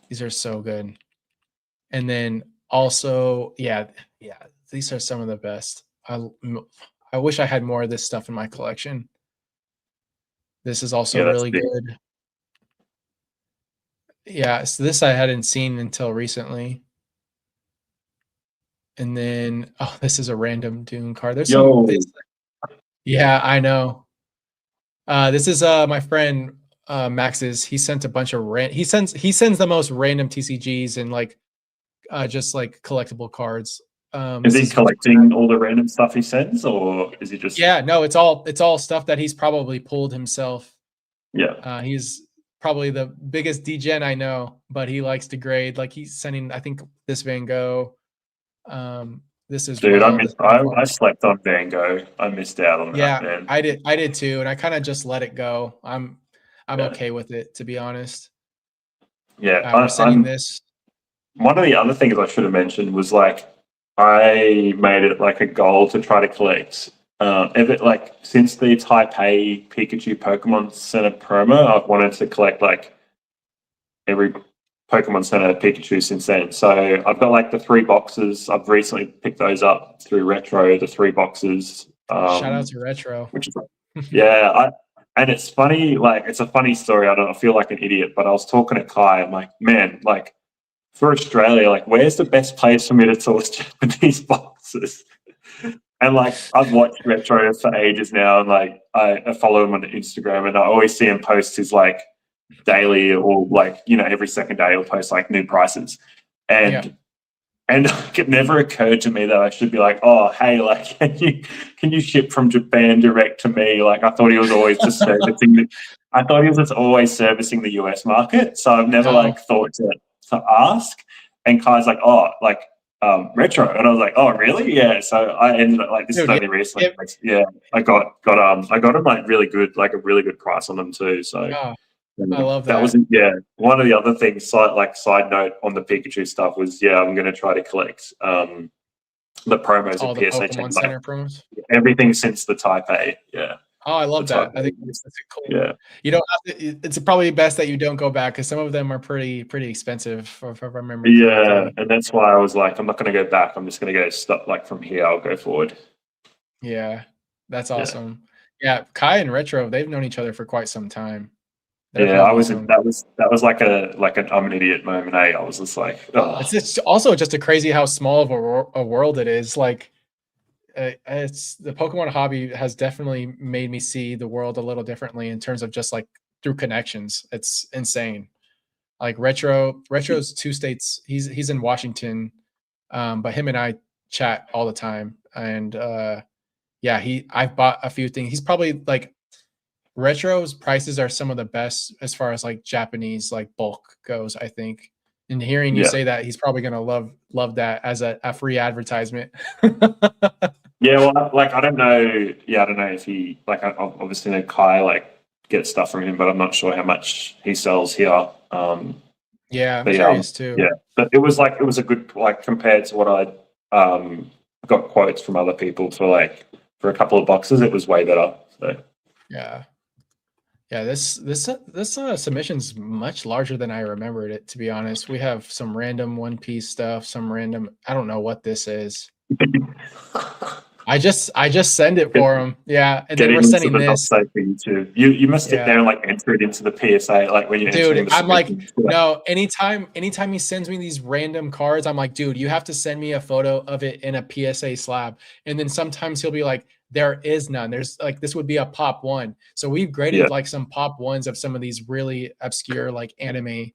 Speaker 3: These are so good. And then also, yeah, these are some of the best. I wish I had more of this stuff in my collection. This is also really good. Yeah, so this I hadn't seen until recently. And then, this is a random Dune card. There's yeah, I know. This is my friend Max's. He sent a bunch of he sends the most random TCGs and like just like collectible cards.
Speaker 4: Is he collecting all the random stuff he sends, or is he just?
Speaker 3: Yeah, no, it's all stuff that he's probably pulled himself.
Speaker 4: Yeah,
Speaker 3: he's probably the biggest degen I know, but he likes to grade. Like he's sending, I think this Van Gogh. This is
Speaker 4: dude. I slept on Van Gogh. I missed out on that. Man.
Speaker 3: I did too, and I kind of just let it go. I'm okay with it, to be honest.
Speaker 4: Yeah,
Speaker 3: I'm sending this.
Speaker 4: One of the other things I should have mentioned was like I made it like a goal to try to collect. Since the Taipei Pikachu Pokemon Center promo, I've wanted to collect like every Pokemon Center Pikachu since then. So I've got like the 3 boxes. I've recently picked those up through Retro, the 3 boxes.
Speaker 3: Shout out to Retro.
Speaker 4: Which is and it's funny, like it's a funny story. I feel like an idiot, but I was talking to Kai. I'm like, man, like for Australia, like where's the best place for me to source Japanese boxes? And like I've watched Retro for ages now, and like I follow him on Instagram, and I always see him post his like daily or like every second day he'll post like new prices, and it never occurred to me that I should be like, oh hey, like can you ship from Japan direct to me? Like I thought he was always just servicing I thought he was just always servicing the US market, so I've never
Speaker 3: No.
Speaker 4: thought to ask. And Kai's like, oh, retro, and I was like, oh, really? Yeah. So I ended up this
Speaker 3: Dude,
Speaker 4: is only recently. I got him really good, a really good price on them too. So
Speaker 3: Oh, I love
Speaker 4: that
Speaker 3: that.
Speaker 4: was one of the other things. Side note on the Pikachu stuff was I'm going to try to collect the promos
Speaker 3: All
Speaker 4: of
Speaker 3: the
Speaker 4: PSA
Speaker 3: Pokemon
Speaker 4: 10,
Speaker 3: Center promos.
Speaker 4: everything since the Type A. Yeah.
Speaker 3: Oh, I love that. I think that's cool. Yeah. You don't have to, it's probably best that you don't go back because some of them are pretty expensive, if I remember correctly.
Speaker 4: And that's why I was like, I'm not going to go back. I'm just going to go stop. From here, I'll go forward.
Speaker 3: Yeah, that's awesome. Yeah, Kai and Retro, they've known each other for quite some time.
Speaker 4: That was like an I'm an idiot moment. I was just like, oh.
Speaker 3: It's also just a crazy how small of a world it is. It's the Pokemon hobby has definitely made me see the world a little differently in terms of just through connections. It's insane. Retro's 2 states. He's in Washington, but him and I chat all the time. And I've bought a few things. He's probably Retro's prices are some of the best as far as Japanese bulk goes, I think. And hearing you say that, he's probably gonna love that as a free advertisement.
Speaker 4: Well, I don't know. I don't know if he I obviously know Kai gets stuff from him, but I'm not sure how much he sells here.
Speaker 3: I'm curious too.
Speaker 4: Yeah, but it was a good compared to what I got quotes from other people for a couple of boxes. It was way better. So
Speaker 3: this submission's much larger than I remembered it. To be honest, we have some random One Piece stuff, some random. I don't know what this is. I just send it for him. Yeah, and then we're sending this.
Speaker 4: You must sit there and enter it into the PSA when you.
Speaker 3: Dude, I'm no. Anytime he sends me these random cards, I'm like, dude, you have to send me a photo of it in a PSA slab. And then sometimes he'll be like, there is none. There's this would be a pop 1. So we've graded some pop 1s of some of these really obscure anime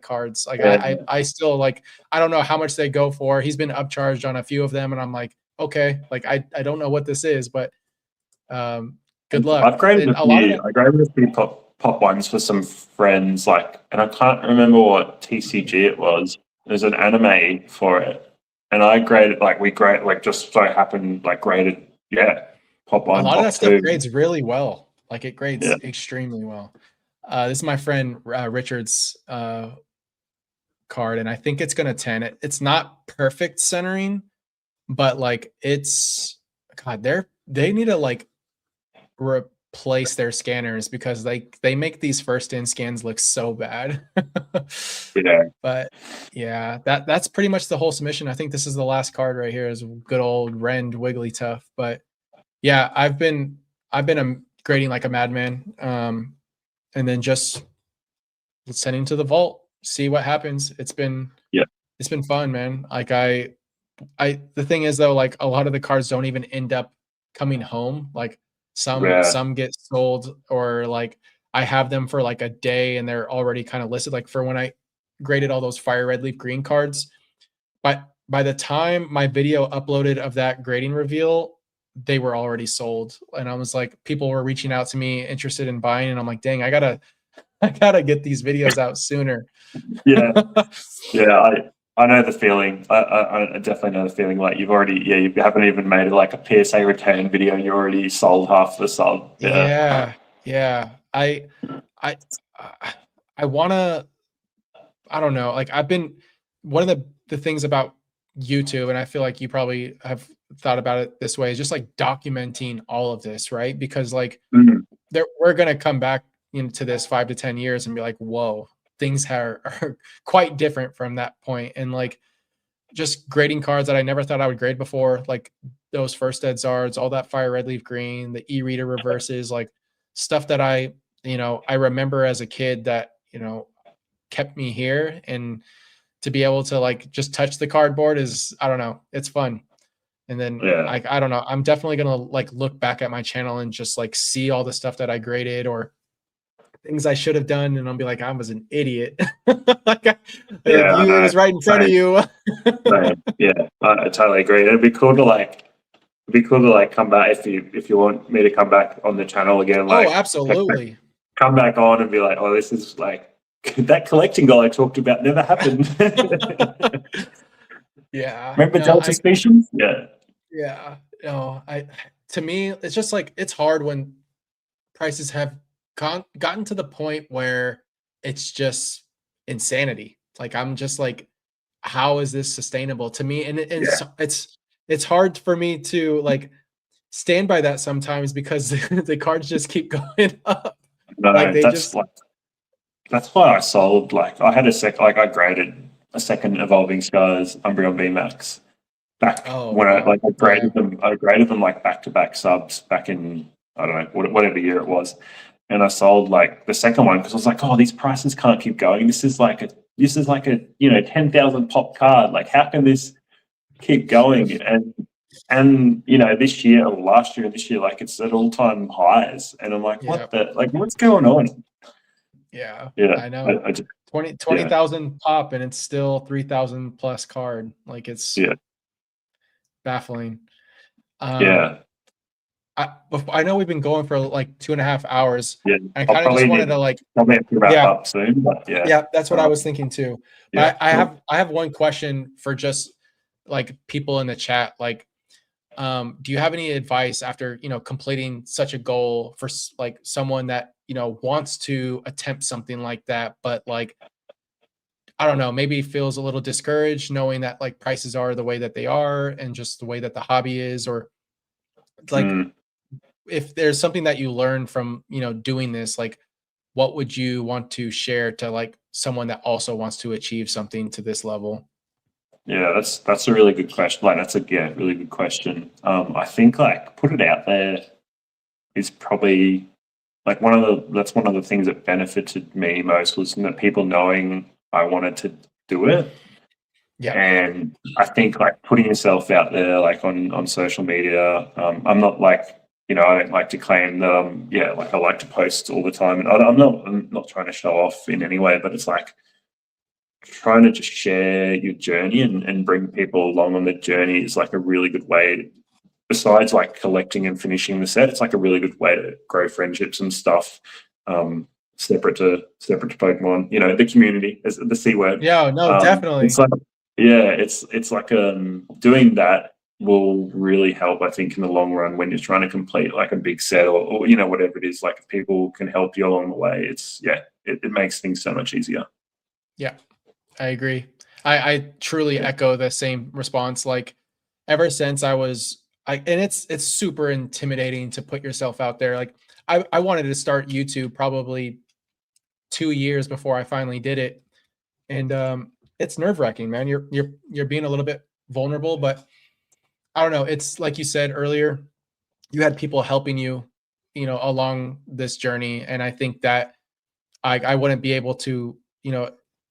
Speaker 3: cards. I still I don't know how much they go for. He's been upcharged on a few of them, and I'm like, okay, I don't know what this is, but good luck.
Speaker 4: I've graded I graded a few pop 1s for some friends, and I can't remember what TCG it was. There's an anime for it, and I graded just so happened graded pop 1.
Speaker 3: A lot of that stuff grades really well. It grades extremely well. This is my friend Richard's card, and I think it's gonna 10. It's not perfect centering, but it's they need to replace their scanners because they make these first in scans look so bad. But that's pretty much the whole submission. I think this is the last card right here is good old Rend Wigglytuff. But I've been grading like a madman, and then just sending to the vault, see what happens. It's been fun, man. The thing is though, a lot of the cards don't even end up coming home. Some get sold, or I have them for a day and they're already kind of listed. For when I graded all those Fire Red Leaf Green cards, but by the time my video uploaded of that grading reveal, they were already sold. And I was people were reaching out to me interested in buying, and I'm like, dang, I gotta get these videos out sooner.
Speaker 4: I know the feeling. I definitely know the feeling. You've already, you haven't even made a PSA return video, and you already sold half the sub.
Speaker 3: Yeah. I wanna. I don't know. I've been one of the things about YouTube, and I feel like you probably have thought about it this way, is just documenting all of this, right? Because we're gonna come back into this 5 to 10 years and be like, whoa, things are quite different from that point. And just grading cards that I never thought I would grade before, those first Ed Zards, all that Fire Red Leaf Green, the e-reader reverses, stuff that I remember as a kid that kept me here. And to be able to just touch the cardboard is, I don't know, it's fun. And then I don't know, I'm definitely gonna look back at my channel and just see all the stuff that I graded or things I should have done, and I'll be like, I was an idiot. It was right in front of you.
Speaker 4: I totally agree. It'd be cool to come back if you want me to come back on the channel again.
Speaker 3: Oh, absolutely.
Speaker 4: come back on and be like, oh, this is like that collecting goal I talked about never happened.
Speaker 3: Yeah.
Speaker 4: Remember
Speaker 3: No,
Speaker 4: Delta Species? Yeah.
Speaker 3: yeah. No, to me, it's just like, it's hard when prices have gotten to the point where it's just insanity. Like, I'm just like, how is this sustainable to me? And
Speaker 4: Yeah.
Speaker 3: so it's hard for me to like stand by that sometimes because the cards just keep going up. Like
Speaker 4: No,
Speaker 3: they
Speaker 4: that's
Speaker 3: just
Speaker 4: like that's why I sold. Like I had I graded a second Evolving Skies Umbreon VMAX back
Speaker 3: oh
Speaker 4: when
Speaker 3: wow.
Speaker 4: I
Speaker 3: Yeah.
Speaker 4: graded them. I graded them like back to back subs back in, I don't know, whatever year it was, and I sold like the second one because I was like, oh, these prices can't keep going. This is like a 10,000 pop card. Like how can this keep going? And this year or last year and this year, like it's at all time highs, and I'm like,
Speaker 3: Yeah.
Speaker 4: what's going on?
Speaker 3: Yeah.
Speaker 4: Yeah,
Speaker 3: I know.
Speaker 4: I just,
Speaker 3: 20,000 pop and it's still 3,000 plus card. Like it's
Speaker 4: yeah,
Speaker 3: baffling. Um
Speaker 4: yeah,
Speaker 3: I know we've been going for like 2.5 hours.
Speaker 4: yeah.
Speaker 3: I
Speaker 4: I'll
Speaker 3: kind of just wanted to like,
Speaker 4: probably have to wrap
Speaker 3: yeah,
Speaker 4: up soon, but yeah,
Speaker 3: yeah, that's what I
Speaker 4: um,
Speaker 3: was thinking too.
Speaker 4: yeah,
Speaker 3: But I
Speaker 4: cool.
Speaker 3: have one question for just like people in the chat. Like, do you have any advice after completing such a goal for like someone that wants to attempt something like that, but like I don't know, maybe feels a little discouraged knowing that like prices are the way that they are and just the way that the hobby is, or like
Speaker 4: Mm,
Speaker 3: if there's something that you learned from doing this, like what would you want to share to like someone that also wants to achieve something to this level?
Speaker 4: yeah, that's a really good question. Like that's a really good question. I think like put it out there is probably like that's one of the things that benefited me most was that people knowing I wanted to do it.
Speaker 3: Yeah.
Speaker 4: And I think like putting yourself out there, like on social media, I'm not like, I don't like to claim that like I like to post all the time, and I'm not trying to show off in any way, but it's like trying to just share your journey and bring people along on the journey is like a really good way. Besides like collecting and finishing the set, it's like a really good way to grow friendships and stuff. Separate to Pokemon, the community is the C word.
Speaker 3: Yeah, no,
Speaker 4: It's
Speaker 3: definitely.
Speaker 4: like, yeah, it's like doing that will really help, I think, in the long run when you're trying to complete like a big set or whatever it is. Like if people can help you along the way, it makes things so much easier.
Speaker 3: Yeah, I agree. I truly
Speaker 4: Yeah,
Speaker 3: echo the same response. Like ever since and it's super intimidating to put yourself out there. Like I wanted to start YouTube probably 2 years before I finally did it. And it's nerve-wracking, man. You're being a little bit vulnerable, but I don't know. It's like you said earlier, you had people helping you, along this journey. And I think that I wouldn't be able to,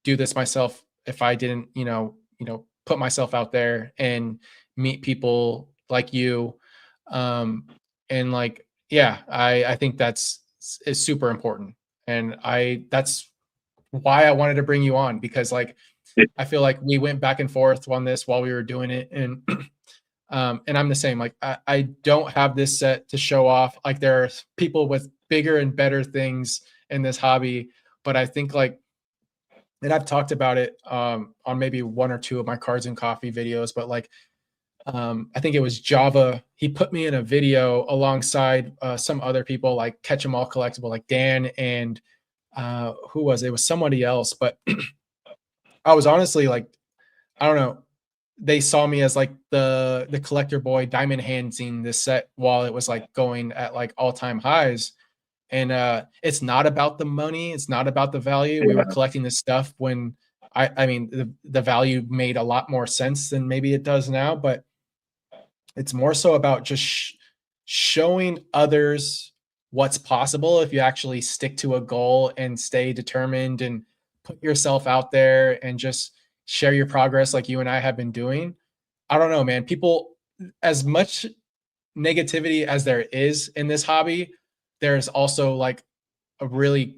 Speaker 3: do this myself if I didn't, put myself out there and meet people like you. And like, yeah, I think is super important. And that's why I wanted to bring you on because like,
Speaker 4: yeah,
Speaker 3: I feel like we went back and forth on this while we were doing it. And I'm the same. Like I don't have this set to show off. Like there are people with bigger and better things in this hobby, but I think like, and I've talked about it on maybe one or two of my cards and coffee videos, but like I think it was Java. He put me in a video alongside some other people like Catch 'em All Collectible, like Dan and who was it? It was somebody else, but I was honestly like, I don't know. They saw me as like the collector boy diamond handsing this set while it was like going at like all-time highs. And it's not about the money, it's not about the value. We were
Speaker 4: yeah,
Speaker 3: collecting this stuff when I mean the value made a lot more sense than maybe it does now, but it's more so about just showing others what's possible if you actually stick to a goal and stay determined and put yourself out there and just share your progress like you and I have been doing. I don't know, man. People, as much negativity as there is in this hobby, there's also like a really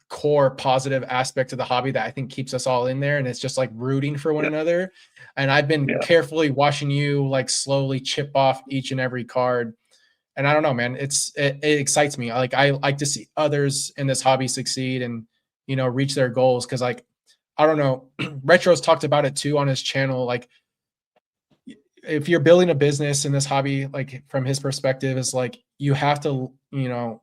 Speaker 3: core positive aspect to the hobby that I think keeps us all in there. And it's just like rooting for one
Speaker 4: yeah,
Speaker 3: another. And I've been
Speaker 4: yeah,
Speaker 3: carefully watching you like slowly chip off each and every card. and I don't know, man, it excites me. Like I like to see others in this hobby succeed and, you know, reach their goals. Cause like, I don't know, Retro's talked about it too on his channel. Like if you're building a business in this hobby, like from his perspective is like, you have to, you know,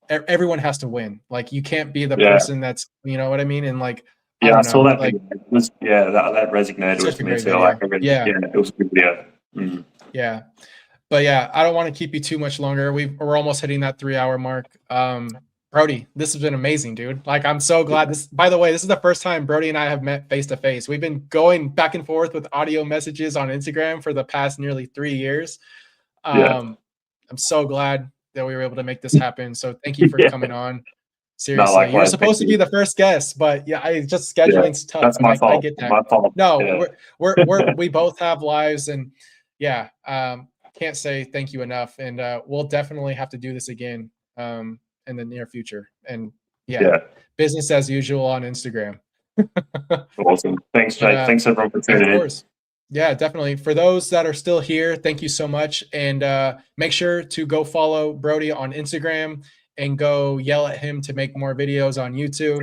Speaker 3: everyone has to win. Like you can't be the person that's, you know what I mean? And like, I
Speaker 4: Yeah, I
Speaker 3: don't
Speaker 4: saw
Speaker 3: know,
Speaker 4: that.
Speaker 3: like
Speaker 4: Video. It was, yeah, that resonated
Speaker 3: such
Speaker 4: with
Speaker 3: a
Speaker 4: me
Speaker 3: great
Speaker 4: too. Like,
Speaker 3: video.
Speaker 4: I really,
Speaker 3: Yeah.
Speaker 4: yeah, it was a good video. Mm.
Speaker 3: Yeah. But yeah, I don't want to keep you too much longer. We're almost hitting that 3-hour mark. Brody, this has been amazing, dude. Like, I'm so glad this, by the way, this is the first time Brody and I have met face to face. We've been going back and forth with audio messages on Instagram for the past nearly 3 years. I'm so glad that we were able to make this happen. So thank you for coming on. Seriously,
Speaker 4: likewise,
Speaker 3: you're supposed to be the first guest, but yeah, I just scheduling's tough.
Speaker 4: That's my fault.
Speaker 3: I get that.
Speaker 4: My fault.
Speaker 3: No, we both have lives, and yeah, can't say thank you enough. And we'll definitely have to do this again in the near future. And yeah, business as usual on Instagram.
Speaker 4: Awesome. Thanks, Jake. Thanks everyone for tuning in. Of course.
Speaker 3: Yeah, definitely. For those that are still here, thank you so much. And make sure to go follow Brody on Instagram and go yell at him to make more videos on YouTube.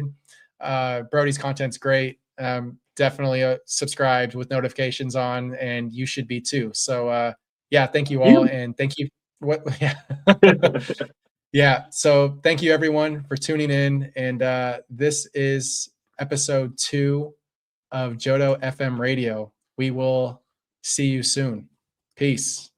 Speaker 3: Brody's content's great. Definitely subscribed with notifications on, and you should be too. So yeah, thank you all. And thank you. What? Yeah. Yeah. So thank you everyone for tuning in. And this is episode 2 of JohtoFM Radio. We will see you soon. Peace.